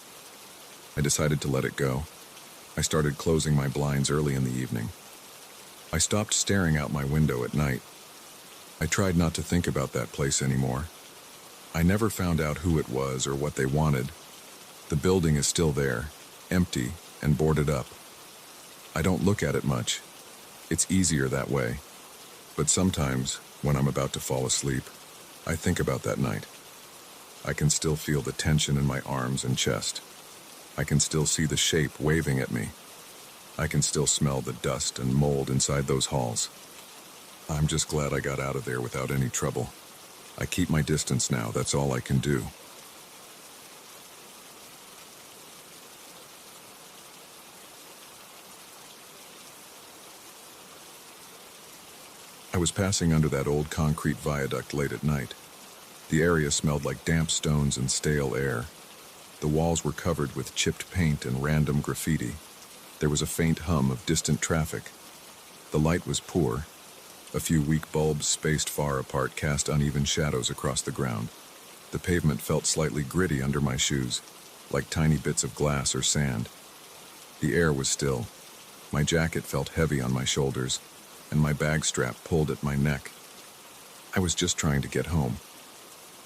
I decided to let it go. I started closing my blinds early in the evening. I stopped staring out my window at night. I tried not to think about that place anymore. I never found out who it was or what they wanted. The building is still there, empty and boarded up. I don't look at it much. It's easier that way. But sometimes, when I'm about to fall asleep, I think about that night. I can still feel the tension in my arms and chest. I can still see the shape waving at me. I can still smell the dust and mold inside those halls. I'm just glad I got out of there without any trouble. I keep my distance now, that's all I can do. I was passing under that old concrete viaduct late at night. The area smelled like damp stones and stale air. The walls were covered with chipped paint and random graffiti. There was a faint hum of distant traffic. The light was poor. A few weak bulbs spaced far apart cast uneven shadows across the ground. The pavement felt slightly gritty under my shoes, like tiny bits of glass or sand. The air was still. My jacket felt heavy on my shoulders, and my bag strap pulled at my neck. I was just trying to get home.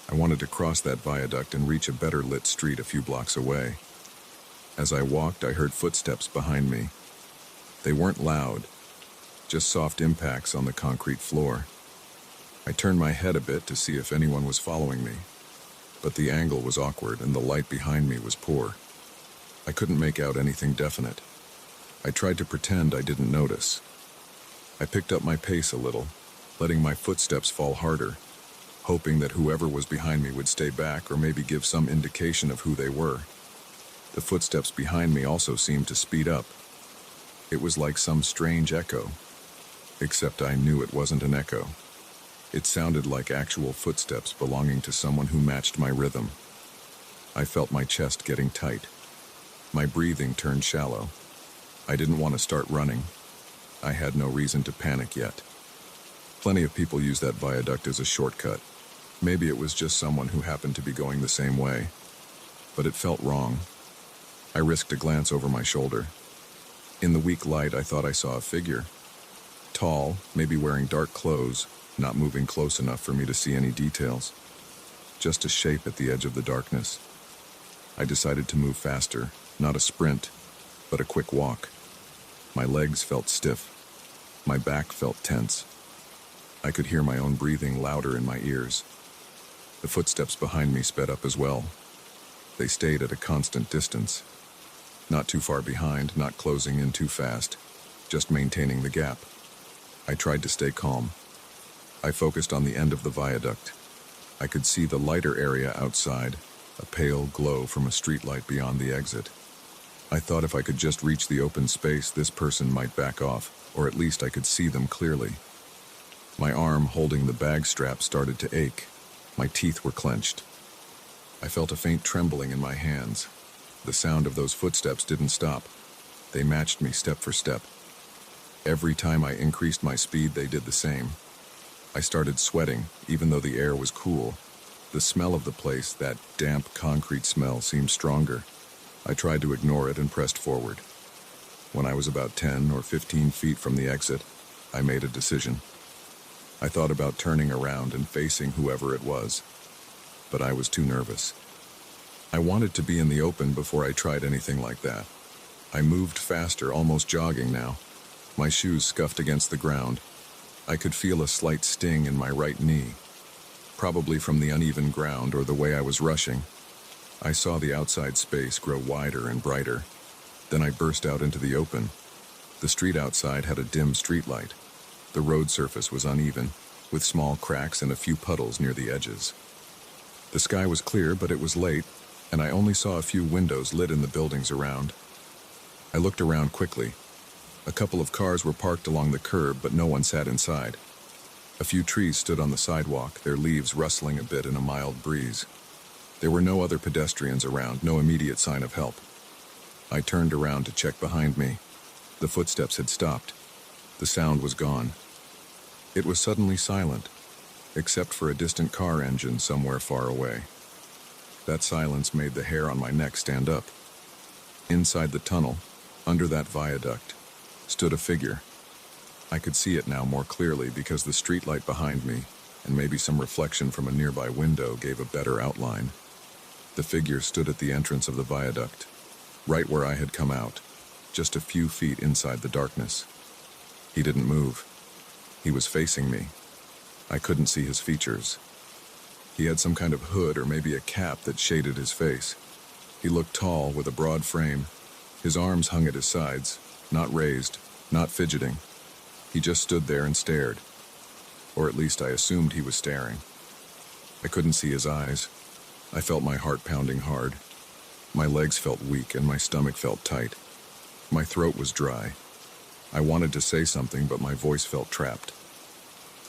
I wanted to cross that viaduct and reach a better lit street a few blocks away. As I walked, I heard footsteps behind me. They weren't loud, just soft impacts on the concrete floor. I turned my head a bit to see if anyone was following me, but the angle was awkward and the light behind me was poor. I couldn't make out anything definite. I tried to pretend I didn't notice. I picked up my pace a little, letting my footsteps fall harder, hoping that whoever was behind me would stay back or maybe give some indication of who they were. The footsteps behind me also seemed to speed up. It was like some strange echo, except I knew it wasn't an echo. It sounded like actual footsteps belonging to someone who matched my rhythm. I felt my chest getting tight. My breathing turned shallow. I didn't want to start running. I had no reason to panic yet. Plenty of people use that viaduct as a shortcut. Maybe it was just someone who happened to be going the same way. But it felt wrong. I risked a glance over my shoulder. In the weak light, I thought I saw a figure. Tall, maybe wearing dark clothes, not moving close enough for me to see any details. Just a shape at the edge of the darkness. I decided to move faster, not a sprint, but a quick walk. My legs felt stiff. My back felt tense. I could hear my own breathing louder in my ears. The footsteps behind me sped up as well. They stayed at a constant distance. Not too far behind, not closing in too fast, just maintaining the gap. I tried to stay calm. I focused on the end of the viaduct. I could see the lighter area outside, a pale glow from a streetlight beyond the exit. I thought if I could just reach the open space, this person might back off, or at least I could see them clearly. My arm holding the bag strap started to ache. My teeth were clenched. I felt a faint trembling in my hands. The sound of those footsteps didn't stop. They matched me step for step. Every time I increased my speed, they did the same. I started sweating, even though the air was cool. The smell of the place, that damp concrete smell, seemed stronger. I tried to ignore it and pressed forward. When I was about 10 or 15 feet from the exit, I made a decision. I thought about turning around and facing whoever it was, but I was too nervous. I wanted to be in the open before I tried anything like that. I moved faster, almost jogging now. My shoes scuffed against the ground. I could feel a slight sting in my right knee, probably from the uneven ground or the way I was rushing. I saw the outside space grow wider and brighter. Then I burst out into the open. The street outside had a dim streetlight. The road surface was uneven, with small cracks and a few puddles near the edges. The sky was clear, but it was late. and I only saw a few windows lit in the buildings around. I looked around quickly. A couple of cars were parked along the curb, but no one sat inside. A few trees stood on the sidewalk, their leaves rustling a bit in a mild breeze. There were no other pedestrians around, no immediate sign of help. I turned around to check behind me. The footsteps had stopped. The sound was gone. It was suddenly silent, except for a distant car engine somewhere far away. That silence made the hair on my neck stand up. Inside the tunnel, under that viaduct, stood a figure. I could see it now more clearly because the streetlight behind me, and maybe some reflection from a nearby window, gave a better outline. The figure stood at the entrance of the viaduct, right where I had come out, just a few feet inside the darkness. He didn't move. He was facing me. I couldn't see his features. He had some kind of hood or maybe a cap that shaded his face. He looked tall, with a broad frame. His arms hung at his sides, not raised, not fidgeting. He just stood there and stared. Or at least I assumed he was staring. I couldn't see his eyes. I felt my heart pounding hard. My legs felt weak and my stomach felt tight. My throat was dry. I wanted to say something, but my voice felt trapped.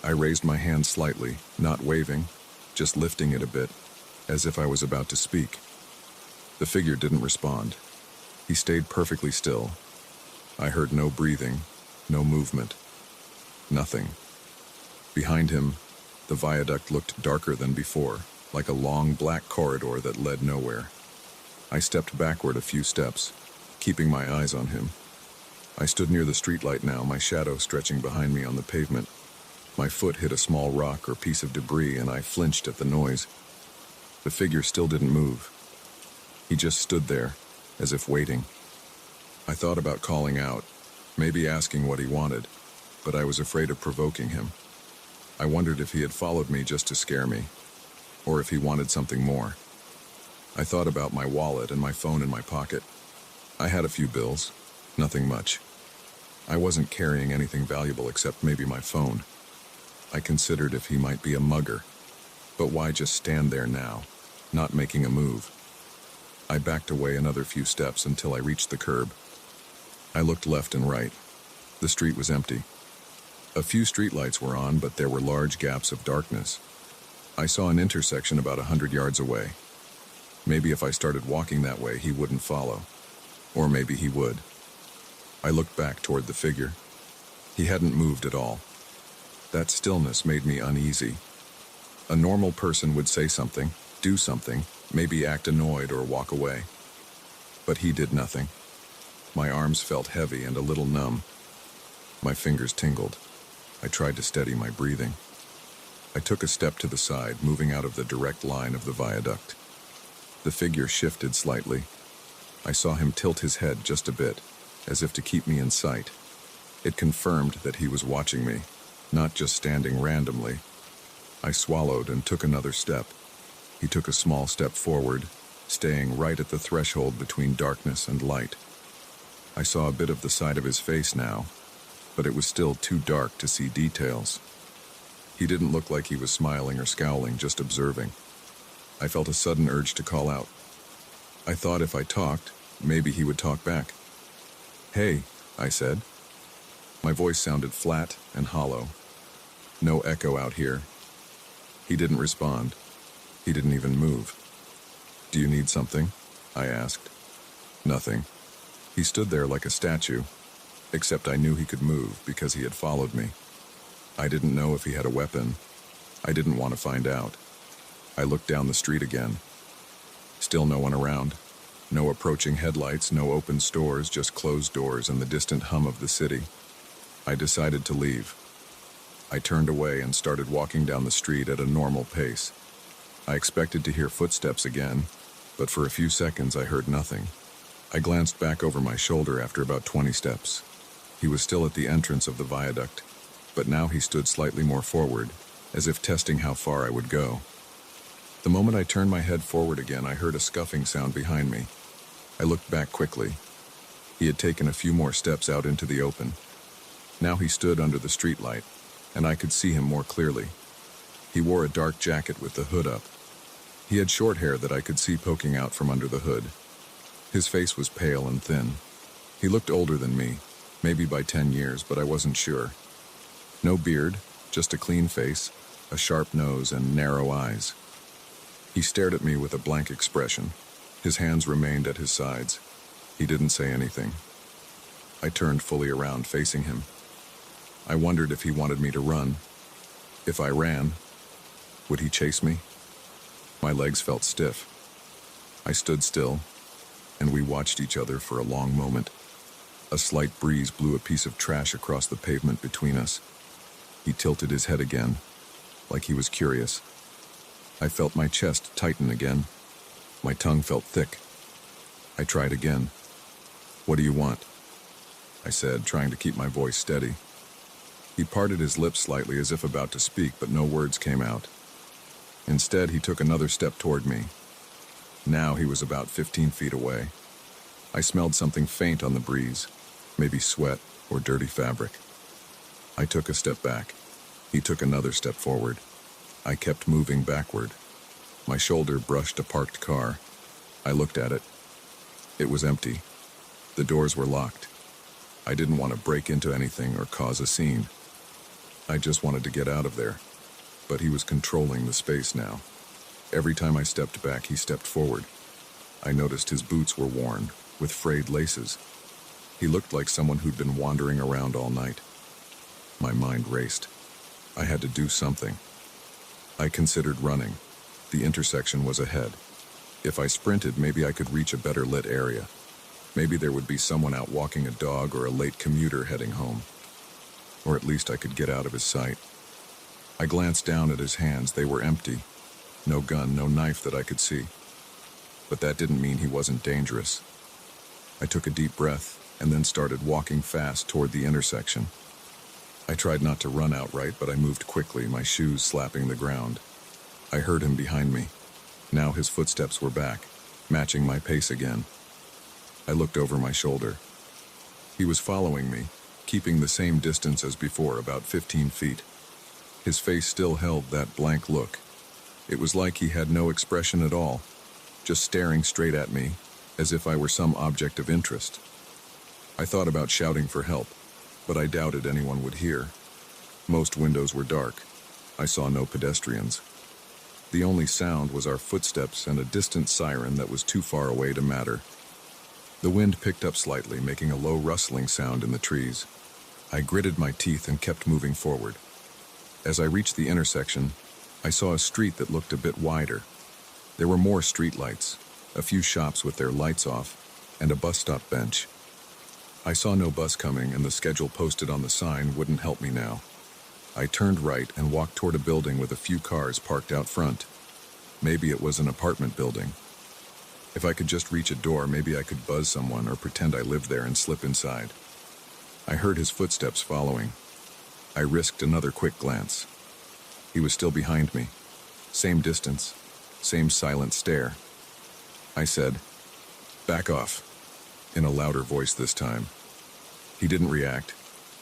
I raised my hand slightly, not waving, just lifting it a bit, as if I was about to speak. The figure didn't respond. He stayed perfectly still. I heard no breathing, no movement. Nothing. Behind him, the viaduct looked darker than before, like a long black corridor that led nowhere. I stepped backward a few steps, keeping my eyes on him. I stood near the streetlight now, my shadow stretching behind me on the pavement. My foot hit a small rock or piece of debris, and I flinched at the noise. The figure still didn't move. He just stood there, as if waiting. I thought about calling out, maybe asking what he wanted, but I was afraid of provoking him. I wondered if he had followed me just to scare me, or if he wanted something more. I thought about my wallet and my phone in my pocket. I had a few bills, nothing much. I wasn't carrying anything valuable except maybe my phone. I considered if he might be a mugger, but why just stand there now, not making a move? I backed away another few steps until I reached the curb. I looked left and right. The street was empty. A few streetlights were on, but there were large gaps of darkness. I saw an intersection about 100 yards away. Maybe if I started walking that way, he wouldn't follow. Or maybe he would. I looked back toward the figure. He hadn't moved at all. That stillness made me uneasy. A normal person would say something, do something, maybe act annoyed or walk away. But he did nothing. My arms felt heavy and a little numb. My fingers tingled. I tried to steady my breathing. I took a step to the side, moving out of the direct line of the viaduct. The figure shifted slightly. I saw him tilt his head just a bit, as if to keep me in sight. It confirmed that he was watching me, not just standing randomly. I swallowed and took another step. He took a small step forward, staying right at the threshold between darkness and light. I saw a bit of the side of his face now, but it was still too dark to see details. He didn't look like he was smiling or scowling, just observing. I felt a sudden urge to call out. I thought if I talked, maybe he would talk back. "Hey," I said. My voice sounded flat and hollow. No echo out here. He didn't respond. He didn't even move. "Do you need something?" I asked. Nothing. He stood there like a statue, except I knew he could move because he had followed me. I didn't know if he had a weapon. I didn't want to find out. I looked down the street again. Still no one around. No approaching headlights, no open stores, just closed doors and the distant hum of the city. I decided to leave. I turned away and started walking down the street at a normal pace. I expected to hear footsteps again, but for a few seconds I heard nothing. I glanced back over my shoulder after about 20 steps. He was still at the entrance of the viaduct, but now he stood slightly more forward, as if testing how far I would go. The moment I turned my head forward again, I heard a scuffing sound behind me. I looked back quickly. He had taken a few more steps out into the open. Now he stood under the streetlight, and I could see him more clearly. He wore a dark jacket with the hood up. He had short hair that I could see poking out from under the hood. His face was pale and thin. He looked older than me, maybe by 10 years, but I wasn't sure. No beard, just a clean face, a sharp nose, and narrow eyes. He stared at me with a blank expression. His hands remained at his sides. He didn't say anything. I turned fully around, facing him. I wondered if he wanted me to run. If I ran, would he chase me? My legs felt stiff. I stood still, and we watched each other for a long moment. A slight breeze blew a piece of trash across the pavement between us. He tilted his head again, like he was curious. I felt my chest tighten again. My tongue felt thick. I tried again. "What do you want?" I said, trying to keep my voice steady. He parted his lips slightly as if about to speak, but no words came out. Instead, he took another step toward me. Now he was about 15 feet away. I smelled something faint on the breeze, maybe sweat or dirty fabric. I took a step back. He took another step forward. I kept moving backward. My shoulder brushed a parked car. I looked at it. It was empty. The doors were locked. I didn't want to break into anything or cause a scene. I just wanted to get out of there. But he was controlling the space now. Every time I stepped back, he stepped forward. I noticed his boots were worn, with frayed laces. He looked like someone who'd been wandering around all night. My mind raced. I had to do something. I considered running. The intersection was ahead. If I sprinted, maybe I could reach a better lit area. Maybe there would be someone out walking a dog or a late commuter heading home. Or at least I could get out of his sight. I glanced down at his hands. They were empty. No gun, no knife that I could see. But that didn't mean he wasn't dangerous. I took a deep breath and then started walking fast toward the intersection. I tried not to run outright, but I moved quickly, my shoes slapping the ground. I heard him behind me. Now his footsteps were back, matching my pace again. I looked over my shoulder. He was following me, keeping the same distance as before, about 15 feet. His face still held that blank look. It was like he had no expression at all, just staring straight at me, as if I were some object of interest. I thought about shouting for help, but I doubted anyone would hear. Most windows were dark. I saw no pedestrians. The only sound was our footsteps and a distant siren that was too far away to matter. The wind picked up slightly, making a low rustling sound in the trees. I gritted my teeth and kept moving forward. As I reached the intersection, I saw a street that looked a bit wider. There were more streetlights, a few shops with their lights off, and a bus stop bench. I saw no bus coming, and the schedule posted on the sign wouldn't help me now. I turned right and walked toward a building with a few cars parked out front. Maybe it was an apartment building. If I could just reach a door, maybe I could buzz someone or pretend I lived there and slip inside. I heard his footsteps following. I risked another quick glance. He was still behind me. Same distance, same silent stare. I said, "Back off," in a louder voice this time. He didn't react.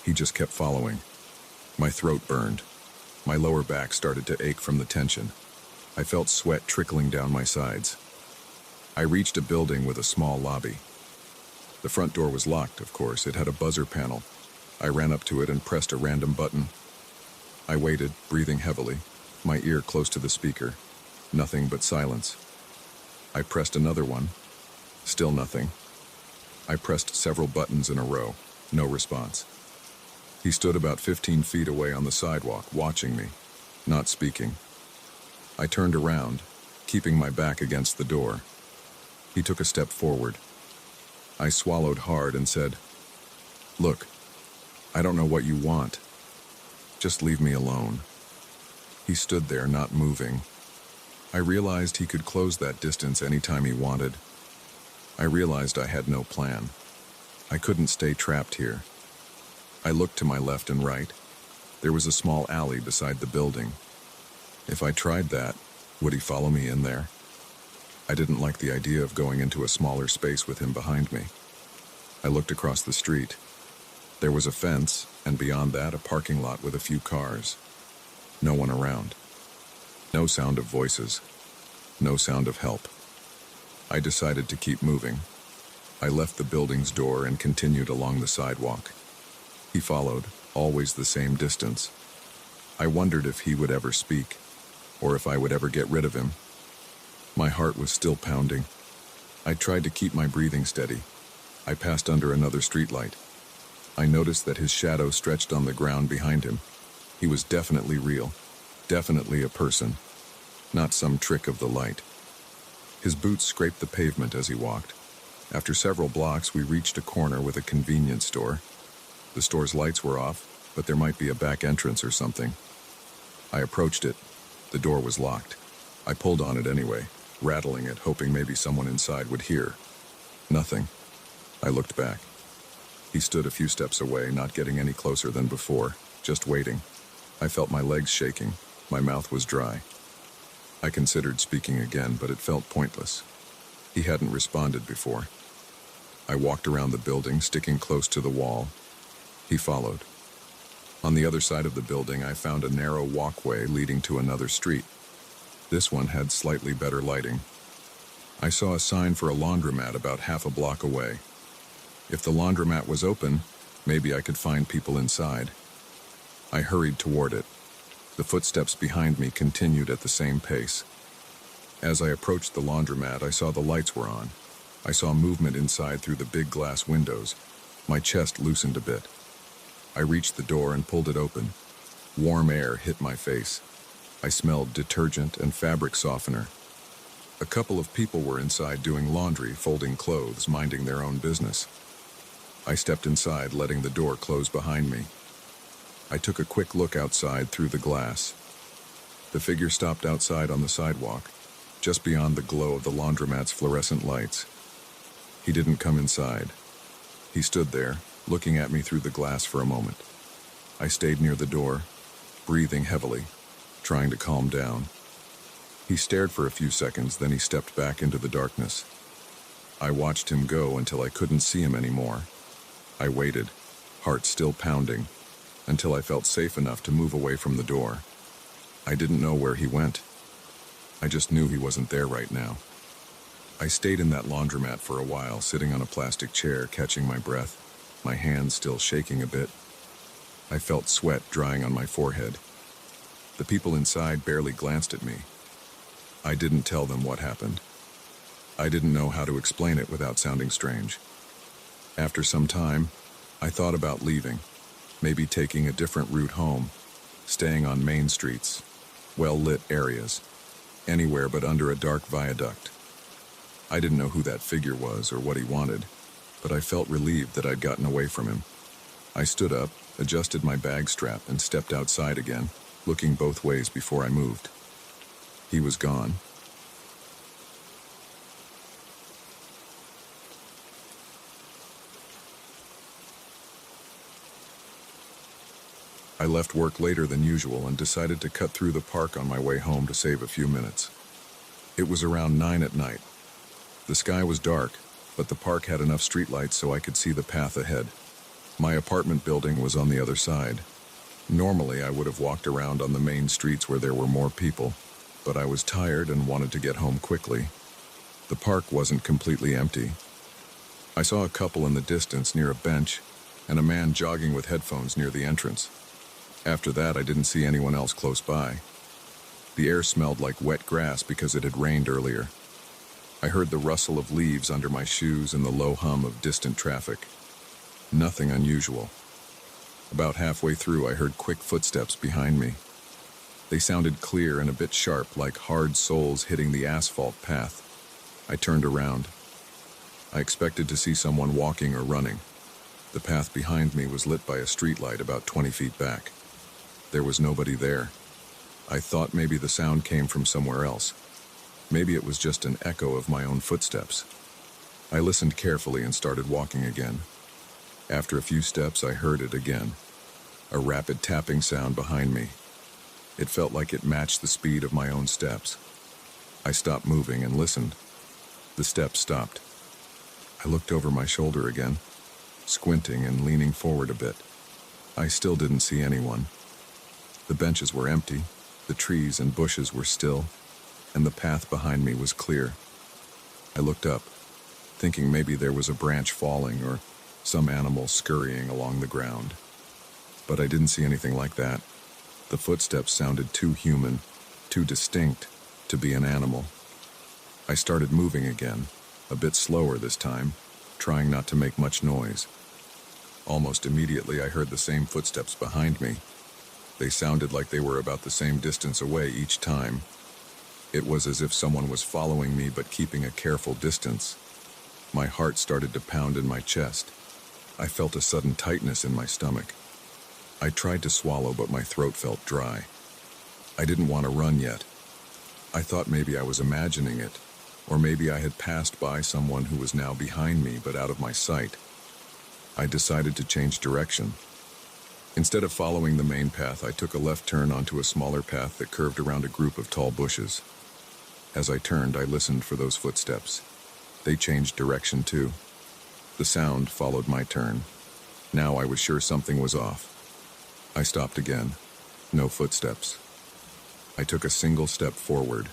He just kept following. My throat burned. My lower back started to ache from the tension. I felt sweat trickling down my sides. I reached a building with a small lobby. The front door was locked, of course. It had a buzzer panel. I ran up to it and pressed a random button. I waited, breathing heavily, my ear close to the speaker. Nothing but silence. I pressed another one. Still nothing. I pressed several buttons in a row. No response. He stood about 15 feet away on the sidewalk, watching me, not speaking. I turned around, keeping my back against the door. He took a step forward. I swallowed hard and said, "Look, I don't know what you want. Just leave me alone." He stood there, not moving. I realized he could close that distance anytime he wanted. I realized I had no plan. I couldn't stay trapped here. I looked to my left and right. There was a small alley beside the building. If I tried that, would he follow me in there? I didn't like the idea of going into a smaller space with him behind me. I looked across the street. There was a fence, and beyond that, a parking lot with a few cars. No one around. No sound of voices. No sound of help. I decided to keep moving. I left the building's door and continued along the sidewalk. He followed, always the same distance. I wondered if he would ever speak, or if I would ever get rid of him. My heart was still pounding. I tried to keep my breathing steady. I passed under another streetlight. I noticed that his shadow stretched on the ground behind him. He was definitely real, definitely a person, not some trick of the light. His boots scraped the pavement as he walked. After several blocks, we reached a corner with a convenience store. The store's lights were off, but there might be a back entrance or something. I approached it. The door was locked. I pulled on it anyway, rattling it, hoping maybe someone inside would hear. Nothing. I looked back. He stood a few steps away, not getting any closer than before, just waiting. I felt my legs shaking. My mouth was dry. I considered speaking again, but it felt pointless. He hadn't responded before. I walked around the building, sticking close to the wall. He followed. On the other side of the building, I found a narrow walkway leading to another street. This one had slightly better lighting. I saw a sign for a laundromat about half a block away. If the laundromat was open, maybe I could find people inside. I hurried toward it. The footsteps behind me continued at the same pace. As I approached the laundromat, I saw the lights were on. I saw movement inside through the big glass windows. My chest loosened a bit. I reached the door and pulled it open. Warm air hit my face. I smelled detergent and fabric softener. A couple of people were inside doing laundry, folding clothes, minding their own business. I stepped inside, letting the door close behind me. I took a quick look outside through the glass. The figure stopped outside on the sidewalk, just beyond the glow of the laundromat's fluorescent lights. He didn't come inside. He stood there, looking at me through the glass for a moment. I stayed near the door, breathing heavily, trying to calm down. He stared for a few seconds, then he stepped back into the darkness. I watched him go until I couldn't see him anymore. I waited, heart still pounding, until I felt safe enough to move away from the door. I didn't know where he went. I just knew he wasn't there right now. I stayed in that laundromat for a while, sitting on a plastic chair, catching my breath, my hands still shaking a bit. I felt sweat drying on my forehead. The people inside barely glanced at me. I didn't tell them what happened. I didn't know how to explain it without sounding strange. After some time, I thought about leaving, maybe taking a different route home, staying on main streets, well-lit areas, anywhere but under a dark viaduct. I didn't know who that figure was or what he wanted, but I felt relieved that I'd gotten away from him. I stood up, adjusted my bag strap, and stepped outside again, looking both ways before I moved. He was gone. I left work later than usual and decided to cut through the park on my way home to save a few minutes. It was around 9 at night. The sky was dark, but the park had enough streetlights so I could see the path ahead. My apartment building was on the other side. Normally, I would have walked around on the main streets where there were more people, but I was tired and wanted to get home quickly. The park wasn't completely empty. I saw a couple in the distance near a bench and a man jogging with headphones near the entrance. After that, I didn't see anyone else close by. The air smelled like wet grass because it had rained earlier. I heard the rustle of leaves under my shoes and the low hum of distant traffic. Nothing unusual. About halfway through, I heard quick footsteps behind me. They sounded clear and a bit sharp, like hard soles hitting the asphalt path. I turned around. I expected to see someone walking or running. The path behind me was lit by a streetlight about 20 feet back. There was nobody there. I thought maybe the sound came from somewhere else. Maybe it was just an echo of my own footsteps. I listened carefully and started walking again. After a few steps, I heard it again. A rapid tapping sound behind me. It felt like it matched the speed of my own steps. I stopped moving and listened. The steps stopped. I looked over my shoulder again, squinting and leaning forward a bit. I still didn't see anyone. The benches were empty. The trees and bushes were still. and the path behind me was clear. I looked up, thinking maybe there was a branch falling or some animal scurrying along the ground. But I didn't see anything like that. The footsteps sounded too human, too distinct to be an animal. I started moving again, a bit slower this time, trying not to make much noise. Almost immediately I heard the same footsteps behind me. They sounded like they were about the same distance away each time. It was as if someone was following me but keeping a careful distance. My heart started to pound in my chest. I felt a sudden tightness in my stomach. I tried to swallow, but my throat felt dry. I didn't want to run yet. I thought maybe I was imagining it, or maybe I had passed by someone who was now behind me but out of my sight. I decided to change direction. Instead of following the main path, I took a left turn onto a smaller path that curved around a group of tall bushes. As I turned, I listened for those footsteps. They changed direction too. The sound followed my turn. Now I was sure something was off. I stopped again. No footsteps. I took a single step forward.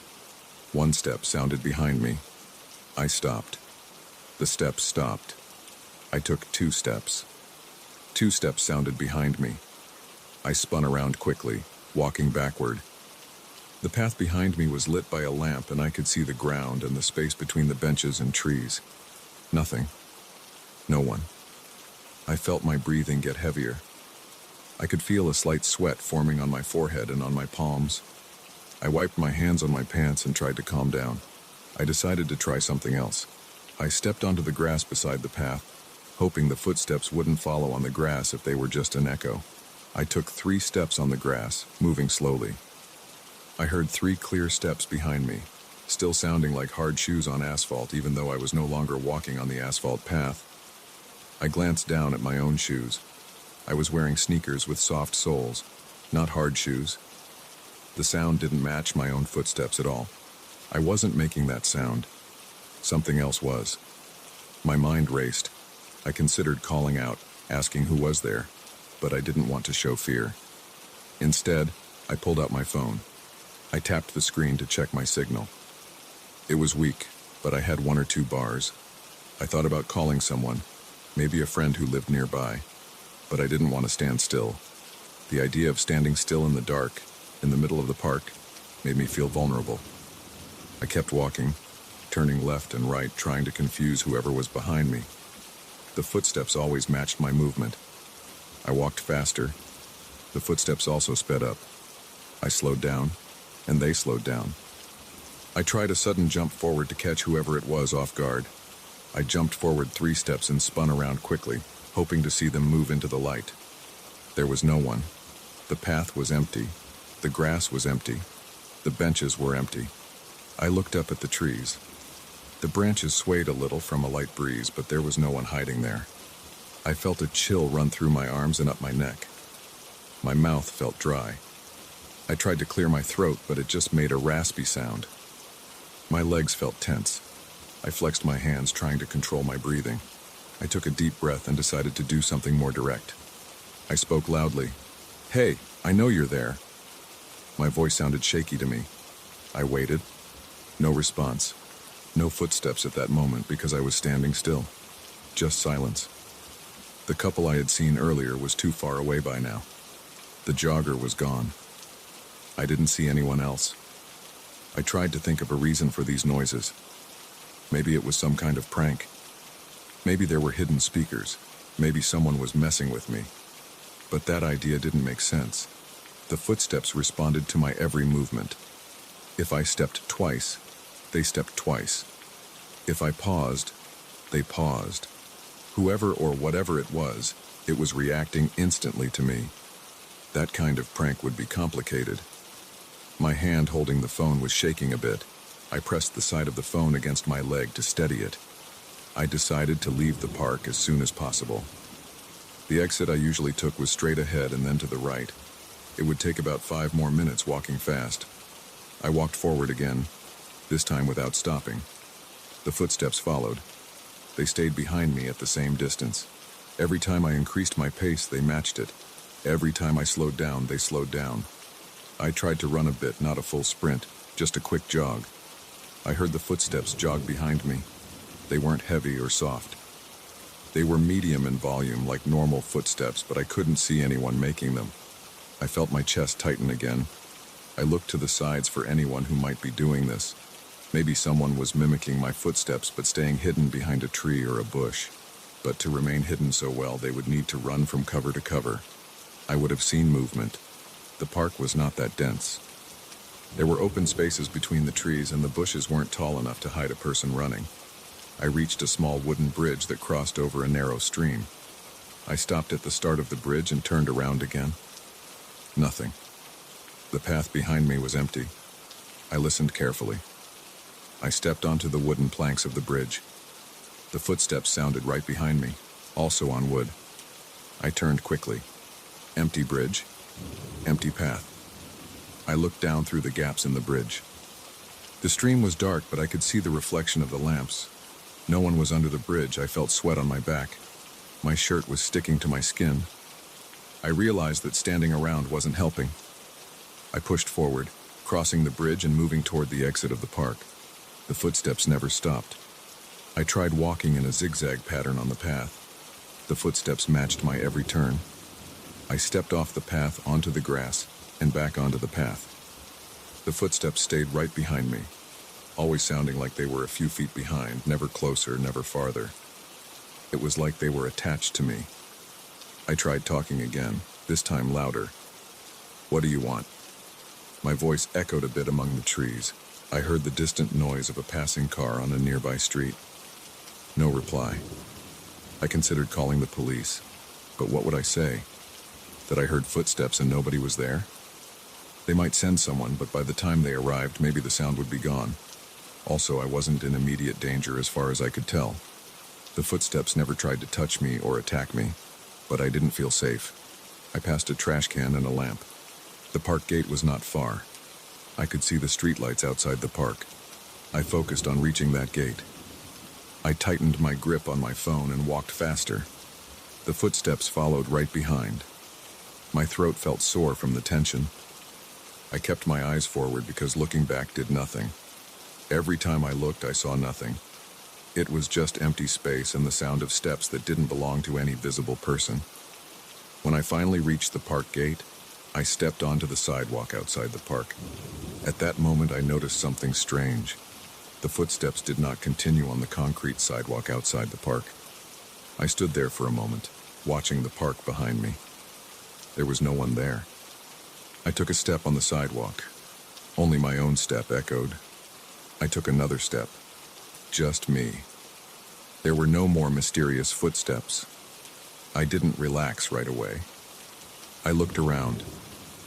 One step sounded behind me. I stopped. The steps stopped. I took 2 steps. 2 steps sounded behind me. I spun around quickly, walking backward. The path behind me was lit by a lamp, and I could see the ground and the space between the benches and trees. Nothing. No one. I felt my breathing get heavier. I could feel a slight sweat forming on my forehead and on my palms. I wiped my hands on my pants and tried to calm down. I decided to try something else. I stepped onto the grass beside the path, hoping the footsteps wouldn't follow on the grass if they were just an echo. I took 3 steps on the grass, moving slowly. I heard 3 clear steps behind me, still sounding like hard shoes on asphalt even though I was no longer walking on the asphalt path. I glanced down at my own shoes. I was wearing sneakers with soft soles, not hard shoes. The sound didn't match my own footsteps at all. I wasn't making that sound. Something else was. My mind raced. I considered calling out, asking who was there, but I didn't want to show fear. Instead, I pulled out my phone. I tapped the screen to check my signal. It was weak, but I had 1 or 2 bars. I thought about calling someone, maybe a friend who lived nearby, but I didn't want to stand still. The idea of standing still in the dark, in the middle of the park, made me feel vulnerable. I kept walking, turning left and right, trying to confuse whoever was behind me. The footsteps always matched my movement. I walked faster. The footsteps also sped up. I slowed down, and they slowed down. I tried a sudden jump forward to catch whoever it was off guard. I jumped forward 3 steps and spun around quickly, hoping to see them move into the light. There was no one. The path was empty. The grass was empty. The benches were empty. I looked up at the trees. The branches swayed a little from a light breeze, but there was no one hiding there. I felt a chill run through my arms and up my neck. My mouth felt dry. I tried to clear my throat, but it just made a raspy sound. My legs felt tense. I flexed my hands, trying to control my breathing. I took a deep breath and decided to do something more direct. I spoke loudly. "Hey, I know you're there." My voice sounded shaky to me. I waited. No response. No footsteps at that moment because I was standing still. Just silence. The couple I had seen earlier was too far away by now. The jogger was gone. I didn't see anyone else. I tried to think of a reason for these noises. Maybe it was some kind of prank. Maybe there were hidden speakers. Maybe someone was messing with me. But that idea didn't make sense. The footsteps responded to my every movement. If I stepped twice, they stepped twice. If I paused, they paused. Whoever or whatever it was reacting instantly to me. That kind of prank would be complicated. My hand holding the phone was shaking a bit. I pressed the side of the phone against my leg to steady it. I decided to leave the park as soon as possible. The exit I usually took was straight ahead and then to the right. It would take about 5 more minutes walking fast. I walked forward again, this time without stopping. The footsteps followed. They stayed behind me at the same distance. Every time I increased my pace, they matched it. Every time I slowed down, they slowed down. I tried to run a bit, not a full sprint, just a quick jog. I heard the footsteps jog behind me. They weren't heavy or soft. They were medium in volume, like normal footsteps, but I couldn't see anyone making them. I felt my chest tighten again. I looked to the sides for anyone who might be doing this. Maybe someone was mimicking my footsteps but staying hidden behind a tree or a bush. But to remain hidden so well, they would need to run from cover to cover. I would have seen movement. The park was not that dense. There were open spaces between the trees, and the bushes weren't tall enough to hide a person running. I reached a small wooden bridge that crossed over a narrow stream. I stopped at the start of the bridge and turned around again. Nothing. The path behind me was empty. I listened carefully. I stepped onto the wooden planks of the bridge. The footsteps sounded right behind me, also on wood. I turned quickly. Empty bridge. Empty path. I looked down through the gaps in the bridge. The stream was dark, but I could see the reflection of the lamps. No one was under the bridge. I felt sweat on my back. My shirt was sticking to my skin. I realized that standing around wasn't helping. I pushed forward, crossing the bridge and moving toward the exit of the park. The footsteps never stopped. I tried walking in a zigzag pattern on the path. The footsteps matched my every turn. I stepped off the path onto the grass and back onto the path. The footsteps stayed right behind me, always sounding like they were a few feet behind, never closer, never farther. It was like they were attached to me. I tried talking again, this time louder. "What do you want?" My voice echoed a bit among the trees. I heard the distant noise of a passing car on a nearby street. No reply. I considered calling the police, but what would I say? That I heard footsteps and nobody was there? They might send someone, but by the time they arrived, maybe the sound would be gone. Also, I wasn't in immediate danger as far as I could tell. The footsteps never tried to touch me or attack me, but I didn't feel safe. I passed a trash can and a lamp. The park gate was not far. I could see the streetlights outside the park. I focused on reaching that gate. I tightened my grip on my phone and walked faster. The footsteps followed right behind. My throat felt sore from the tension. I kept my eyes forward because looking back did nothing. Every time I looked, I saw nothing. It was just empty space and the sound of steps that didn't belong to any visible person. When I finally reached the park gate, I stepped onto the sidewalk outside the park. At that moment, I noticed something strange. The footsteps did not continue on the concrete sidewalk outside the park. I stood there for a moment, watching the park behind me. There was no one there. I took a step on the sidewalk. Only my own step echoed. I took another step. Just me. There were no more mysterious footsteps. I didn't relax right away. I looked around.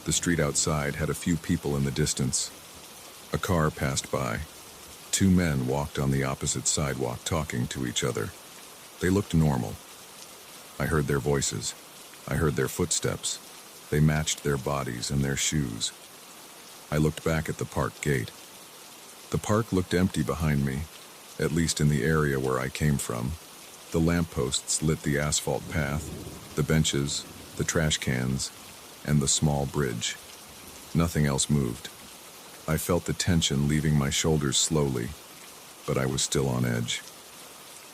The street outside had a few people in the distance. A car passed by. Two men walked on the opposite sidewalk talking to each other. They looked normal. I heard their voices. I heard their footsteps. They matched their bodies and their shoes. I looked back at the park gate. The park looked empty behind me, at least in the area where I came from. The lampposts lit the asphalt path, the benches, the trash cans, and the small bridge. Nothing else moved. I felt the tension leaving my shoulders slowly, but I was still on edge.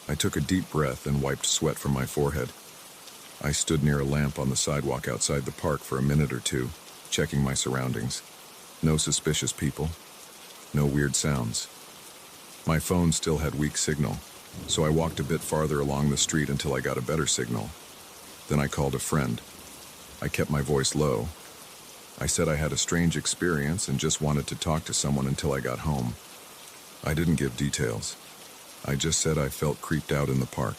I took a deep breath and wiped sweat from my forehead. I stood near a lamp on the sidewalk outside the park for a minute or two, checking my surroundings. No suspicious people. No weird sounds. My phone still had weak signal, so I walked a bit farther along the street until I got a better signal. Then I called a friend. I kept my voice low. I said I had a strange experience and just wanted to talk to someone until I got home. I didn't give details. I just said I felt creeped out in the park.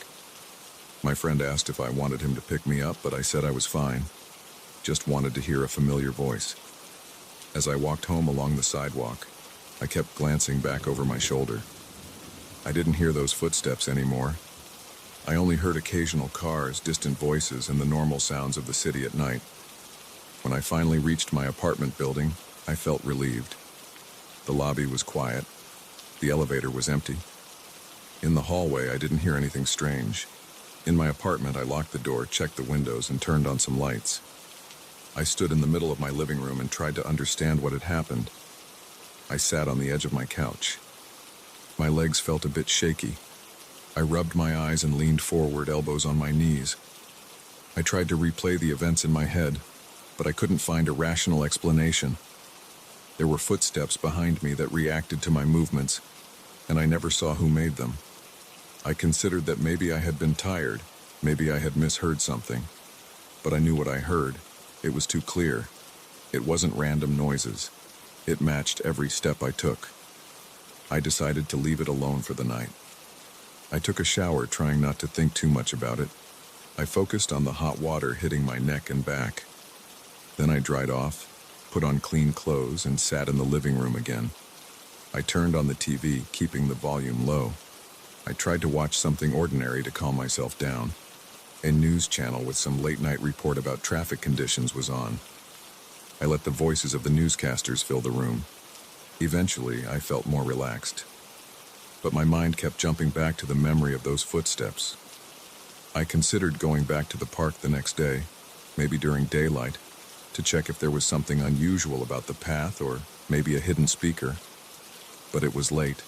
My friend asked if I wanted him to pick me up, but I said I was fine. Just wanted to hear a familiar voice. As I walked home along the sidewalk, I kept glancing back over my shoulder. I didn't hear those footsteps anymore. I only heard occasional cars, distant voices, and the normal sounds of the city at night. When I finally reached my apartment building, I felt relieved. The lobby was quiet. The elevator was empty. In the hallway, I didn't hear anything strange. In my apartment, I locked the door, checked the windows, and turned on some lights. I stood in the middle of my living room and tried to understand what had happened. I sat on the edge of my couch. My legs felt a bit shaky. I rubbed my eyes and leaned forward, elbows on my knees. I tried to replay the events in my head, but I couldn't find a rational explanation. There were footsteps behind me that reacted to my movements, and I never saw who made them. I considered that maybe I had been tired, maybe I had misheard something. But I knew what I heard. It was too clear. It wasn't random noises. It matched every step I took. I decided to leave it alone for the night. I took a shower, trying not to think too much about it. I focused on the hot water hitting my neck and back. Then I dried off, put on clean clothes, and sat in the living room again. I turned on the TV, keeping the volume low. I tried to watch something ordinary to calm myself down. A news channel with some late-night report about traffic conditions was on. I let the voices of the newscasters fill the room. Eventually, I felt more relaxed. But my mind kept jumping back to the memory of those footsteps. I considered going back to the park the next day, maybe during daylight, to check if there was something unusual about the path or maybe a hidden speaker. But it was late,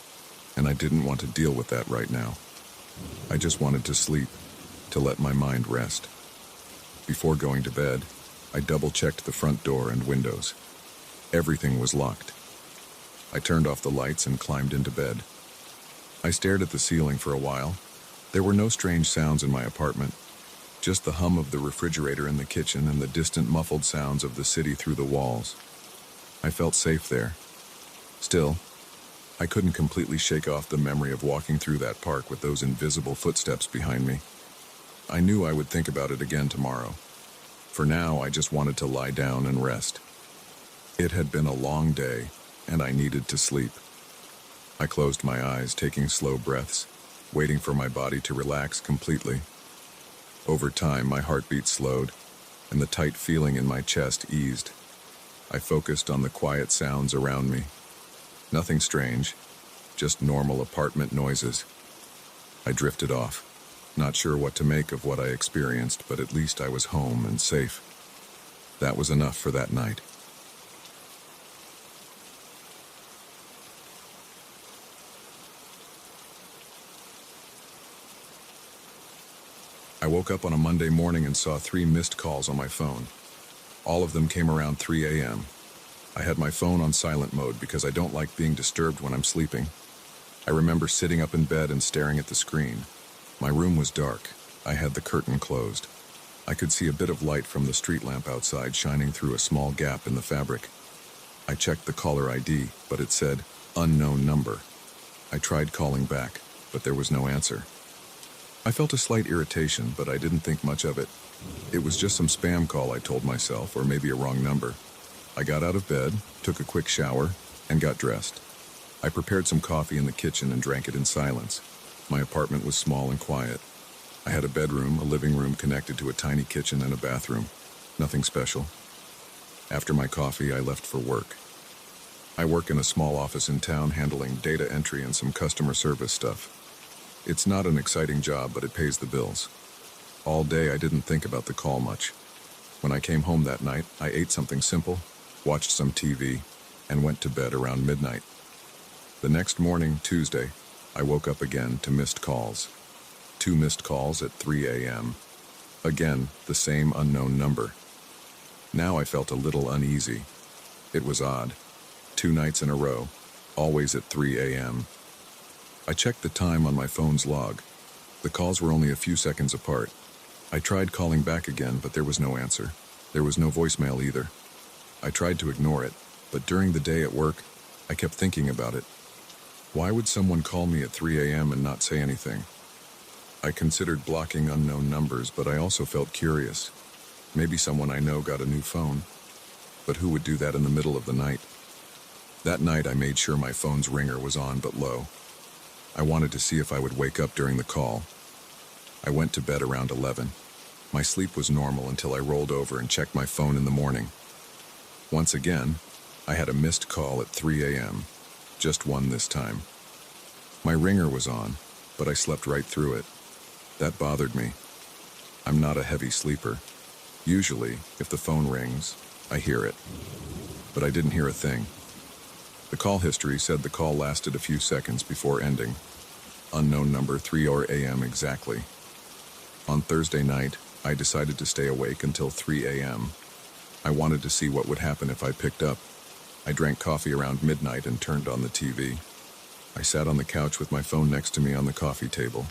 and I didn't want to deal with that right now. I just wanted to sleep, to let my mind rest. Before going to bed, I double-checked the front door and windows. Everything was locked. I turned off the lights and climbed into bed. I stared at the ceiling for a while. There were no strange sounds in my apartment, just the hum of the refrigerator in the kitchen and the distant muffled sounds of the city through the walls. I felt safe there. Still, I couldn't completely shake off the memory of walking through that park with those invisible footsteps behind me. I knew I would think about it again tomorrow. For now, I just wanted to lie down and rest. It had been a long day, and I needed to sleep. I closed my eyes, taking slow breaths, waiting for my body to relax completely. Over time, my heartbeat slowed, and the tight feeling in my chest eased. I focused on the quiet sounds around me. Nothing strange, just normal apartment noises. I drifted off, not sure what to make of what I experienced, but at least I was home and safe. That was enough for that night. I woke up on a Monday morning and saw 3 missed calls on my phone. All of them came around 3 a.m. I had my phone on silent mode because I don't like being disturbed when I'm sleeping. I remember sitting up in bed and staring at the screen. My room was dark. I had the curtain closed. I could see a bit of light from the street lamp outside shining through a small gap in the fabric. I checked the caller ID, but it said, "Unknown number." I tried calling back, but there was no answer. I felt a slight irritation, but I didn't think much of it. It was just some spam call, I told myself, or maybe a wrong number. I got out of bed, took a quick shower, and got dressed. I prepared some coffee in the kitchen and drank it in silence. My apartment was small and quiet. I had a bedroom, a living room connected to a tiny kitchen and a bathroom. Nothing special. After my coffee, I left for work. I work in a small office in town handling data entry and some customer service stuff. It's not an exciting job, but it pays the bills. All day I didn't think about the call much. When I came home that night, I ate something simple, watched some TV, and went to bed around midnight. The next morning, Tuesday, I woke up again to missed calls. 2 missed calls at 3 a.m. Again, the same unknown number. Now I felt a little uneasy. It was odd. 2 nights in a row, always at 3 a.m. I checked the time on my phone's log. The calls were only a few seconds apart. I tried calling back again, but there was no answer. There was no voicemail either. I tried to ignore it, but during the day at work, I kept thinking about it. Why would someone call me at 3 a.m. and not say anything? I considered blocking unknown numbers, but I also felt curious. Maybe someone I know got a new phone. But who would do that in the middle of the night? That night, I made sure my phone's ringer was on but low. I wanted to see if I would wake up during the call. I went to bed around 11. My sleep was normal until I rolled over and checked my phone in the morning. Once again, I had a missed call at 3 a.m., just one this time. My ringer was on, but I slept right through it. That bothered me. I'm not a heavy sleeper. Usually, if the phone rings, I hear it. But I didn't hear a thing. The call history said the call lasted a few seconds before ending. Unknown number, 3 a.m. exactly. On Thursday night, I decided to stay awake until 3 a.m. I wanted to see what would happen if I picked up. I drank coffee around midnight and turned on the TV. I sat on the couch with my phone next to me on the coffee table.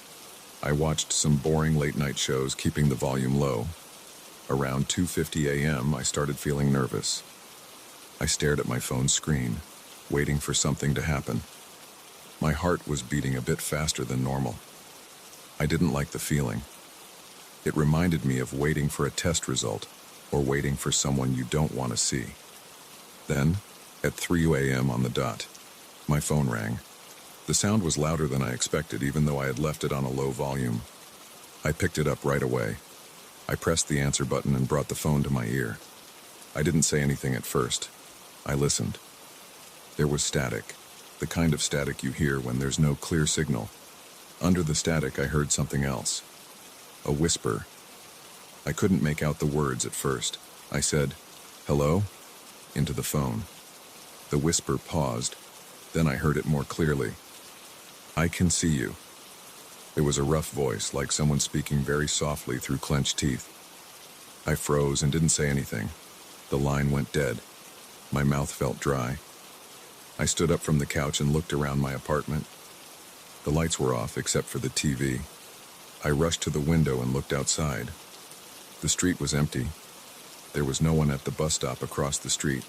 I watched some boring late-night shows, keeping the volume low. Around 2:50 a.m., I started feeling nervous. I stared at my phone's screen, waiting for something to happen. My heart was beating a bit faster than normal. I didn't like the feeling. It reminded me of waiting for a test result, or waiting for someone you don't want to see. Then, at 3 a.m. on the dot, my phone rang. The sound was louder than I expected, even though I had left it on a low volume. I picked it up right away. I pressed the answer button and brought the phone to my ear. I didn't say anything at first. I listened. There was static, the kind of static you hear when there's no clear signal. Under the static, I heard something else. A whisper. I couldn't make out the words at first. I said, "Hello?" into the phone. The whisper paused. Then I heard it more clearly. "I can see you." It was a rough voice, like someone speaking very softly through clenched teeth. I froze and didn't say anything. The line went dead. My mouth felt dry. I stood up from the couch and looked around my apartment. The lights were off except for the TV. I rushed to the window and looked outside. The street was empty. There was no one at the bus stop across the street.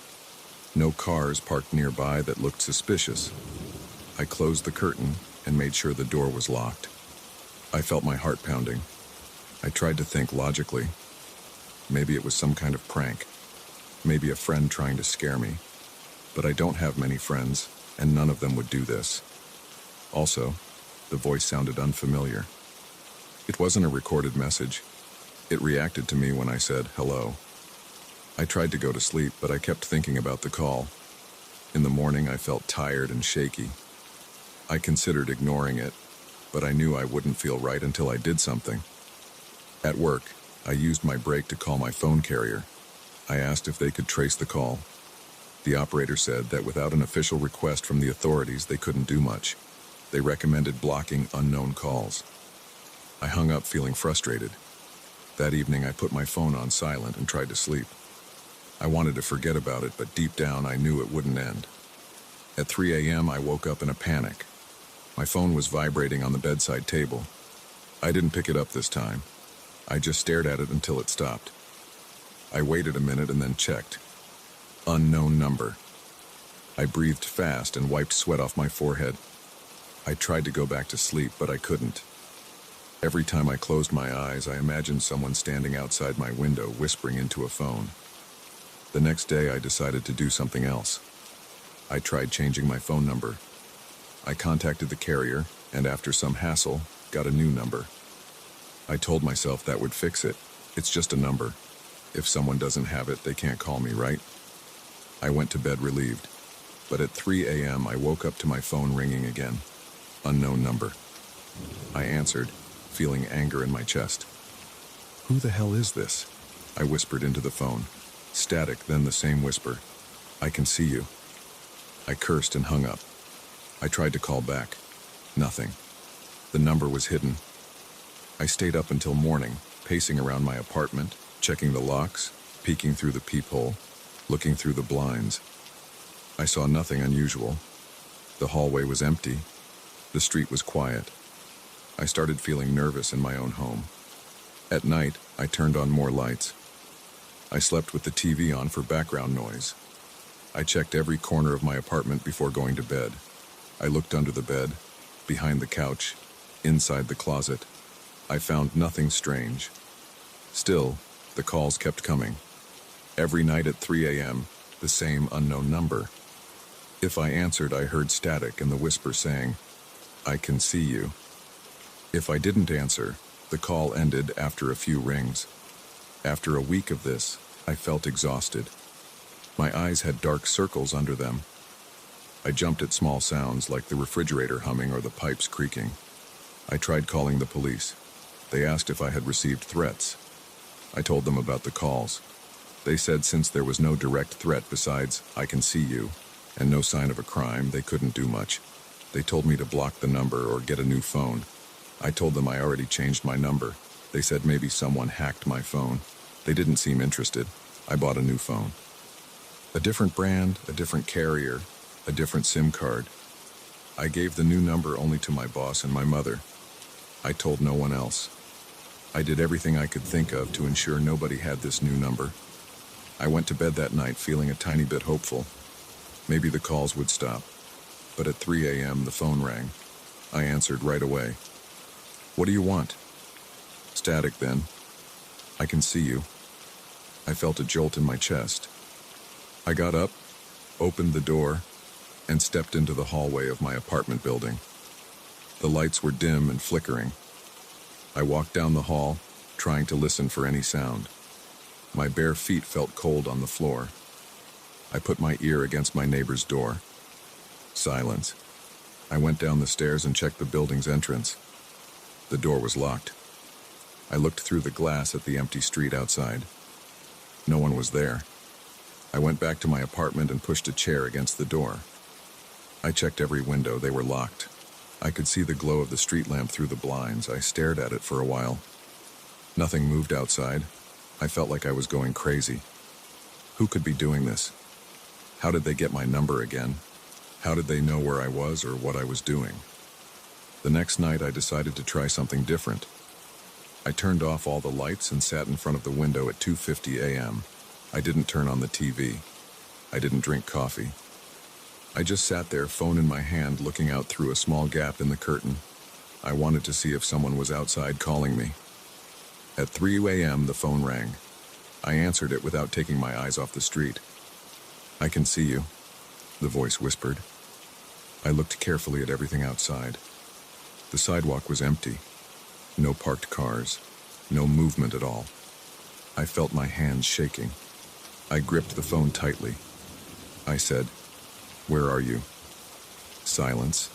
No cars parked nearby that looked suspicious. I closed the curtain and made sure the door was locked. I felt my heart pounding. I tried to think logically. Maybe it was some kind of prank. Maybe a friend trying to scare me. But I don't have many friends, and none of them would do this. Also, the voice sounded unfamiliar. It wasn't a recorded message. It reacted to me when I said, "Hello." I tried to go to sleep, but I kept thinking about the call. In the morning, I felt tired and shaky. I considered ignoring it, but I knew I wouldn't feel right until I did something. At work, I used my break to call my phone carrier. I asked if they could trace the call. The operator said that without an official request from the authorities, they couldn't do much. They recommended blocking unknown calls. I hung up feeling frustrated. That evening, I put my phone on silent and tried to sleep. I wanted to forget about it, but deep down, I knew it wouldn't end. At 3 a.m., I woke up in a panic. My phone was vibrating on the bedside table. I didn't pick it up this time. I just stared at it until it stopped. I waited a minute and then checked. Unknown number. I breathed fast and wiped sweat off my forehead. I tried to go back to sleep, but I couldn't. Every time I closed my eyes, I imagined someone standing outside my window whispering into a phone. The next day, I decided to do something else. I tried changing my phone number. I contacted the carrier, and after some hassle, got a new number. I told myself that would fix it. It's just a number. If someone doesn't have it, they can't call me, right? I went to bed relieved. But at 3 a.m., I woke up to my phone ringing again. Unknown number. I answered, feeling anger in my chest. "Who the hell is this?" I whispered into the phone. Static, then the same whisper. "I can see you." I cursed and hung up. I tried to call back. Nothing. The number was hidden. I stayed up until morning, pacing around my apartment, checking the locks, peeking through the peephole, looking through the blinds. I saw nothing unusual. The hallway was empty. The street was quiet. I started feeling nervous in my own home. At night, I turned on more lights. I slept with the TV on for background noise. I checked every corner of my apartment before going to bed. I looked under the bed, behind the couch, inside the closet. I found nothing strange. Still, the calls kept coming. Every night at 3 a.m., the same unknown number. If I answered, I heard static and the whisper saying, "I can see you." If I didn't answer, the call ended after a few rings. After a week of this, I felt exhausted. My eyes had dark circles under them. I jumped at small sounds like the refrigerator humming or the pipes creaking. I tried calling the police. They asked if I had received threats. I told them about the calls. They said since there was no direct threat besides, "I can see you," And no sign of a crime. They couldn't do much. They told me to block the number or get a new phone. I told them I already changed my number. They said maybe someone hacked my phone. They didn't seem interested. I bought a new phone. A different brand, a different carrier, a different SIM card. I gave the new number only to my boss and my mother. I told no one else. I did everything I could think of to ensure nobody had this new number. I went to bed that night feeling a tiny bit hopeful. Maybe the calls would stop. But at 3 a.m. the phone rang. I answered right away. "What do you want?" "Static, then. I can see you." I felt a jolt in my chest. I got up, opened the door, and stepped into the hallway of my apartment building. The lights were dim and flickering. I walked down the hall, trying to listen for any sound. My bare feet felt cold on the floor. I put my ear against my neighbor's door. Silence. I went down the stairs and checked the building's entrance. The door was locked. I looked through the glass at the empty street outside. No one was there. I went back to my apartment and pushed a chair against the door. I checked every window. They were locked. I could see the glow of the street lamp through the blinds. I stared at it for a while. Nothing moved outside. I felt like I was going crazy. Who could be doing this? How did they get my number again? How did they know where I was or what I was doing? The next night I decided to try something different. I turned off all the lights and sat in front of the window at 2:50 a.m. I didn't turn on the TV. I didn't drink coffee. I just sat there, phone in my hand, looking out through a small gap in the curtain. I wanted to see if someone was outside calling me. At 3 a.m. the phone rang. I answered it without taking my eyes off the street. "I can see you," the voice whispered. I looked carefully at everything outside. The sidewalk was empty. No parked cars. No movement at all. I felt my hands shaking. I gripped the phone tightly. I said, "Where are you?" Silence,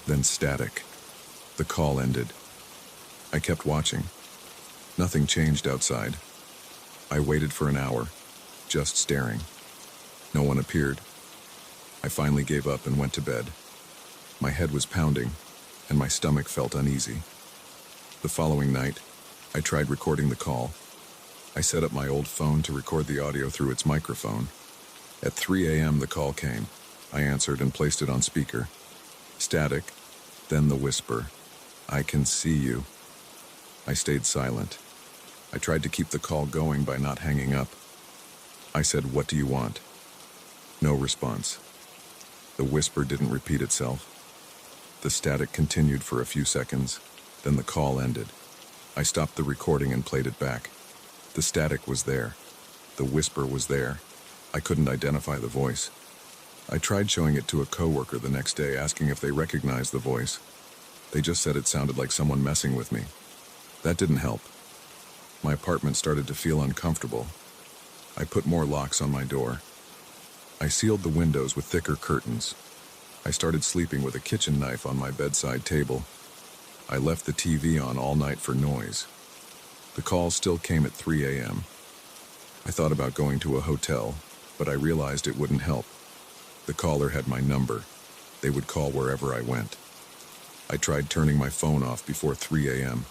then static. The call ended. I kept watching. Nothing changed outside. I waited for an hour, just staring. No one appeared. I finally gave up and went to bed. My head was pounding, and my stomach felt uneasy. The following night, I tried recording the call. I set up my old phone to record the audio through its microphone. At 3 a.m. the call came. I answered and placed it on speaker. Static, then the whisper, "I can see you." I stayed silent. I tried to keep the call going by not hanging up. I said, "What do you want?" No response. The whisper didn't repeat itself. The static continued for a few seconds, then the call ended. I stopped the recording and played it back. The static was there. The whisper was there. I couldn't identify the voice. I tried showing it to a coworker the next day, asking if they recognized the voice. They just said it sounded like someone messing with me. That didn't help. My apartment started to feel uncomfortable. I put more locks on my door. I sealed the windows with thicker curtains. I started sleeping with a kitchen knife on my bedside table. I left the TV on all night for noise. The call still came at 3 a.m. I thought about going to a hotel, but I realized it wouldn't help. The caller had my number. They would call wherever I went. I tried turning my phone off before 3 a.m.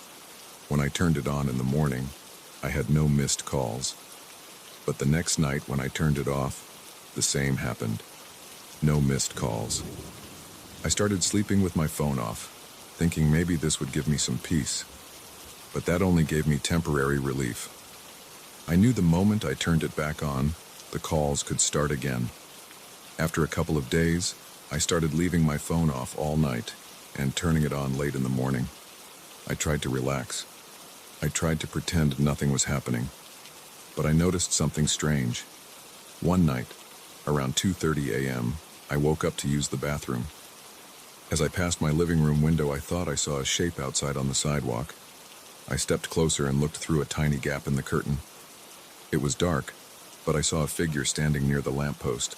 When I turned it on in the morning, I had no missed calls. But the next night when I turned it off, the same happened. No missed calls. I started sleeping with my phone off, thinking maybe this would give me some peace. But that only gave me temporary relief. I knew the moment I turned it back on, the calls could start again. After a couple of days, I started leaving my phone off all night and turning it on late in the morning. I tried to relax. I tried to pretend nothing was happening. But I noticed something strange. One night, around 2:30 a.m., I woke up to use the bathroom. As I passed my living room window, I thought I saw a shape outside on the sidewalk. I stepped closer and looked through a tiny gap in the curtain. It was dark, but I saw a figure standing near the lamppost.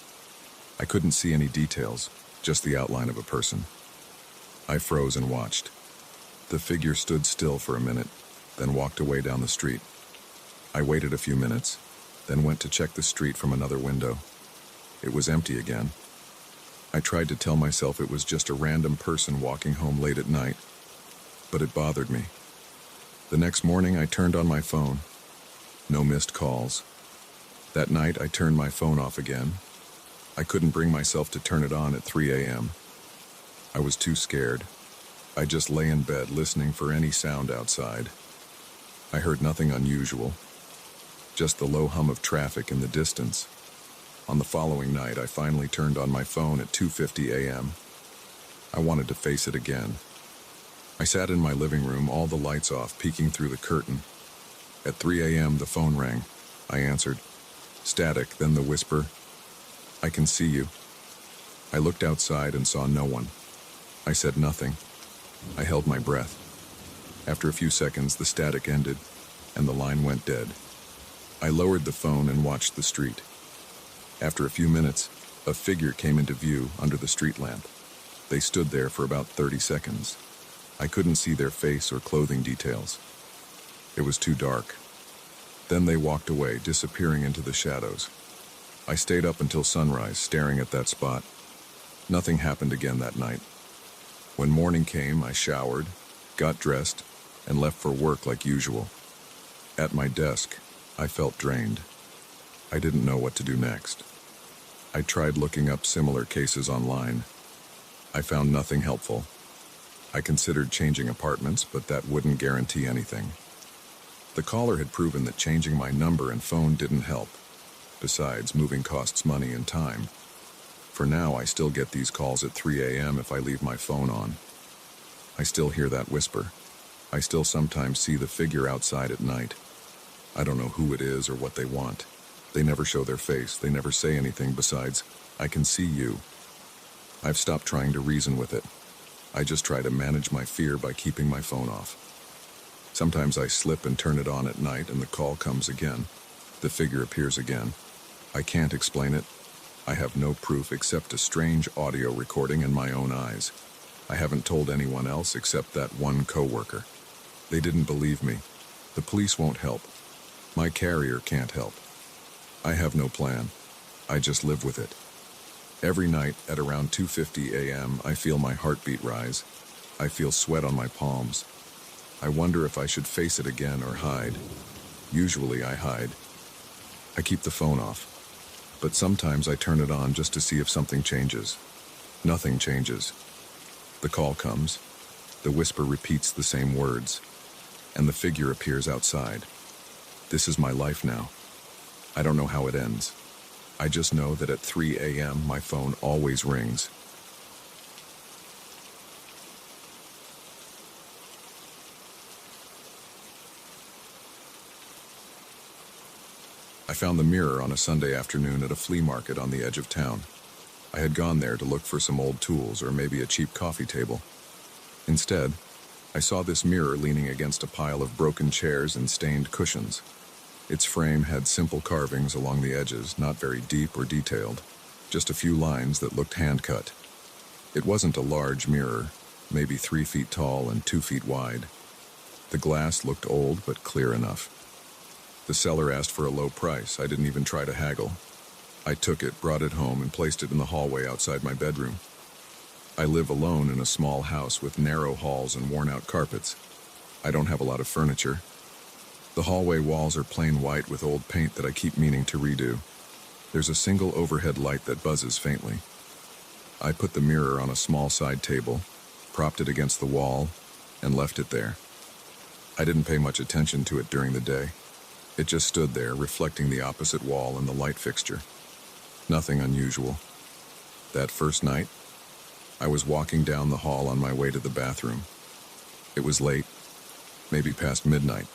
I couldn't see any details, just the outline of a person. I froze and watched. The figure stood still for a minute, then walked away down the street. I waited a few minutes, then went to check the street from another window. It was empty again. I tried to tell myself it was just a random person walking home late at night, but it bothered me. The next morning, I turned on my phone. No missed calls. That night, I turned my phone off again. I couldn't bring myself to turn it on at 3 a.m. I was too scared. I just lay in bed listening for any sound outside. I heard nothing unusual, just the low hum of traffic in the distance. On the following night, I finally turned on my phone at 2:50 a.m. I wanted to face it again. I sat in my living room, all the lights off, peeking through the curtain. At 3 a.m., the phone rang. I answered. Static, then the whisper, "I can see you." I looked outside and saw no one. I said nothing. I held my breath. After a few seconds, the static ended, and the line went dead. I lowered the phone and watched the street. After a few minutes, a figure came into view under the street lamp. They stood there for about 30 seconds. I couldn't see their face or clothing details. It was too dark. Then they walked away, disappearing into the shadows. I stayed up until sunrise, staring at that spot. Nothing happened again that night. When morning came, I showered, got dressed, and left for work like usual. At my desk, I felt drained. I didn't know what to do next. I tried looking up similar cases online. I found nothing helpful. I considered changing apartments, but that wouldn't guarantee anything. The caller had proven that changing my number and phone didn't help. Besides, moving costs money and time. For now, I still get these calls at 3 a.m. if I leave my phone on. I still hear that whisper. I still sometimes see the figure outside at night. I don't know who it is or what they want. They never show their face. They never say anything besides, "I can see you." I've stopped trying to reason with it. I just try to manage my fear by keeping my phone off. Sometimes I slip and turn it on at night and the call comes again. The figure appears again. I can't explain it. I have no proof except a strange audio recording in my own eyes. I haven't told anyone else except that one coworker. They didn't believe me. The police won't help. My carrier can't help. I have no plan. I just live with it. Every night at around 2:50 a.m., I feel my heartbeat rise. I feel sweat on my palms. I wonder if I should face it again or hide. Usually I hide. I keep the phone off. But sometimes I turn it on just to see if something changes. Nothing changes. The call comes. The whisper repeats the same words. And the figure appears outside. This is my life now. I don't know how it ends. I just know that at 3 a.m. my phone always rings. I found the mirror on a Sunday afternoon at a flea market on the edge of town. I had gone there to look for some old tools or maybe a cheap coffee table. Instead, I saw this mirror leaning against a pile of broken chairs and stained cushions. Its frame had simple carvings along the edges, not very deep or detailed, just a few lines that looked hand-cut. It wasn't a large mirror, maybe 3 feet tall and 2 feet wide. The glass looked old but clear enough. The seller asked for a low price. I didn't even try to haggle. I took it, brought it home, and placed it in the hallway outside my bedroom. I live alone in a small house with narrow halls and worn-out carpets. I don't have a lot of furniture. The hallway walls are plain white with old paint that I keep meaning to redo. There's a single overhead light that buzzes faintly. I put the mirror on a small side table, propped it against the wall, and left it there. I didn't pay much attention to it during the day. It just stood there, reflecting the opposite wall and the light fixture. Nothing unusual. That first night, I was walking down the hall on my way to the bathroom. It was late, maybe past midnight.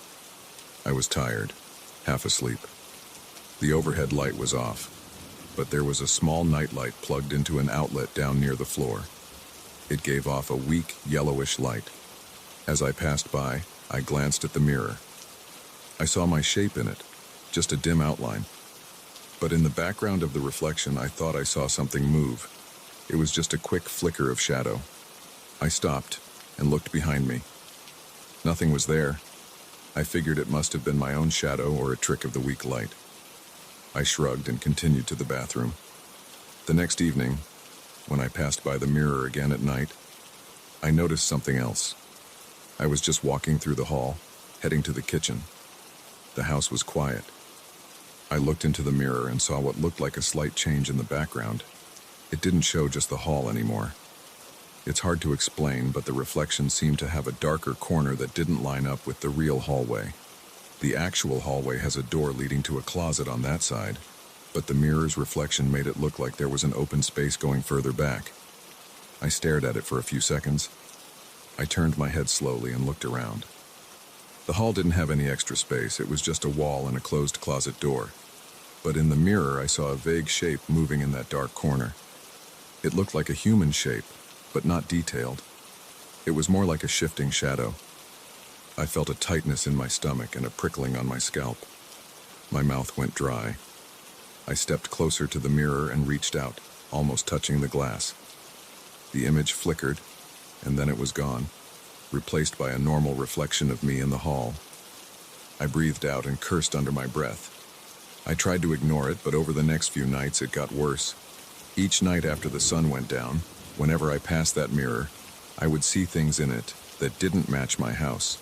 I was tired, half asleep. The overhead light was off, but there was a small nightlight plugged into an outlet down near the floor. It gave off a weak, yellowish light. As I passed by, I glanced at the mirror. I saw my shape in it, just a dim outline. But in the background of the reflection, I thought I saw something move. It was just a quick flicker of shadow. I stopped and looked behind me. Nothing was there. I figured it must have been my own shadow or a trick of the weak light. I shrugged and continued to the bathroom. The next evening, When I passed by the mirror again at night, I noticed something else. I was just walking through the hall, heading to the kitchen. The house was quiet. I looked into the mirror and saw what looked like a slight change in the background. It didn't show just the hall anymore. It's hard to explain, but the reflection seemed to have a darker corner that didn't line up with the real hallway. The actual hallway has a door leading to a closet on that side, but the mirror's reflection made it look like there was an open space going further back. I stared at it for a few seconds. I turned my head slowly and looked around. The hall didn't have any extra space, it was just a wall and a closed closet door. But in the mirror, I saw a vague shape moving in that dark corner. It looked like a human shape, but not detailed. It was more like a shifting shadow. I felt a tightness in my stomach and a prickling on my scalp. My mouth went dry. I stepped closer to the mirror and reached out, almost touching the glass. The image flickered, and then it was gone, replaced by a normal reflection of me in the hall. I breathed out and cursed under my breath. I tried to ignore it, but over the next few nights it got worse. Each night after the sun went down, whenever I passed that mirror, I would see things in it that didn't match my house.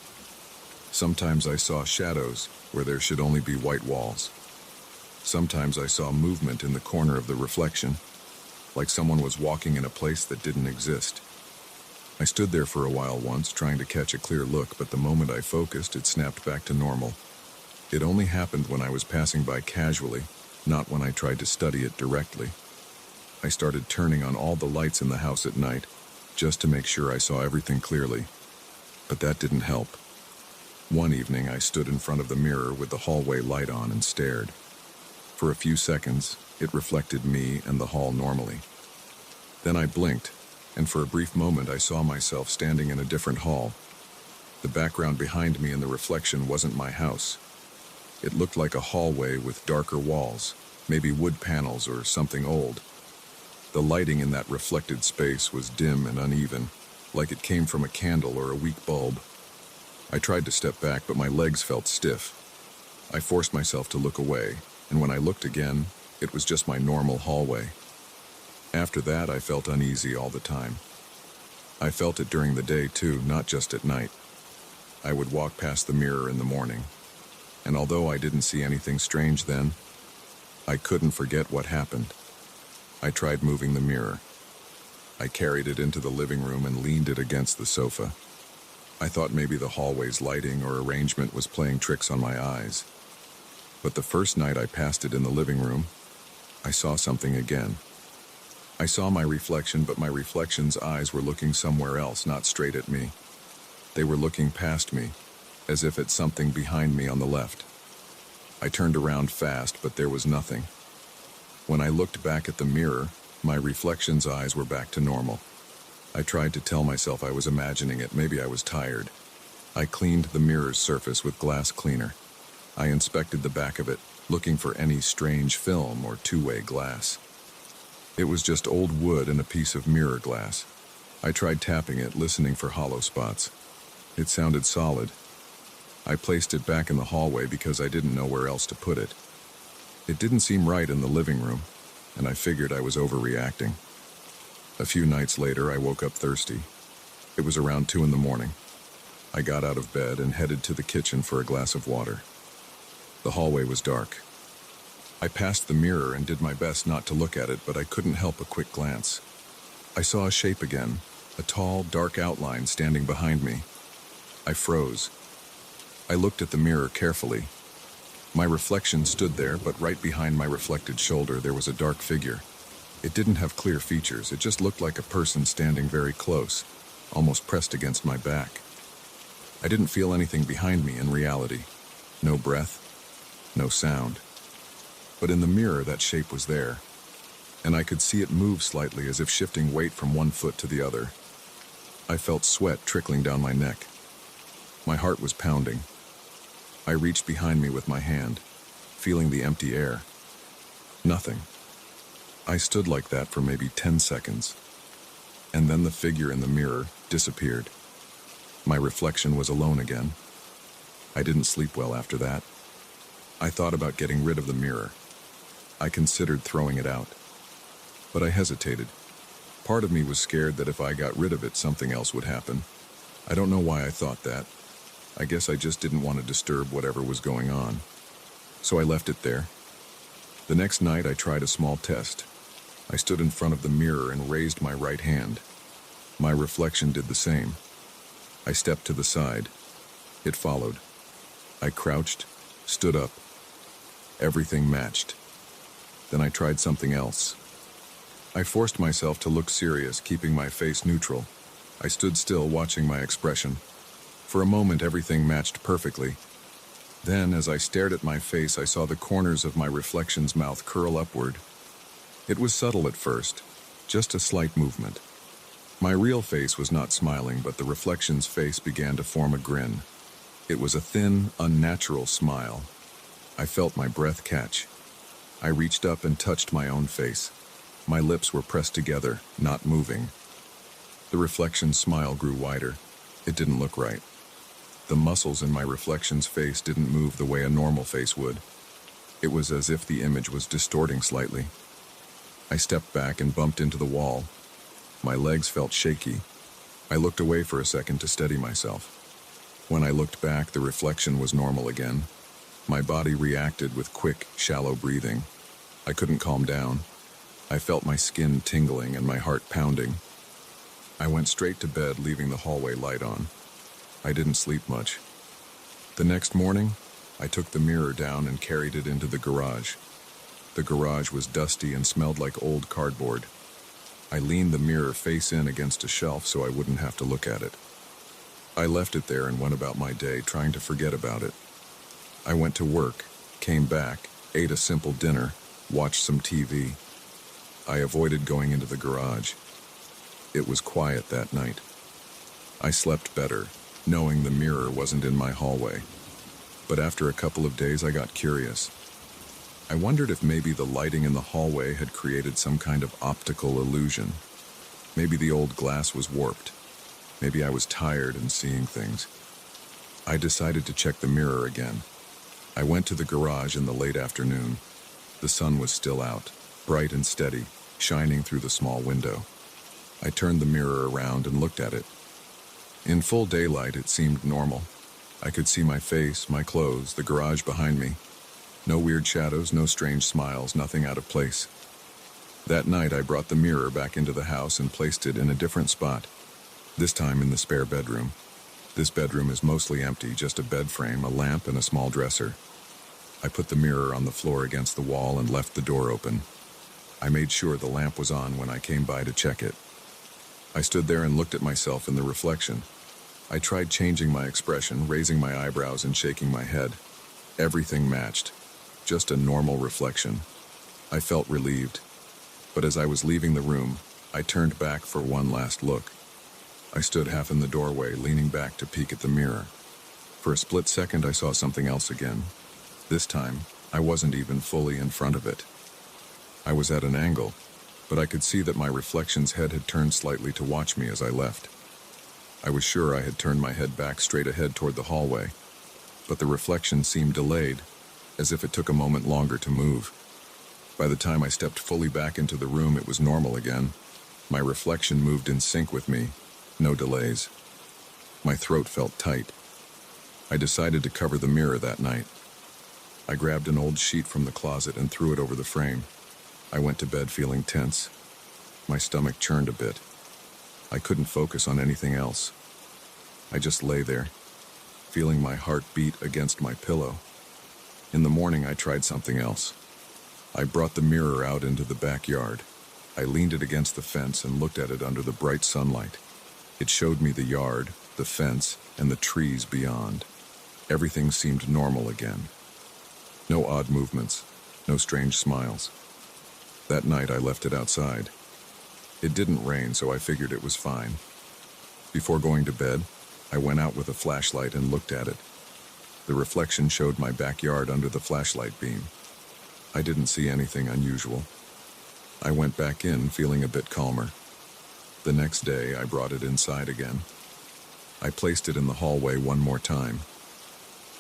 Sometimes I saw shadows where there should only be white walls. Sometimes I saw movement in the corner of the reflection, like someone was walking in a place that didn't exist. I stood there for a while once, trying to catch a clear look, but the moment I focused, it snapped back to normal. It only happened when I was passing by casually, not when I tried to study it directly. I started turning on all the lights in the house at night, just to make sure I saw everything clearly. But that didn't help. One evening, I stood in front of the mirror with the hallway light on and stared. For a few seconds, it reflected me and the hall normally. Then I blinked, and for a brief moment I saw myself standing in a different hall. The background behind me in the reflection wasn't my house. It looked like a hallway with darker walls, maybe wood panels or something old. The lighting in that reflected space was dim and uneven, like it came from a candle or a weak bulb. I tried to step back, but my legs felt stiff. I forced myself to look away, and when I looked again, it was just my normal hallway. After that, I felt uneasy all the time. I felt it during the day too, not just at night. I would walk past the mirror in the morning, and although I didn't see anything strange then, I couldn't forget what happened. I tried moving the mirror. I carried it into the living room and leaned it against the sofa. I thought maybe the hallway's lighting or arrangement was playing tricks on my eyes. But the first night I passed it in the living room, I saw something again. I saw my reflection, but my reflection's eyes were looking somewhere else, not straight at me. They were looking past me, as if at something behind me on the left. I turned around fast, but there was nothing. When I looked back at the mirror, my reflection's eyes were back to normal. I tried to tell myself I was imagining it, maybe I was tired. I cleaned the mirror's surface with glass cleaner. I inspected the back of it, looking for any strange film or two-way glass. It was just old wood and a piece of mirror glass. I tried tapping it, listening for hollow spots. It sounded solid. I placed it back in the hallway because I didn't know where else to put it. It didn't seem right in the living room, and I figured I was overreacting. A few nights later, I woke up thirsty. It was around 2 a.m. I got out of bed and headed to the kitchen for a glass of water. The hallway was dark. I passed the mirror and did my best not to look at it, but I couldn't help a quick glance. I saw a shape again, a tall, dark outline standing behind me. I froze. I looked at the mirror carefully. My reflection stood there, but right behind my reflected shoulder there was a dark figure. It didn't have clear features, it just looked like a person standing very close, almost pressed against my back. I didn't feel anything behind me in reality. No breath, no sound. But in the mirror that shape was there, and I could see it move slightly as if shifting weight from one foot to the other. I felt sweat trickling down my neck. My heart was pounding. I reached behind me with my hand, feeling the empty air. Nothing. I stood like that for maybe 10 seconds, and then the figure in the mirror disappeared. My reflection was alone again. I didn't sleep well after that. I thought about getting rid of the mirror. I considered throwing it out, but I hesitated. Part of me was scared that if I got rid of it, something else would happen. I don't know why I thought that. I guess I just didn't want to disturb whatever was going on. So I left it there. The next night I tried a small test. I stood in front of the mirror and raised my right hand. My reflection did the same. I stepped to the side. It followed. I crouched, stood up. Everything matched. Then I tried something else. I forced myself to look serious, keeping my face neutral. I stood still, watching my expression. For a moment, everything matched perfectly. Then, as I stared at my face, I saw the corners of my reflection's mouth curl upward. It was subtle at first, just a slight movement. My real face was not smiling, but the reflection's face began to form a grin. It was a thin, unnatural smile. I felt my breath catch. I reached up and touched my own face. My lips were pressed together, not moving. The reflection's smile grew wider. It didn't look right. The muscles in my reflection's face didn't move the way a normal face would. It was as if the image was distorting slightly. I stepped back and bumped into the wall. My legs felt shaky. I looked away for a second to steady myself. When I looked back, the reflection was normal again. My body reacted with quick, shallow breathing. I couldn't calm down. I felt my skin tingling and my heart pounding. I went straight to bed, leaving the hallway light on. I didn't sleep much. The next morning, I took the mirror down and carried it into the garage. The garage was dusty and smelled like old cardboard. I leaned the mirror face in against a shelf so I wouldn't have to look at it. I left it there and went about my day, trying to forget about it. I went to work, came back, ate a simple dinner, watched some TV. I avoided going into the garage. It was quiet that night. I slept better, knowing the mirror wasn't in my hallway. But after a couple of days, I got curious. I wondered if maybe the lighting in the hallway had created some kind of optical illusion. Maybe the old glass was warped. Maybe I was tired and seeing things. I decided to check the mirror again. I went to the garage in the late afternoon. The sun was still out, bright and steady, shining through the small window. I turned the mirror around and looked at it. In full daylight, it seemed normal. I could see my face, my clothes, the garage behind me. No weird shadows, no strange smiles, nothing out of place. That night, I brought the mirror back into the house and placed it in a different spot, this time in the spare bedroom. This bedroom is mostly empty, just a bed frame, a lamp, and a small dresser. I put the mirror on the floor against the wall and left the door open. I made sure the lamp was on when I came by to check it. I stood there and looked at myself in the reflection. I tried changing my expression, raising my eyebrows and shaking my head. Everything matched. Just a normal reflection. I felt relieved. But as I was leaving the room, I turned back for one last look. I stood half in the doorway, leaning back to peek at the mirror. For a split second, I saw something else again. This time, I wasn't even fully in front of it. I was at an angle, but I could see that my reflection's head had turned slightly to watch me as I left. I was sure I had turned my head back straight ahead toward the hallway, but the reflection seemed delayed, as if it took a moment longer to move. By the time I stepped fully back into the room, it was normal again. My reflection moved in sync with me, no delays. My throat felt tight. I decided to cover the mirror that night. I grabbed an old sheet from the closet and threw it over the frame. I went to bed feeling tense. My stomach churned a bit. I couldn't focus on anything else. I just lay there, feeling my heart beat against my pillow. In the morning, I tried something else. I brought the mirror out into the backyard. I leaned it against the fence and looked at it under the bright sunlight. It showed me the yard, the fence, and the trees beyond. Everything seemed normal again. No odd movements, no strange smiles. That night, I left it outside. It didn't rain, so I figured it was fine. Before going to bed, I went out with a flashlight and looked at it. The reflection showed my backyard under the flashlight beam. I didn't see anything unusual. I went back in, feeling a bit calmer. The next day, I brought it inside again. I placed it in the hallway one more time.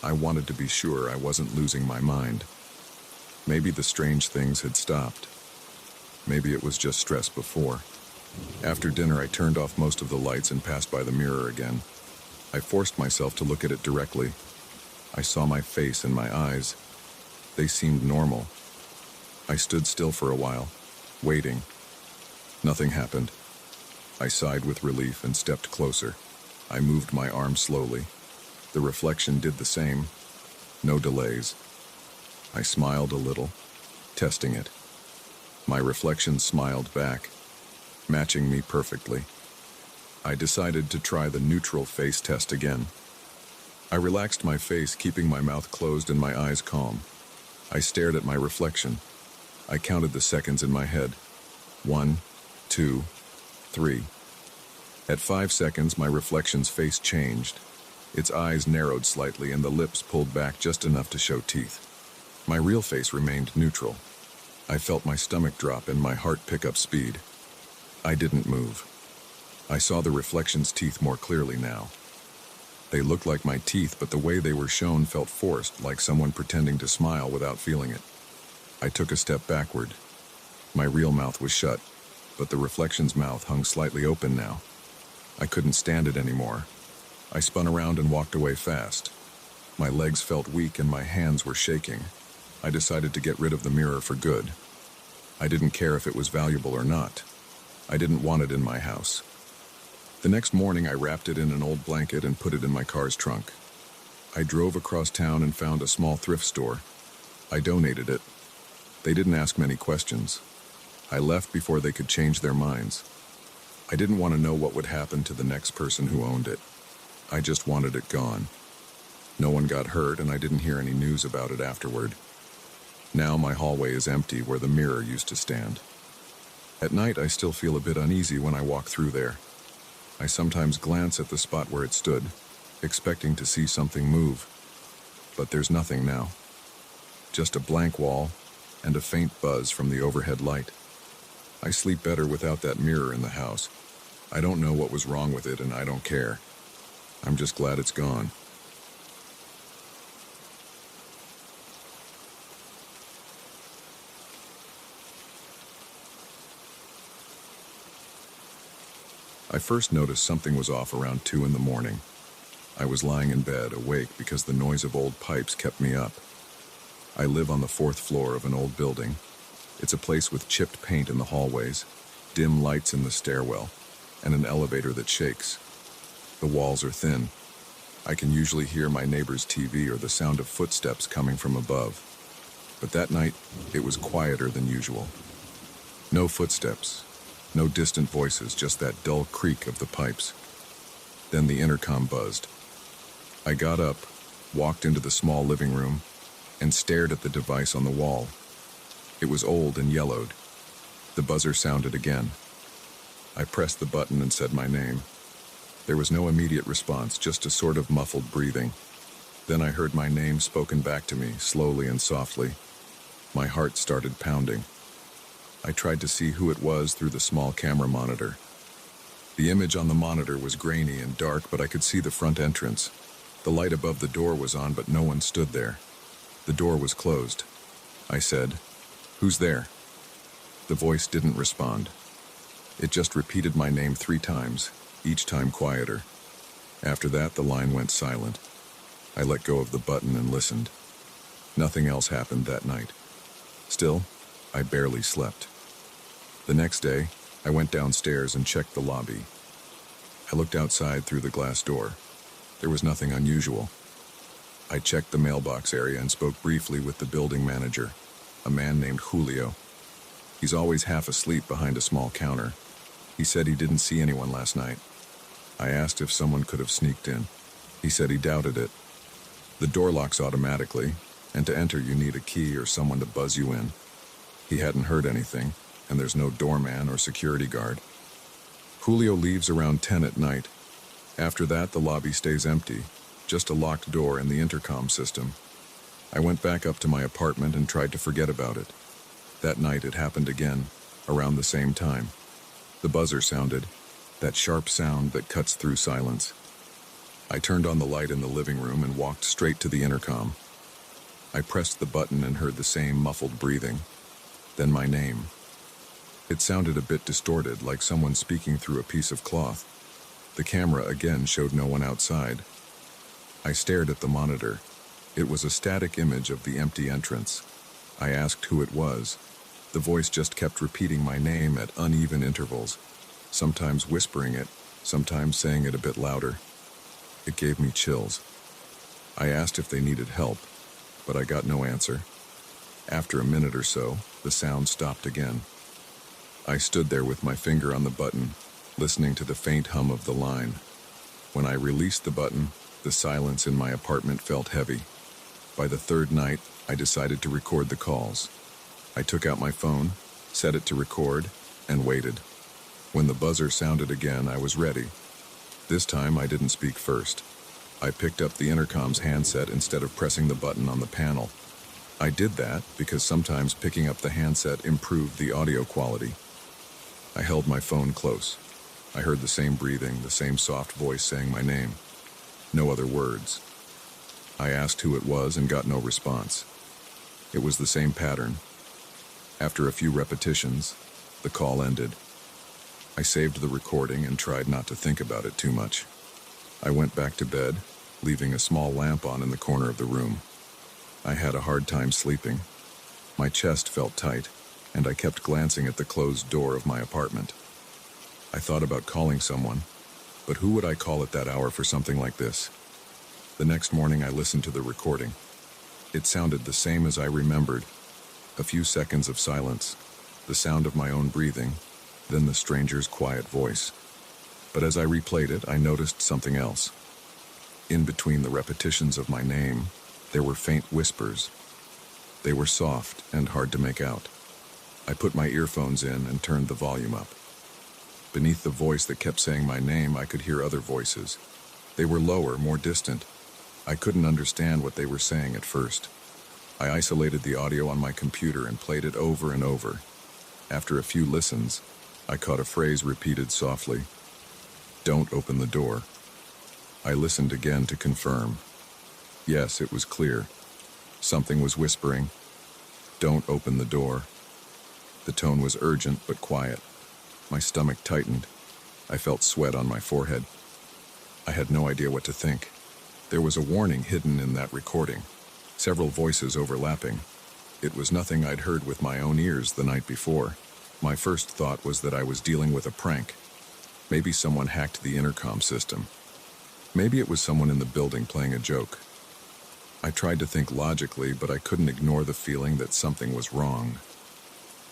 I wanted to be sure I wasn't losing my mind. Maybe the strange things had stopped. Maybe it was just stress before. After dinner, I turned off most of the lights and passed by the mirror again. I forced myself to look at it directly. I saw my face and my eyes. They seemed normal. I stood still for a while, waiting. Nothing happened. I sighed with relief and stepped closer. I moved my arm slowly. The reflection did the same. No delays. I smiled a little, testing it. My reflection smiled back, matching me perfectly. I decided to try the neutral face test again. I relaxed my face, keeping my mouth closed and my eyes calm. I stared at my reflection. I counted the seconds in my head. 1, 2, 3. At 5 seconds, my reflection's face changed. Its eyes narrowed slightly and the lips pulled back just enough to show teeth. My real face remained neutral. I felt my stomach drop and my heart pick up speed. I didn't move. I saw the reflection's teeth more clearly now. They looked like my teeth, but the way they were shown felt forced, like someone pretending to smile without feeling it. I took a step backward. My real mouth was shut, but the reflection's mouth hung slightly open now. I couldn't stand it anymore. I spun around and walked away fast. My legs felt weak and my hands were shaking. I decided to get rid of the mirror for good. I didn't care if it was valuable or not. I didn't want it in my house. The next morning, I wrapped it in an old blanket and put it in my car's trunk. I drove across town and found a small thrift store. I donated it. They didn't ask many questions. I left before they could change their minds. I didn't want to know what would happen to the next person who owned it. I just wanted it gone. No one got hurt, and I didn't hear any news about it afterward. Now my hallway is empty where the mirror used to stand. At night, I still feel a bit uneasy when I walk through there. I sometimes glance at the spot where it stood, expecting to see something move. But there's nothing now. Just a blank wall and a faint buzz from the overhead light. I sleep better without that mirror in the house. I don't know what was wrong with it, and I don't care. I'm just glad it's gone. I first noticed something was off around 2 in the morning. I was lying in bed, awake because the noise of old pipes kept me up. I live on the 4th floor of an old building. It's a place with chipped paint in the hallways, dim lights in the stairwell, and an elevator that shakes. The walls are thin. I can usually hear my neighbor's TV or the sound of footsteps coming from above. But that night, it was quieter than usual. No footsteps. No distant voices, just that dull creak of the pipes. Then the intercom buzzed. I got up, walked into the small living room, and stared at the device on the wall. It was old and yellowed. The buzzer sounded again. I pressed the button and said my name. There was no immediate response, just a sort of muffled breathing. Then I heard my name spoken back to me, slowly and softly. My heart started pounding. I tried to see who it was through the small camera monitor. The image on the monitor was grainy and dark, but I could see the front entrance. The light above the door was on, but no one stood there. The door was closed. I said, "Who's there?" The voice didn't respond. It just repeated my name 3 times, each time quieter. After that, the line went silent. I let go of the button and listened. Nothing else happened that night. Still, I barely slept. The next day, I went downstairs and checked the lobby. I looked outside through the glass door. There was nothing unusual. I checked the mailbox area and spoke briefly with the building manager, a man named Julio. He's always half asleep behind a small counter. He said he didn't see anyone last night. I asked if someone could have sneaked in. He said he doubted it. The door locks automatically, and to enter you need a key or someone to buzz you in. He hadn't heard anything, and there's no doorman or security guard. Julio leaves around 10 at night. After that, the lobby stays empty, just a locked door and the intercom system. I went back up to my apartment and tried to forget about it. That night it happened again, around the same time. The buzzer sounded, that sharp sound that cuts through silence. I turned on the light in the living room and walked straight to the intercom. I pressed the button and heard the same muffled breathing. Then my name. It sounded a bit distorted, like someone speaking through a piece of cloth. The camera again showed no one outside. I stared at the monitor. It was a static image of the empty entrance. I asked who it was. The voice just kept repeating my name at uneven intervals, sometimes whispering it, sometimes saying it a bit louder. It gave me chills. I asked if they needed help, but I got no answer. After a minute or so, the sound stopped again. I stood there with my finger on the button, listening to the faint hum of the line. When I released the button, the silence in my apartment felt heavy. By the third night, I decided to record the calls. I took out my phone, set it to record, and waited. When the buzzer sounded again, I was ready. This time, I didn't speak first. I picked up the intercom's handset instead of pressing the button on the panel. I did that because sometimes picking up the handset improved the audio quality. I held my phone close. I heard the same breathing, the same soft voice saying my name. No other words. I asked who it was and got no response. It was the same pattern. After a few repetitions, the call ended. I saved the recording and tried not to think about it too much. I went back to bed, leaving a small lamp on in the corner of the room. I had a hard time sleeping. My chest felt tight, and I kept glancing at the closed door of my apartment. I thought about calling someone, but who would I call at that hour for something like this? The next morning I listened to the recording. It sounded the same as I remembered. A few seconds of silence, the sound of my own breathing, then the stranger's quiet voice. But as I replayed it, I noticed something else. In between the repetitions of my name, there were faint whispers. They were soft and hard to make out. I put my earphones in and turned the volume up. Beneath the voice that kept saying my name, I could hear other voices. They were lower, more distant. I couldn't understand what they were saying at first. I isolated the audio on my computer and played it over and over. After a few listens, I caught a phrase repeated softly. "Don't open the door." I listened again to confirm. Yes, it was clear. Something was whispering, "Don't open the door." The tone was urgent but quiet. My stomach tightened. I felt sweat on my forehead. I had no idea what to think. There was a warning hidden in that recording, several voices overlapping. It was nothing I'd heard with my own ears the night before. My first thought was that I was dealing with a prank. Maybe someone hacked the intercom system. Maybe it was someone in the building playing a joke. I tried to think logically, but I couldn't ignore the feeling that something was wrong.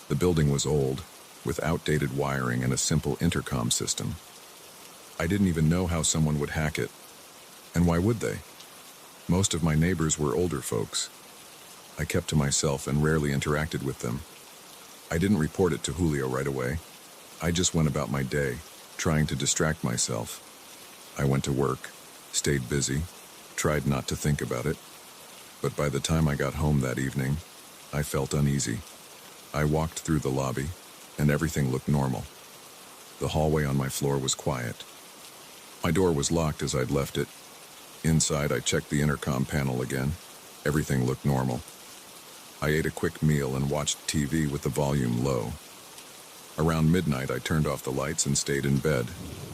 The building was old, with outdated wiring and a simple intercom system. I didn't even know how someone would hack it. And why would they? Most of my neighbors were older folks. I kept to myself and rarely interacted with them. I didn't report it to Julio right away. I just went about my day, trying to distract myself. I went to work, stayed busy, tried not to think about it. But by the time I got home that evening, I felt uneasy. I walked through the lobby, and everything looked normal. The hallway on my floor was quiet. My door was locked as I'd left it. Inside, I checked the intercom panel again. Everything looked normal. I ate a quick meal and watched TV with the volume low. Around midnight, I turned off the lights and stayed in bed,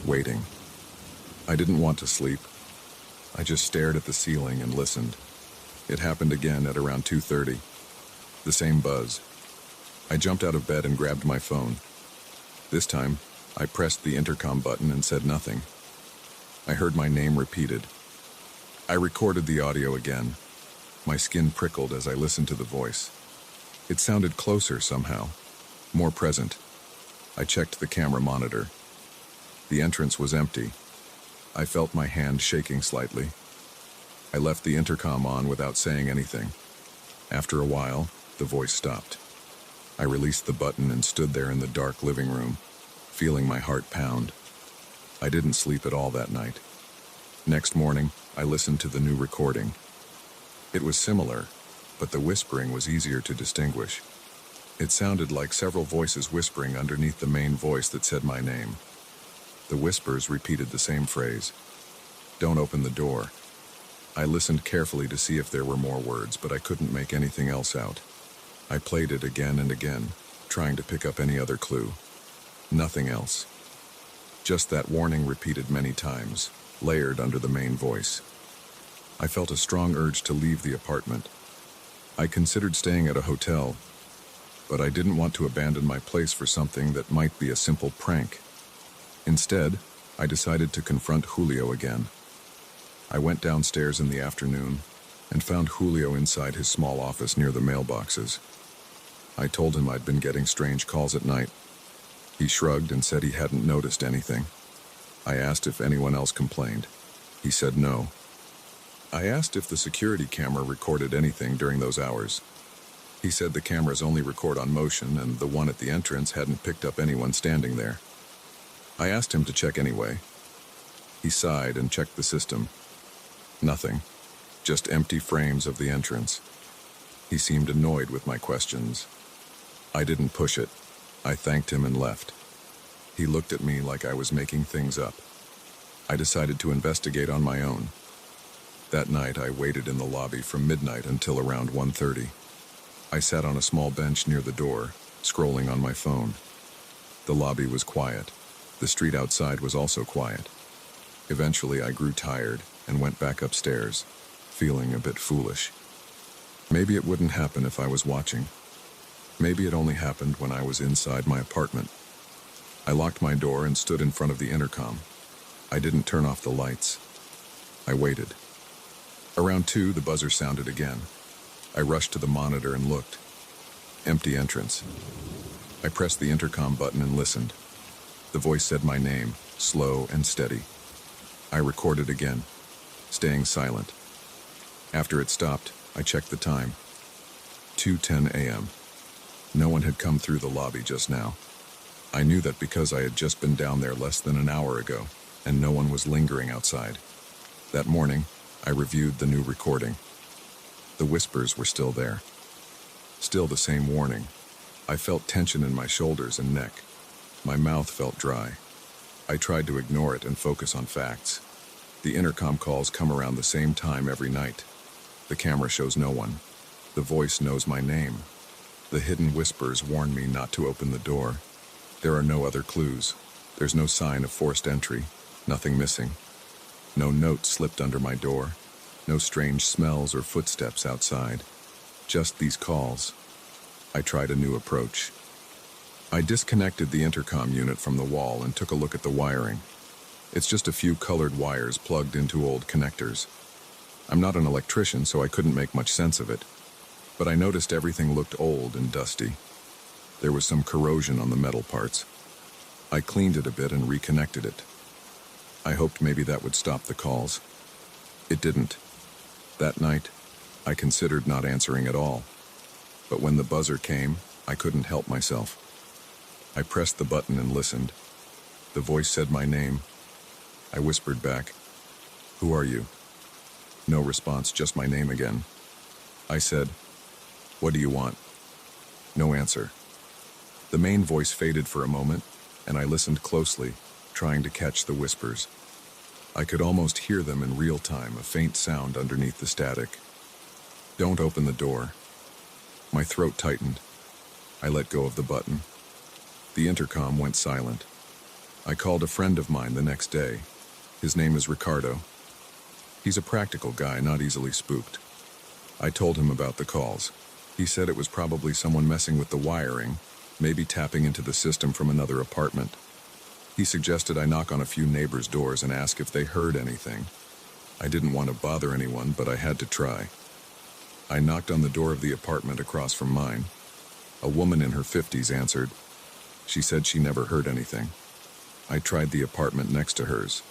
waiting. I didn't want to sleep. I just stared at the ceiling and listened. It happened again at around 2:30. The same buzz. I jumped out of bed and grabbed my phone. This time, I pressed the intercom button and said nothing. I heard my name repeated. I recorded the audio again. My skin prickled as I listened to the voice. It sounded closer somehow, more present. I checked the camera monitor. The entrance was empty. I felt my hand shaking slightly. I left the intercom on without saying anything. After a while, the voice stopped. I released the button and stood there in the dark living room, feeling my heart pound. I didn't sleep at all that night. Next morning, I listened to the new recording. It was similar, but the whispering was easier to distinguish. It sounded like several voices whispering underneath the main voice that said my name. The whispers repeated the same phrase. "Don't open the door." I listened carefully to see if there were more words, but I couldn't make anything else out. I played it again and again, trying to pick up any other clue. Nothing else. Just that warning repeated many times, layered under the main voice. I felt a strong urge to leave the apartment. I considered staying at a hotel, but I didn't want to abandon my place for something that might be a simple prank. Instead, I decided to confront Julio again. I went downstairs in the afternoon and found Julio inside his small office near the mailboxes. I told him I'd been getting strange calls at night. He shrugged and said he hadn't noticed anything. I asked if anyone else complained. He said no. I asked if the security camera recorded anything during those hours. He said the cameras only record on motion and the one at the entrance hadn't picked up anyone standing there. I asked him to check anyway. He sighed and checked the system. Nothing. Just empty frames of the entrance. He seemed annoyed with my questions. I didn't push it. I thanked him and left. He looked at me like I was making things up. I decided to investigate on my own. That night, I waited in the lobby from midnight until around 1:30. I sat on a small bench near the door, scrolling on my phone. The lobby was quiet. The street outside was also quiet. Eventually, I grew tired and went back upstairs, feeling a bit foolish. Maybe it wouldn't happen if I was watching. Maybe it only happened when I was inside my apartment. I locked my door and stood in front of the intercom. I didn't turn off the lights. I waited. Around 2, the buzzer sounded again. I rushed to the monitor and looked. Empty entrance. I pressed the intercom button and listened. The voice said my name, slow and steady. I recorded again, staying silent. After it stopped, I checked the time. 2:10 a.m. No one had come through the lobby just now. I knew that because I had just been down there less than an hour ago, and no one was lingering outside. That morning, I reviewed the new recording. The whispers were still there. Still the same warning. I felt tension in my shoulders and neck. My mouth felt dry. I tried to ignore it and focus on facts. The intercom calls come around the same time every night. The camera shows no one. The voice knows my name. The hidden whispers warn me not to open the door. There are no other clues. There's no sign of forced entry. Nothing missing. No note slipped under my door. No strange smells or footsteps outside. Just these calls. I tried a new approach. I disconnected the intercom unit from the wall and took a look at the wiring. It's just a few colored wires plugged into old connectors. I'm not an electrician, so I couldn't make much sense of it. But I noticed everything looked old and dusty. There was some corrosion on the metal parts. I cleaned it a bit and reconnected it. I hoped maybe that would stop the calls. It didn't. That night, I considered not answering at all. But when the buzzer came, I couldn't help myself. I pressed the button and listened. The voice said my name. I whispered back, "Who are you?" No response, just my name again. I said, "What do you want?" No answer. The main voice faded for a moment, and I listened closely, trying to catch the whispers. I could almost hear them in real time, a faint sound underneath the static. "Don't open the door." My throat tightened. I let go of the button. The intercom went silent. I called a friend of mine the next day. His name is Ricardo. He's a practical guy, not easily spooked. I told him about the calls. He said it was probably someone messing with the wiring, maybe tapping into the system from another apartment. He suggested I knock on a few neighbors' doors and ask if they heard anything. I didn't want to bother anyone, but I had to try. I knocked on the door of the apartment across from mine. A woman in her 50s answered. She said she never heard anything. I tried the apartment next to hers.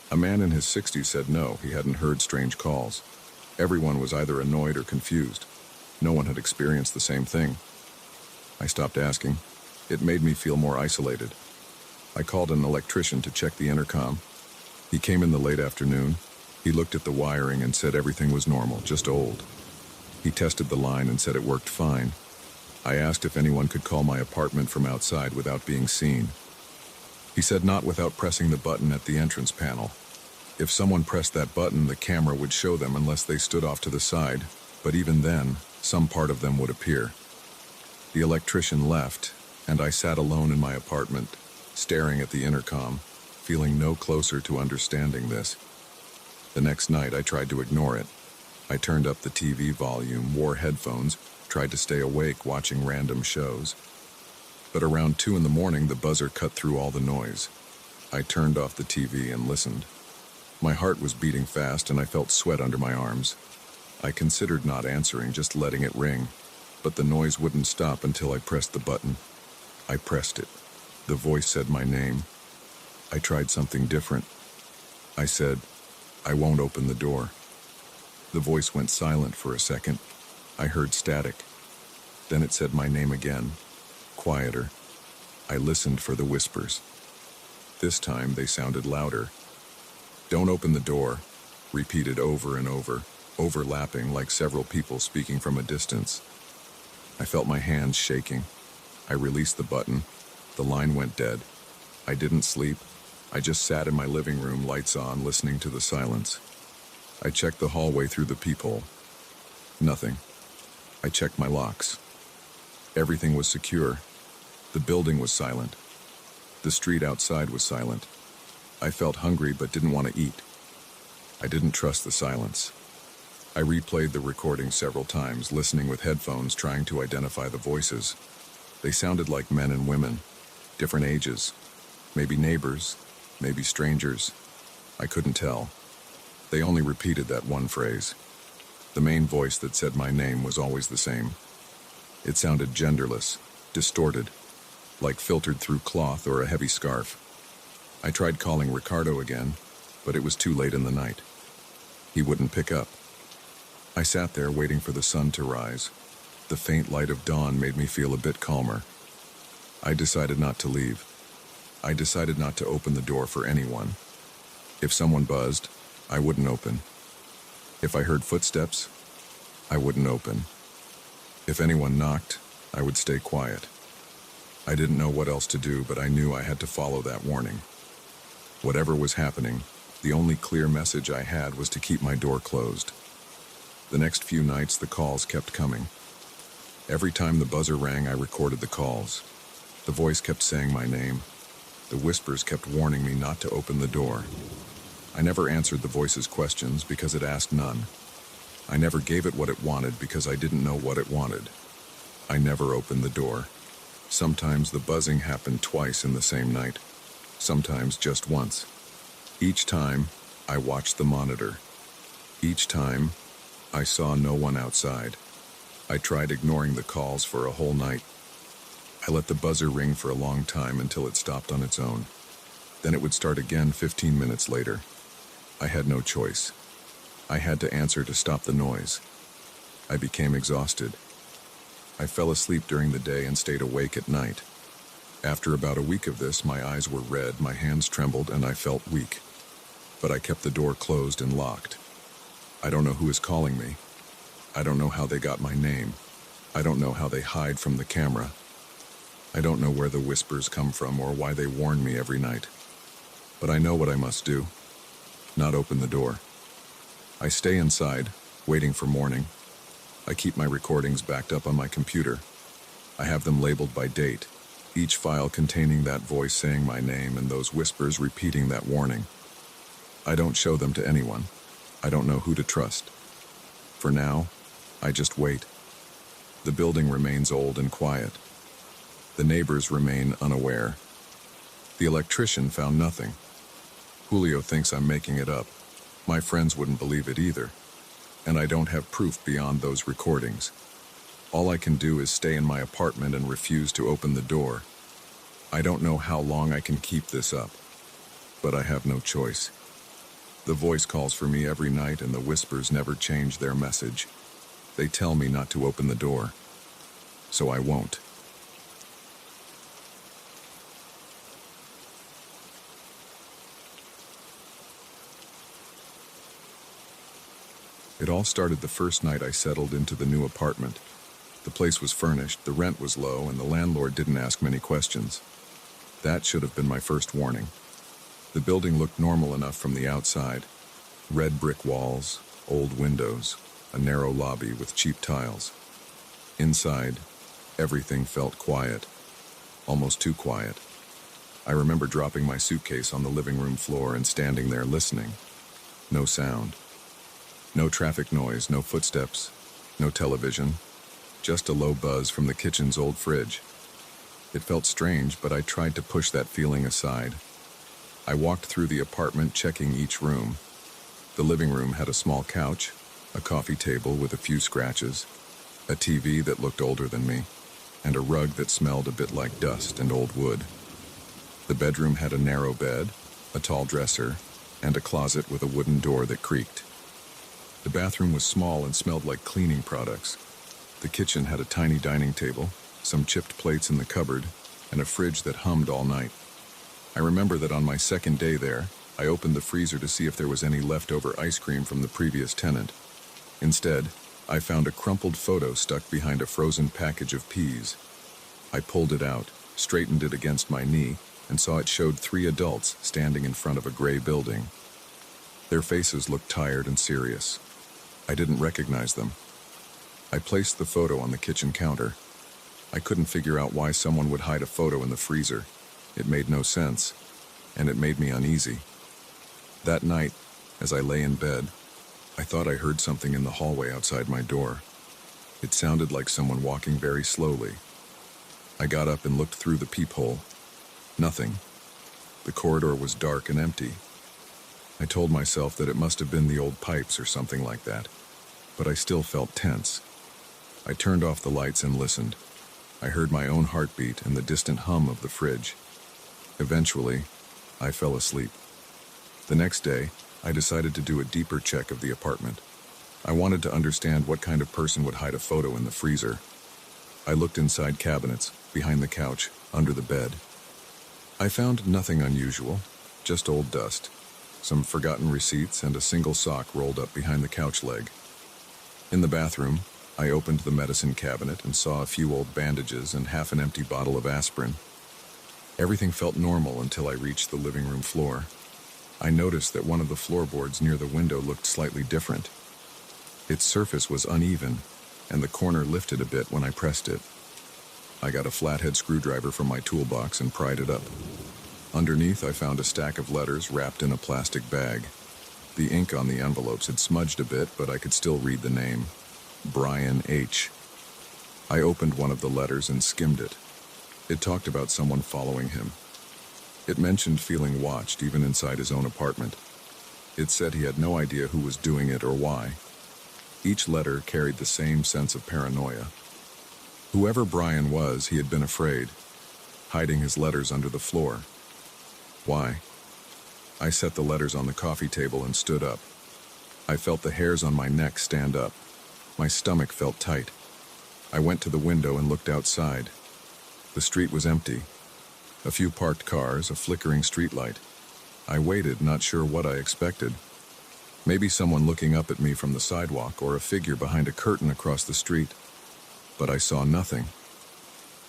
A man in his 60s said no, he hadn't heard strange calls. Everyone was either annoyed or confused. No one had experienced the same thing. I stopped asking. It made me feel more isolated. I called an electrician to check the intercom. He came in the late afternoon. He looked at the wiring and said everything was normal, just old. He tested the line and said it worked fine. I asked if anyone could call my apartment from outside without being seen. He said not without pressing the button at the entrance panel. If someone pressed that button, the camera would show them unless they stood off to the side, but even then, some part of them would appear. The electrician left, and I sat alone in my apartment, staring at the intercom, feeling no closer to understanding this. The next night, I tried to ignore it. I turned up the TV volume, wore headphones, tried to stay awake watching random shows. But around 2 in the morning, the buzzer cut through all the noise. I turned off the TV and listened. My heart was beating fast, and I felt sweat under my arms. I considered not answering, just letting it ring, but the noise wouldn't stop until I pressed the button. I pressed it. The voice said my name. I tried something different. I said, "I won't open the door." The voice went silent for a second. I heard static. Then it said my name again, quieter. I listened for the whispers. This time they sounded louder. "Don't open the door," repeated over and over, overlapping like several people speaking from a distance. I felt my hands shaking. I released the button. The line went dead. I didn't sleep. I just sat in my living room, lights on, listening to the silence. I checked the hallway through the peephole. Nothing. I checked my locks. Everything was secure. The building was silent. The street outside was silent. I felt hungry but didn't want to eat. I didn't trust the silence. I replayed the recording several times, listening with headphones, trying to identify the voices. They sounded like men and women, different ages, maybe neighbors, maybe strangers. I couldn't tell. They only repeated that one phrase. The main voice that said my name was always the same. It sounded genderless, distorted, like filtered through cloth or a heavy scarf. I tried calling Ricardo again, but it was too late in the night. He wouldn't pick up. I sat there waiting for the sun to rise. The faint light of dawn made me feel a bit calmer. I decided not to leave. I decided not to open the door for anyone. If someone buzzed, I wouldn't open. If I heard footsteps, I wouldn't open. If anyone knocked, I would stay quiet. I didn't know what else to do, but I knew I had to follow that warning. Whatever was happening, the only clear message I had was to keep my door closed. The next few nights, the calls kept coming. Every time the buzzer rang, I recorded the calls. The voice kept saying my name. The whispers kept warning me not to open the door. I never answered the voice's questions because it asked none. I never gave it what it wanted because I didn't know what it wanted. I never opened the door. Sometimes the buzzing happened twice in the same night. Sometimes just once. Each time, I watched the monitor. Each time, I saw no one outside. I tried ignoring the calls for a whole night. I let the buzzer ring for a long time until it stopped on its own. Then it would start again 15 minutes later. I had no choice. I had to answer to stop the noise. I became exhausted. I fell asleep during the day and stayed awake at night. After about a week of this, my eyes were red, my hands trembled, and I felt weak. But I kept the door closed and locked. I don't know who is calling me. I don't know how they got my name. I don't know how they hide from the camera. I don't know where the whispers come from or why they warn me every night. But I know what I must do. Not open the door. I stay inside, waiting for morning. I keep my recordings backed up on my computer. I have them labeled by date, each file containing that voice saying my name and those whispers repeating that warning. I don't show them to anyone. I don't know who to trust. For now, I just wait. The building remains old and quiet. The neighbors remain unaware. The electrician found nothing. Julio thinks I'm making it up. My friends wouldn't believe it either. And I don't have proof beyond those recordings. All I can do is stay in my apartment and refuse to open the door. I don't know how long I can keep this up, but I have no choice. The voice calls for me every night, and the whispers never change their message. They tell me not to open the door, so I won't. It all started the first night I settled into the new apartment. The place was furnished, the rent was low, and the landlord didn't ask many questions. That should have been my first warning. The building looked normal enough from the outside. Red brick walls, old windows, a narrow lobby with cheap tiles. Inside, Everything felt quiet, almost too quiet. I remember dropping my suitcase on the living room floor and standing there listening. No sound. No traffic noise, no footsteps, no television, just a low buzz from the kitchen's old fridge. It felt strange, but I tried to push that feeling aside. I walked through the apartment, checking each room. The living room had a small couch, a coffee table with a few scratches, a TV that looked older than me, and a rug that smelled a bit like dust and old wood. The bedroom had a narrow bed, a tall dresser, and a closet with a wooden door that creaked. The bathroom was small and smelled like cleaning products. The kitchen had a tiny dining table, some chipped plates in the cupboard, and a fridge that hummed all night. I remember that on my second day there, I opened the freezer to see if there was any leftover ice cream from the previous tenant. Instead, I found a crumpled photo stuck behind a frozen package of peas. I pulled it out, straightened it against my knee, and saw it showed 3 adults standing in front of a gray building. Their faces looked tired and serious. I didn't recognize them. I placed the photo on the kitchen counter. I couldn't figure out why someone would hide a photo in the freezer. It made no sense, and it made me uneasy. That night, as I lay in bed, I thought I heard something in the hallway outside my door. It sounded like someone walking very slowly. I got up and looked through the peephole. Nothing. The corridor was dark and empty. I told myself that it must have been the old pipes or something like that, but I still felt tense. I turned off the lights and listened. I heard my own heartbeat and the distant hum of the fridge. Eventually, I fell asleep. The next day, I decided to do a deeper check of the apartment. I wanted to understand what kind of person would hide a photo in the freezer. I looked inside cabinets, behind the couch, under the bed. I found nothing unusual, just old dust, some forgotten receipts, and a single sock rolled up behind the couch leg. In the bathroom, I opened the medicine cabinet and saw a few old bandages and half an empty bottle of aspirin. Everything felt normal until I reached the living room floor. I noticed that one of the floorboards near the window looked slightly different. Its surface was uneven, and the corner lifted a bit when I pressed it. I got a flathead screwdriver from my toolbox and pried it up. Underneath, I found a stack of letters wrapped in a plastic bag. The ink on the envelopes had smudged a bit, but I could still read the name. Brian H. I opened one of the letters and skimmed it. It talked about someone following him. It mentioned feeling watched even inside his own apartment. It said he had no idea who was doing it or why. Each letter carried the same sense of paranoia. Whoever Brian was, he had been afraid, hiding his letters under the floor. Why? I set the letters on the coffee table and stood up. I felt the hairs on my neck stand up. My stomach felt tight. I went to the window and looked outside. The street was empty. A few parked cars, a flickering streetlight. I waited, not sure what I expected. Maybe someone looking up at me from the sidewalk or a figure behind a curtain across the street. But I saw nothing.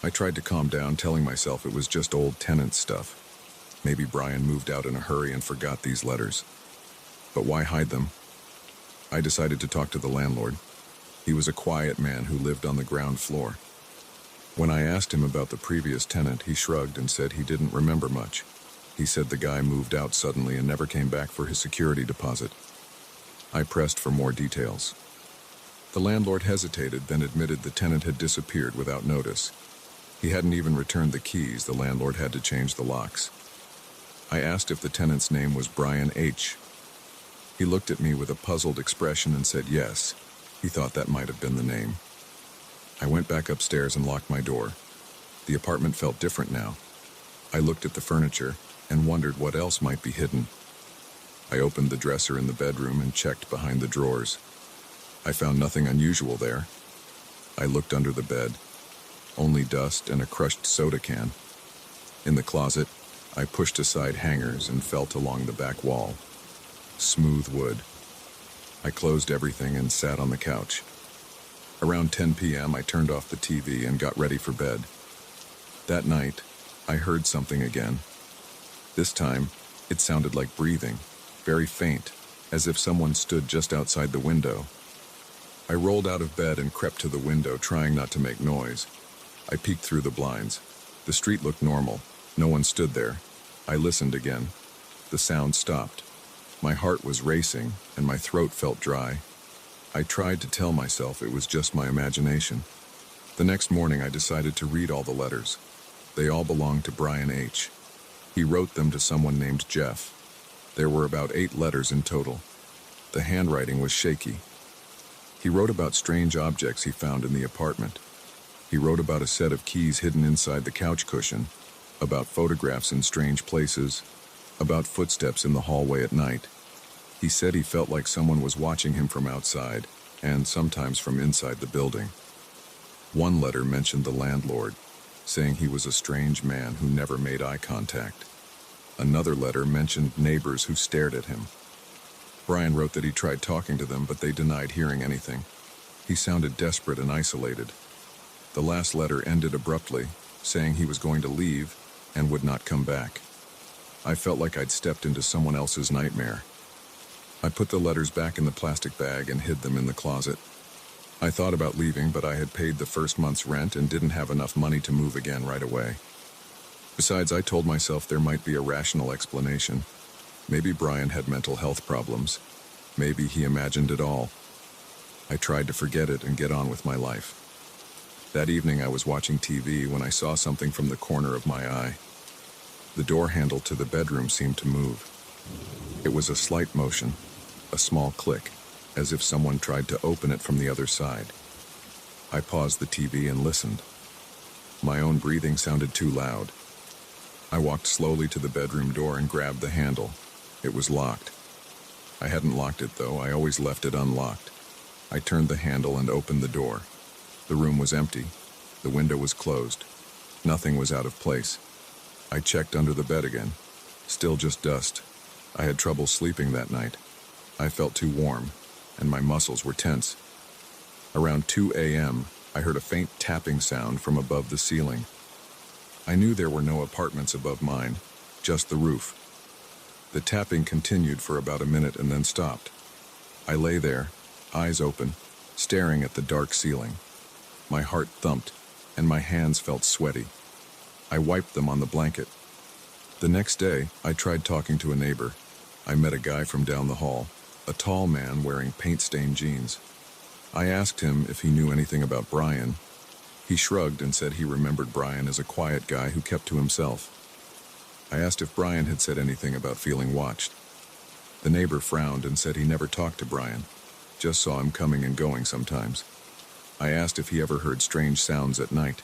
I tried to calm down, telling myself it was just old tenant stuff. Maybe Brian moved out in a hurry and forgot these letters. But why hide them? I decided to talk to the landlord. He was a quiet man who lived on the ground floor. When I asked him about the previous tenant, he shrugged and said he didn't remember much. He said the guy moved out suddenly and never came back for his security deposit. I pressed for more details. The landlord hesitated, then admitted the tenant had disappeared without notice. He hadn't even returned the keys. The landlord had to change the locks. I asked if the tenant's name was Brian H. He looked at me with a puzzled expression and said yes. He thought that might have been the name. I went back upstairs and locked my door. The apartment felt different now. I looked at the furniture and wondered what else might be hidden. I opened the dresser in the bedroom and checked behind the drawers. I found nothing unusual there. I looked under the bed. Only dust and a crushed soda can. In the closet, I pushed aside hangers and felt along the back wall. Smooth wood. I closed everything and sat on the couch. Around 10 p.m., I turned off the TV and got ready for bed. That night, I heard something again. This time, it sounded like breathing, very faint, as if someone stood just outside the window. I rolled out of bed and crept to the window, trying not to make noise. I peeked through the blinds. The street looked normal. No one stood there. I listened again. The sound stopped. My heart was racing, and my throat felt dry. I tried to tell myself it was just my imagination. The next morning, I decided to read all the letters. They all belonged to Brian H. He wrote them to someone named Jeff. There were about 8 letters in total. The handwriting was shaky. He wrote about strange objects he found in the apartment. He wrote about a set of keys hidden inside the couch cushion, about photographs in strange places, about footsteps in the hallway at night. He said he felt like someone was watching him from outside, and sometimes from inside the building. One letter mentioned the landlord, saying he was a strange man who never made eye contact. Another letter mentioned neighbors who stared at him. Brian wrote that he tried talking to them, but they denied hearing anything. He sounded desperate and isolated. The last letter ended abruptly, saying he was going to leave and would not come back. I felt like I'd stepped into someone else's nightmare. I put the letters back in the plastic bag and hid them in the closet. I thought about leaving, but I had paid the first month's rent and didn't have enough money to move again right away. Besides, I told myself there might be a rational explanation. Maybe Brian had mental health problems. Maybe he imagined it all. I tried to forget it and get on with my life. That evening I was watching TV when I saw something from the corner of my eye. The door handle to the bedroom seemed to move. It was a slight motion, a small click, as if someone tried to open it from the other side. I paused the TV and listened. My own breathing sounded too loud. I walked slowly to the bedroom door and grabbed the handle. It was locked. I hadn't locked it though, I always left it unlocked. I turned the handle and opened the door. The room was empty. The window was closed. Nothing was out of place. I checked under the bed again. Still just dust. I had trouble sleeping that night. I felt too warm, and my muscles were tense. Around 2 a.m., I heard a faint tapping sound from above the ceiling. I knew there were no apartments above mine, just the roof. The tapping continued for about a minute and then stopped. I lay there, eyes open, staring at the dark ceiling. My heart thumped, and my hands felt sweaty. I wiped them on the blanket. The next day, I tried talking to a neighbor. I met a guy from down the hall, a tall man wearing paint-stained jeans. I asked him if he knew anything about Brian. He shrugged and said he remembered Brian as a quiet guy who kept to himself. I asked if Brian had said anything about feeling watched. The neighbor frowned and said he never talked to Brian, just saw him coming and going sometimes. I asked if he ever heard strange sounds at night.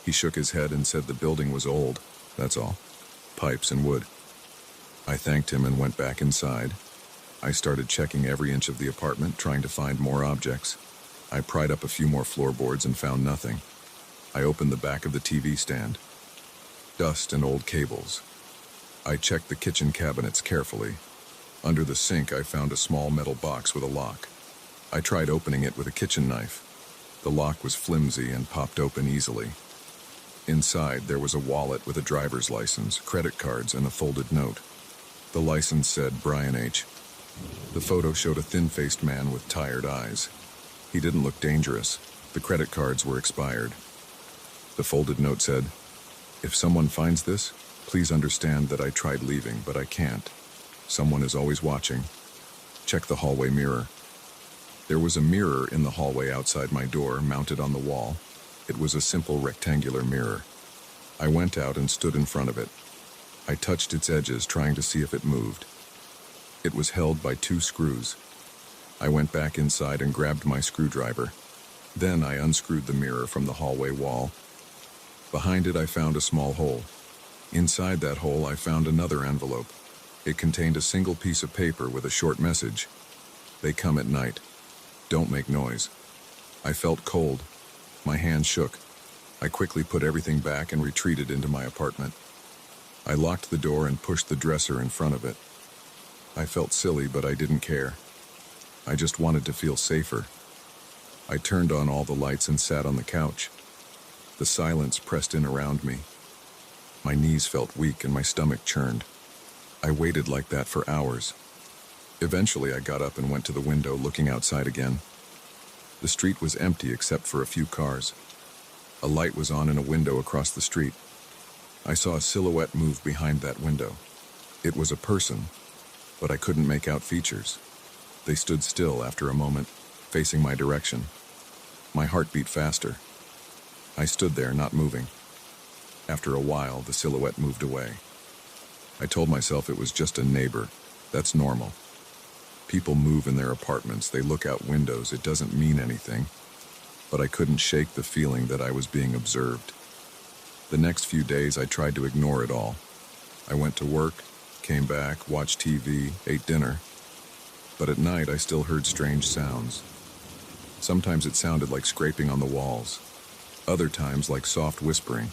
He shook his head and said the building was old, that's all. Pipes and wood. I thanked him and went back inside. I started checking every inch of the apartment, trying to find more objects. I pried up a few more floorboards and found nothing. I opened the back of the TV stand. Dust and old cables. I checked the kitchen cabinets carefully. Under the sink, I found a small metal box with a lock. I tried opening it with a kitchen knife. The lock was flimsy and popped open easily. Inside, there was a wallet with a driver's license, credit cards, and a folded note. The license said Brian H. The photo showed a thin-faced man with tired eyes. He didn't look dangerous. The credit cards were expired. The folded note said, "If someone finds this, please understand that I tried leaving, but I can't. Someone is always watching. Check the hallway mirror." There was a mirror in the hallway outside my door, mounted on the wall. It was a simple rectangular mirror. I went out and stood in front of it. I touched its edges, trying to see if it moved. It was held by 2 screws. I went back inside and grabbed my screwdriver. Then I unscrewed the mirror from the hallway wall. Behind it, I found a small hole. Inside that hole, I found another envelope. It contained a single piece of paper with a short message. "They come at night. Don't make noise." I felt cold. My hands shook. I quickly put everything back and retreated into my apartment. I locked the door and pushed the dresser in front of it. I felt silly, but I didn't care. I just wanted to feel safer. I turned on all the lights and sat on the couch. The silence pressed in around me. My knees felt weak and my stomach churned. I waited like that for hours. Eventually, I got up and went to the window, looking outside again. The street was empty except for a few cars. A light was on in a window across the street. I saw a silhouette move behind that window. It was a person, but I couldn't make out features. They stood still after a moment, facing my direction. My heart beat faster. I stood there, not moving. After a while, the silhouette moved away. I told myself it was just a neighbor. That's normal. People move in their apartments, they look out windows, it doesn't mean anything. But I couldn't shake the feeling that I was being observed. The next few days, I tried to ignore it all. I went to work, came back, watched TV, ate dinner. But at night, I still heard strange sounds. Sometimes it sounded like scraping on the walls. Other times, like soft whispering.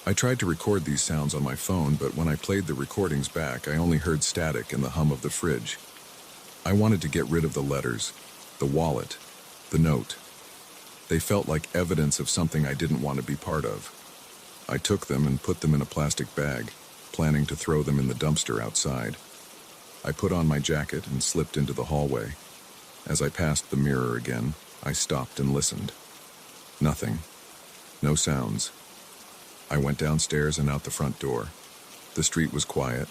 I tried to record these sounds on my phone, but when I played the recordings back, I only heard static and the hum of the fridge. I wanted to get rid of the letters, the wallet, the note. They felt like evidence of something I didn't want to be part of. I took them and put them in a plastic bag, planning to throw them in the dumpster outside. I put on my jacket and slipped into the hallway. As I passed the mirror again, I stopped and listened. Nothing. No sounds. I went downstairs and out the front door. The street was quiet.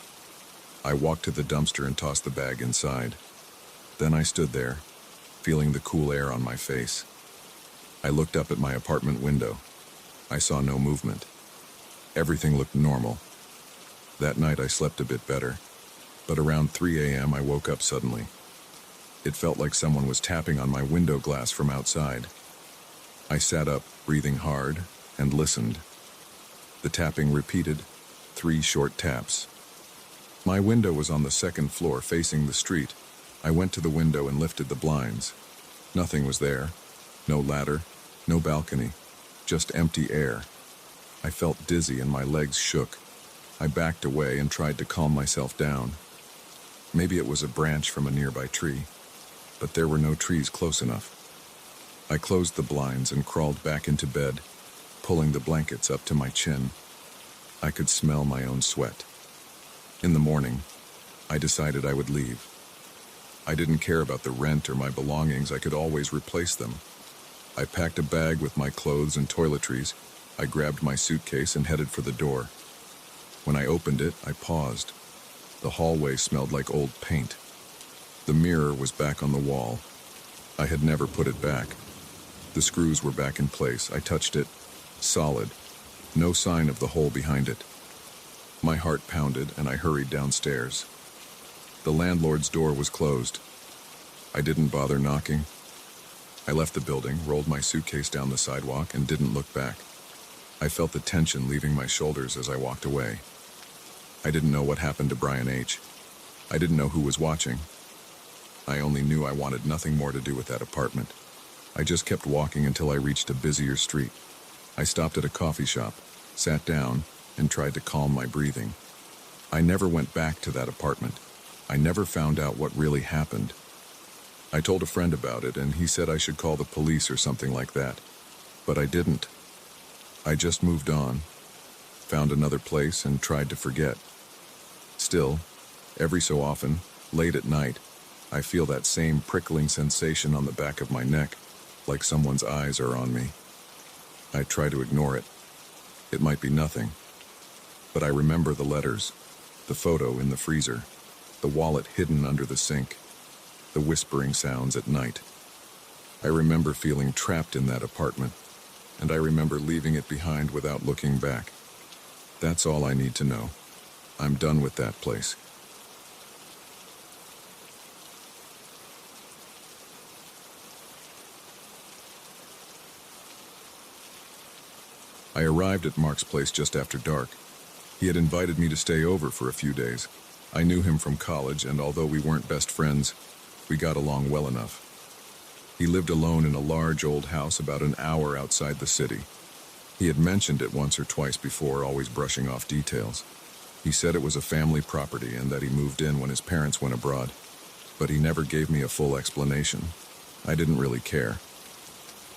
I walked to the dumpster and tossed the bag inside. Then I stood there, feeling the cool air on my face. I looked up at my apartment window. I saw no movement. Everything looked normal. That night I slept a bit better, but around 3 a.m. I woke up suddenly. It felt like someone was tapping on my window glass from outside. I sat up, breathing hard, and listened. The tapping repeated, 3 short taps. My window was on the second floor facing the street. I went to the window and lifted the blinds. Nothing was there. No ladder, no balcony, just empty air. I felt dizzy and my legs shook. I backed away and tried to calm myself down. Maybe it was a branch from a nearby tree, but there were no trees close enough. I closed the blinds and crawled back into bed, pulling the blankets up to my chin. I could smell my own sweat. In the morning, I decided I would leave. I didn't care about the rent or my belongings, I could always replace them. I packed a bag with my clothes and toiletries. I grabbed my suitcase and headed for the door. When I opened it, I paused. The hallway smelled like old paint. The mirror was back on the wall. I had never put it back. The screws were back in place. I touched it. Solid. No sign of the hole behind it. My heart pounded and I hurried downstairs. The landlord's door was closed. I didn't bother knocking. I left the building, rolled my suitcase down the sidewalk, and didn't look back. I felt the tension leaving my shoulders as I walked away. I didn't know what happened to Brian H. I didn't know who was watching. I only knew I wanted nothing more to do with that apartment. I just kept walking until I reached a busier street. I stopped at a coffee shop, sat down, and tried to calm my breathing. I never went back to that apartment. I never found out what really happened. I told a friend about it, and he said I should call the police or something like that. But I didn't. I just moved on, found another place, and tried to forget. Still, every so often, late at night, I feel that same prickling sensation on the back of my neck, like someone's eyes are on me. I try to ignore it. It might be nothing. But I remember the letters, the photo in the freezer, the wallet hidden under the sink, the whispering sounds at night. I remember feeling trapped in that apartment, and I remember leaving it behind without looking back. That's all I need to know. I'm done with that place. I arrived at Mark's place just after dark. He had invited me to stay over for a few days. I knew him from college, and although we weren't best friends, we got along well enough. He lived alone in a large old house about an hour outside the city. He had mentioned it once or twice before, always brushing off details. He said it was a family property and that he moved in when his parents went abroad, but he never gave me a full explanation. I didn't really care.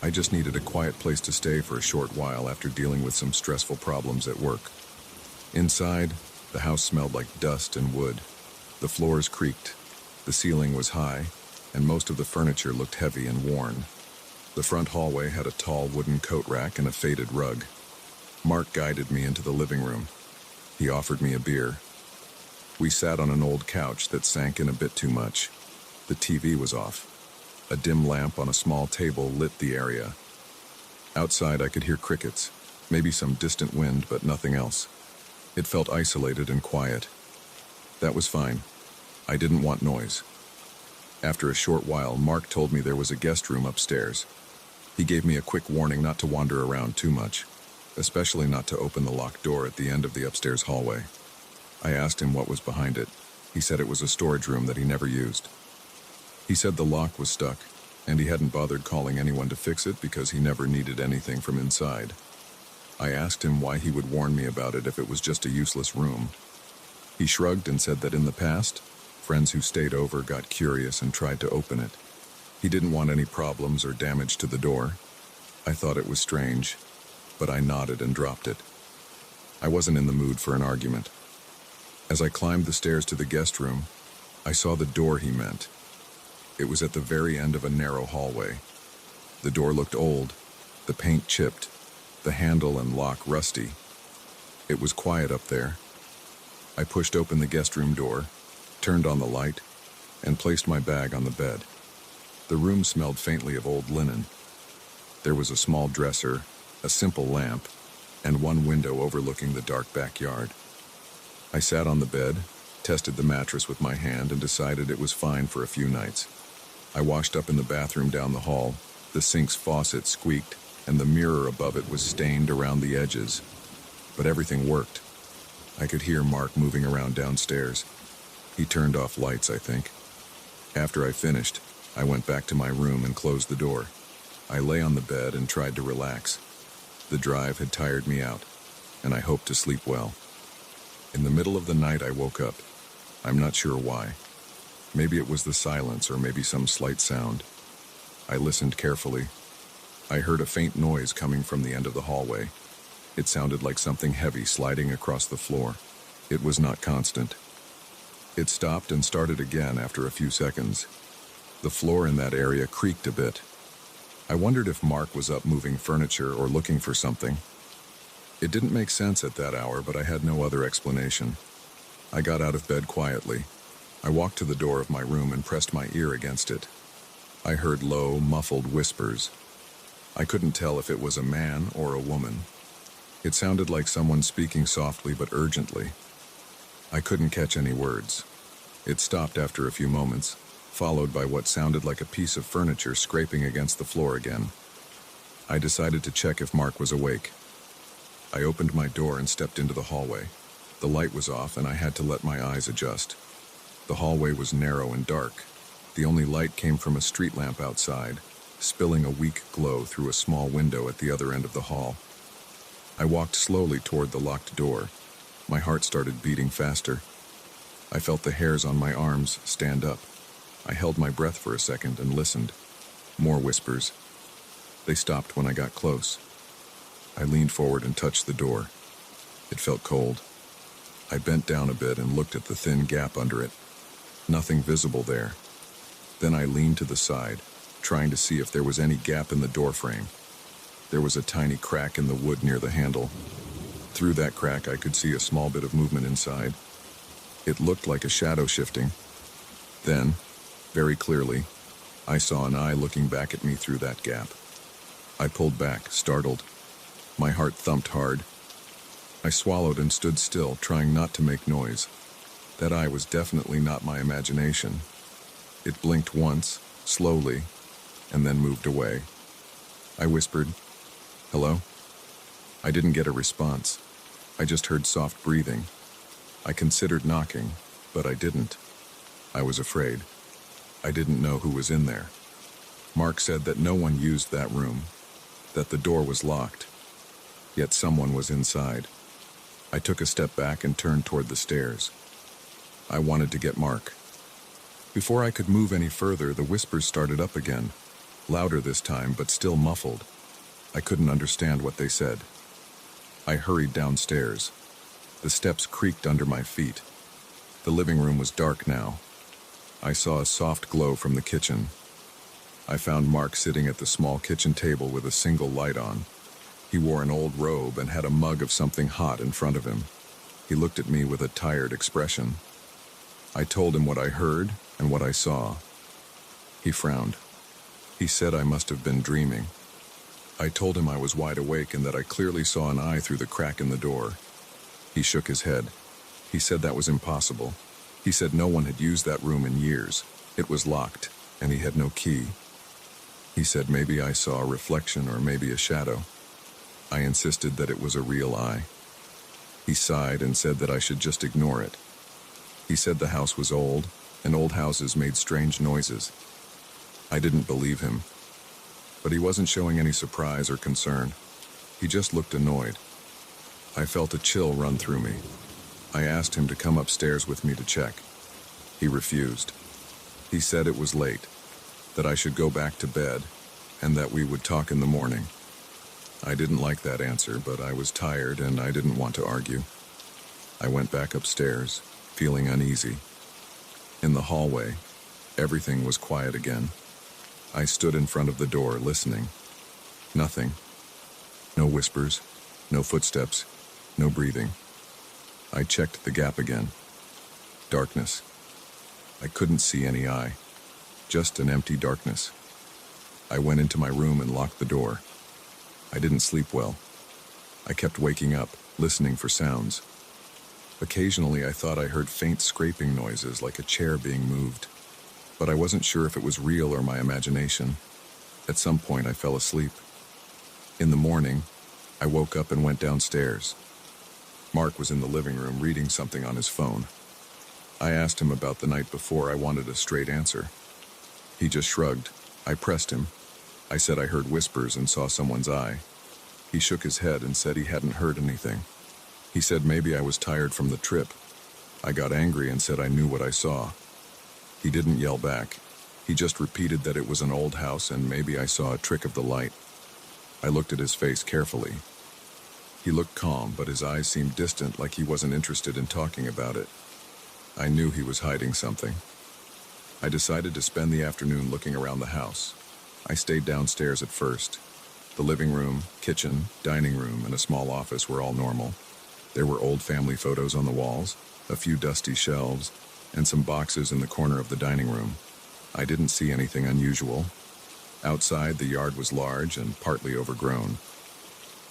I just needed a quiet place to stay for a short while after dealing with some stressful problems at work. Inside, the house smelled like dust and wood. The floors creaked, the ceiling was high, and most of the furniture looked heavy and worn. The front hallway had a tall wooden coat rack and a faded rug. Mark guided me into the living room. He offered me a beer. We sat on an old couch that sank in a bit too much. The TV was off. A dim lamp on a small table lit the area. Outside I could hear crickets, maybe some distant wind, but nothing else. It felt isolated and quiet. That was fine. I didn't want noise. After a short while, Mark told me there was a guest room upstairs. He gave me a quick warning not to wander around too much, especially not to open the locked door at the end of the upstairs hallway. I asked him what was behind it. He said it was a storage room that he never used. He said the lock was stuck, and he hadn't bothered calling anyone to fix it because he never needed anything from inside. I asked him why he would warn me about it if it was just a useless room. He shrugged and said that in the past, friends who stayed over got curious and tried to open it. He didn't want any problems or damage to the door. I thought it was strange, but I nodded and dropped it. I wasn't in the mood for an argument. As I climbed the stairs to the guest room, I saw the door he meant. It was at the very end of a narrow hallway. The door looked old, the paint chipped, the handle and lock rusty. It was quiet up there. I pushed open the guest room door, turned on the light, and placed my bag on the bed. The room smelled faintly of old linen. There was a small dresser, a simple lamp, and one window overlooking the dark backyard. I sat on the bed, tested the mattress with my hand, and decided it was fine for a few nights. I washed up in the bathroom down the hall. The sink's faucet squeaked, and the mirror above it was stained around the edges. But everything worked. I could hear Mark moving around downstairs. He turned off lights, I think. After I finished, I went back to my room and closed the door. I lay on the bed and tried to relax. The drive had tired me out, and I hoped to sleep well. In the middle of the night, I woke up. I'm not sure why. Maybe it was the silence or maybe some slight sound. I listened carefully. I heard a faint noise coming from the end of the hallway. It sounded like something heavy sliding across the floor. It was not constant. It stopped and started again after a few seconds. The floor in that area creaked a bit. I wondered if Mark was up moving furniture or looking for something. It didn't make sense at that hour, but I had no other explanation. I got out of bed quietly. I walked to the door of my room and pressed my ear against it. I heard low, muffled whispers. I couldn't tell if it was a man or a woman. It sounded like someone speaking softly but urgently. I couldn't catch any words. It stopped after a few moments, followed by what sounded like a piece of furniture scraping against the floor again. I decided to check if Mark was awake. I opened my door and stepped into the hallway. The light was off and I had to let my eyes adjust. The hallway was narrow and dark. The only light came from a street lamp outside, spilling a weak glow through a small window at the other end of the hall. I walked slowly toward the locked door. My heart started beating faster. I felt the hairs on my arms stand up. I held my breath for a second and listened. More whispers. They stopped when I got close. I leaned forward and touched the door. It felt cold. I bent down a bit and looked at the thin gap under it. Nothing visible there. Then I leaned to the side, trying to see if there was any gap in the door frame. There was a tiny crack in the wood near the handle. Through that crack, I could see a small bit of movement inside. It looked like a shadow shifting. Then, very clearly, I saw an eye looking back at me through that gap. I pulled back, startled. My heart thumped hard. I swallowed and stood still, trying not to make noise. That eye was definitely not my imagination. It blinked once, slowly, and then moved away. I whispered, "Hello?" I didn't get a response. I just heard soft breathing. I considered knocking, but I didn't. I was afraid. I didn't know who was in there. Mark said that no one used that room, that the door was locked. Yet someone was inside. I took a step back and turned toward the stairs. I wanted to get Mark. Before I could move any further, the whispers started up again, louder this time, but still muffled. I couldn't understand what they said. I hurried downstairs. The steps creaked under my feet. The living room was dark now. I saw a soft glow from the kitchen. I found Mark sitting at the small kitchen table with a single light on. He wore an old robe and had a mug of something hot in front of him. He looked at me with a tired expression. I told him what I heard and what I saw. He frowned. He said I must have been dreaming. I told him I was wide awake and that I clearly saw an eye through the crack in the door. He shook his head. He said that was impossible. He said no one had used that room in years. It was locked, and he had no key. He said maybe I saw a reflection or maybe a shadow. I insisted that it was a real eye. He sighed and said that I should just ignore it. He said the house was old, and old houses made strange noises. I didn't believe him, but he wasn't showing any surprise or concern. He just looked annoyed. I felt a chill run through me. I asked him to come upstairs with me to check. He refused. He said it was late, that I should go back to bed, and that we would talk in the morning. I didn't like that answer, but I was tired and I didn't want to argue. I went back upstairs, feeling uneasy. In the hallway, everything was quiet again. I stood in front of the door, listening. Nothing. No whispers, no footsteps, no breathing. I checked the gap again. Darkness. I couldn't see any eye. Just an empty darkness. I went into my room and locked the door. I didn't sleep well. I kept waking up, listening for sounds. Occasionally I thought I heard faint scraping noises like a chair being moved, but I wasn't sure if it was real or my imagination. At some point I fell asleep. In the morning, I woke up and went downstairs. Mark was in the living room reading something on his phone. I asked him about the night before. I wanted a straight answer. He just shrugged. I pressed him. I said I heard whispers and saw someone's eye. He shook his head and said he hadn't heard anything. He said maybe I was tired from the trip. I got angry and said I knew what I saw. He didn't yell back. He just repeated that it was an old house and maybe I saw a trick of the light. I looked at his face carefully. He looked calm, but his eyes seemed distant, like he wasn't interested in talking about it. I knew he was hiding something. I decided to spend the afternoon looking around the house. I stayed downstairs at first. The living room, kitchen, dining room, and a small office were all normal. There were old family photos on the walls, a few dusty shelves, and some boxes in the corner of the dining room. I didn't see anything unusual. Outside, the yard was large and partly overgrown.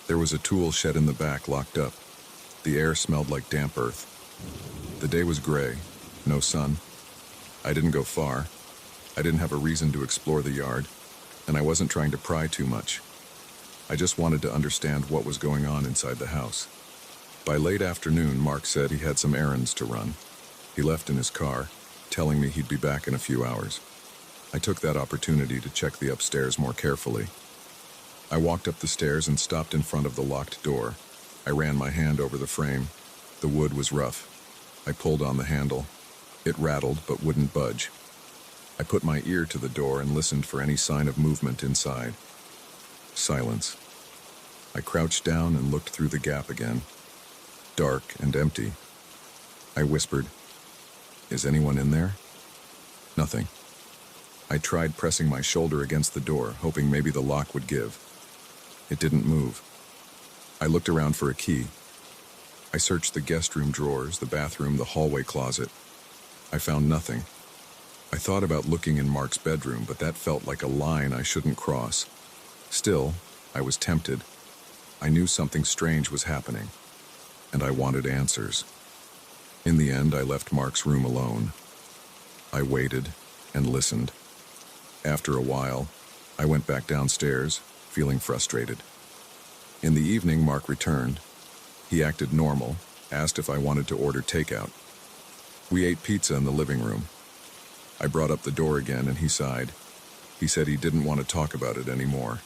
There was a tool shed in the back locked up. The air smelled like damp earth. The day was gray, no sun. I didn't go far. I didn't have a reason to explore the yard, and I wasn't trying to pry too much. I just wanted to understand what was going on inside the house. By late afternoon, Mark said he had some errands to run. He left in his car, telling me he'd be back in a few hours. I took that opportunity to check the upstairs more carefully. I walked up the stairs and stopped in front of the locked door. I ran my hand over the frame. The wood was rough. I pulled on the handle. It rattled but wouldn't budge. I put my ear to the door and listened for any sign of movement inside. Silence. I crouched down and looked through the gap again. Dark and empty. I whispered, "Is anyone in there?" Nothing. I tried pressing my shoulder against the door, hoping maybe the lock would give. It didn't move. I looked around for a key. I searched the guest room drawers, the bathroom, the hallway closet. I found nothing. I thought about looking in Mark's bedroom, but that felt like a line I shouldn't cross. Still, I was tempted. I knew something strange was happening, and I wanted answers. In the end, I left Mark's room alone. I waited and listened. After a while, I went back downstairs, feeling frustrated. In the evening, Mark returned. He acted normal, asked if I wanted to order takeout. We ate pizza in the living room. I brought up the door again and he sighed. He said he didn't want to talk about it anymore.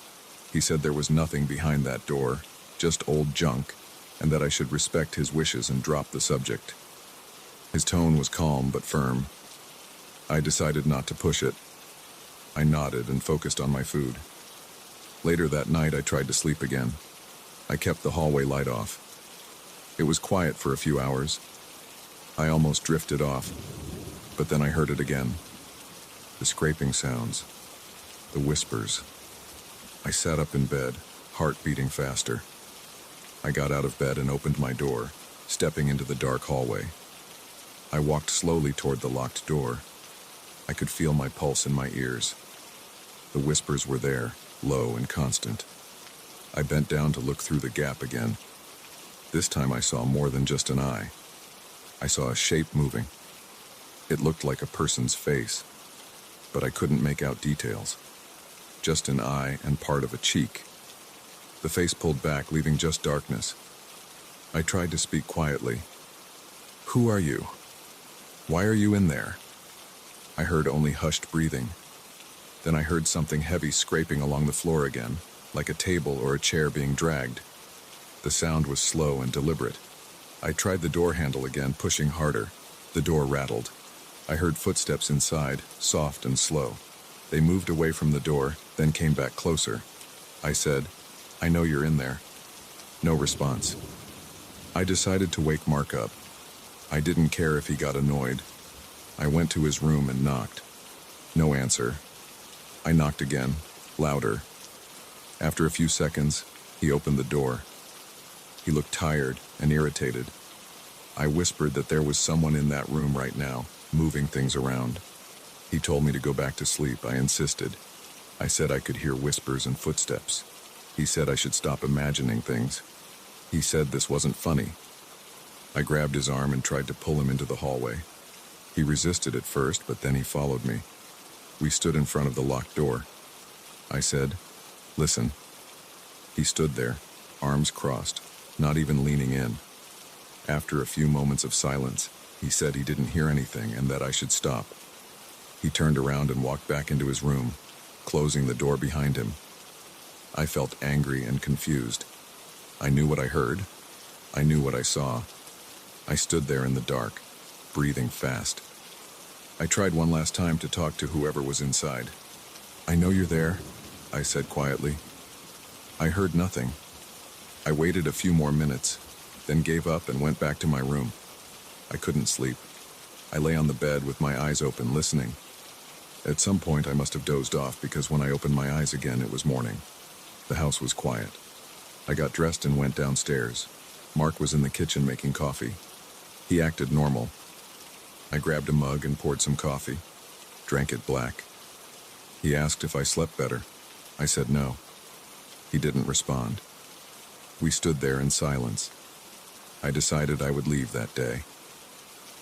He said there was nothing behind that door, just old junk, and that I should respect his wishes and drop the subject. His tone was calm but firm. I decided not to push it. I nodded and focused on my food. Later that night, I tried to sleep again. I kept the hallway light off. It was quiet for a few hours. I almost drifted off, but then I heard it again. The scraping sounds. The whispers. I sat up in bed, heart beating faster. I got out of bed and opened my door, stepping into the dark hallway. I walked slowly toward the locked door. I could feel my pulse in my ears. The whispers were there, low and constant. I bent down to look through the gap again. This time I saw more than just an eye. I saw a shape moving. It looked like a person's face, but I couldn't make out details. Just an eye and part of a cheek. The face pulled back, leaving just darkness. I tried to speak quietly. "Who are you? Why are you in there?" I heard only hushed breathing. Then I heard something heavy scraping along the floor again, like a table or a chair being dragged. The sound was slow and deliberate. I tried the door handle again, pushing harder. The door rattled. I heard footsteps inside, soft and slow. They moved away from the door, then came back closer. I said, "I know you're in there." No response. I decided to wake Mark up. I didn't care if he got annoyed. I went to his room and knocked. No answer. I knocked again, louder. After a few seconds, he opened the door. He looked tired and irritated. I whispered that there was someone in that room right now, moving things around. He told me to go back to sleep. I insisted. I said I could hear whispers and footsteps. He said I should stop imagining things. He said this wasn't funny. I grabbed his arm and tried to pull him into the hallway. He resisted at first, but then he followed me. We stood in front of the locked door. I said, "Listen." He stood there, arms crossed, not even leaning in. After a few moments of silence, he said he didn't hear anything and that I should stop. He turned around and walked back into his room, closing the door behind him. I felt angry and confused. I knew what I heard. I knew what I saw. I stood there in the dark, breathing fast. I tried one last time to talk to whoever was inside. "I know you're there," I said quietly. I heard nothing. I waited a few more minutes, then gave up and went back to my room. I couldn't sleep. I lay on the bed with my eyes open, listening. At some point I must have dozed off because when I opened my eyes again it was morning. The house was quiet. I got dressed and went downstairs. Mark was in the kitchen making coffee. He acted normal. I grabbed a mug and poured some coffee, drank it black. He asked if I slept better. I said no. He didn't respond. We stood there in silence. I decided I would leave that day.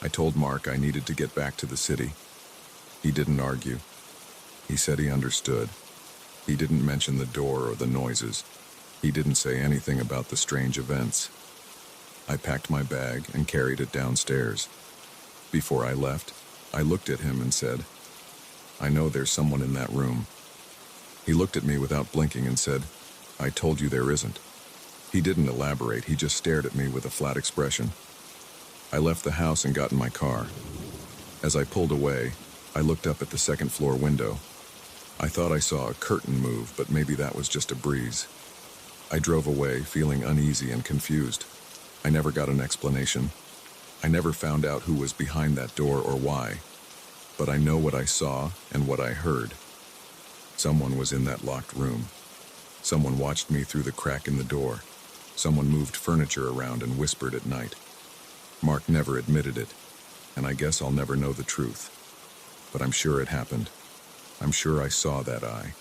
I told Mark I needed to get back to the city. He didn't argue. He said he understood. He didn't mention the door or the noises. He didn't say anything about the strange events. I packed my bag and carried it downstairs. Before I left, I looked at him and said, "I know there's someone in that room." He looked at me without blinking and said, "I told you there isn't." He didn't elaborate, he just stared at me with a flat expression. I left the house and got in my car. As I pulled away, I looked up at the second floor window. I thought I saw a curtain move, but maybe that was just a breeze. I drove away, feeling uneasy and confused. I never got an explanation. I never found out who was behind that door or why. But I know what I saw and what I heard. Someone was in that locked room. Someone watched me through the crack in the door. Someone moved furniture around and whispered at night. Mark never admitted it, and I guess I'll never know the truth. But I'm sure it happened. I'm sure I saw that eye.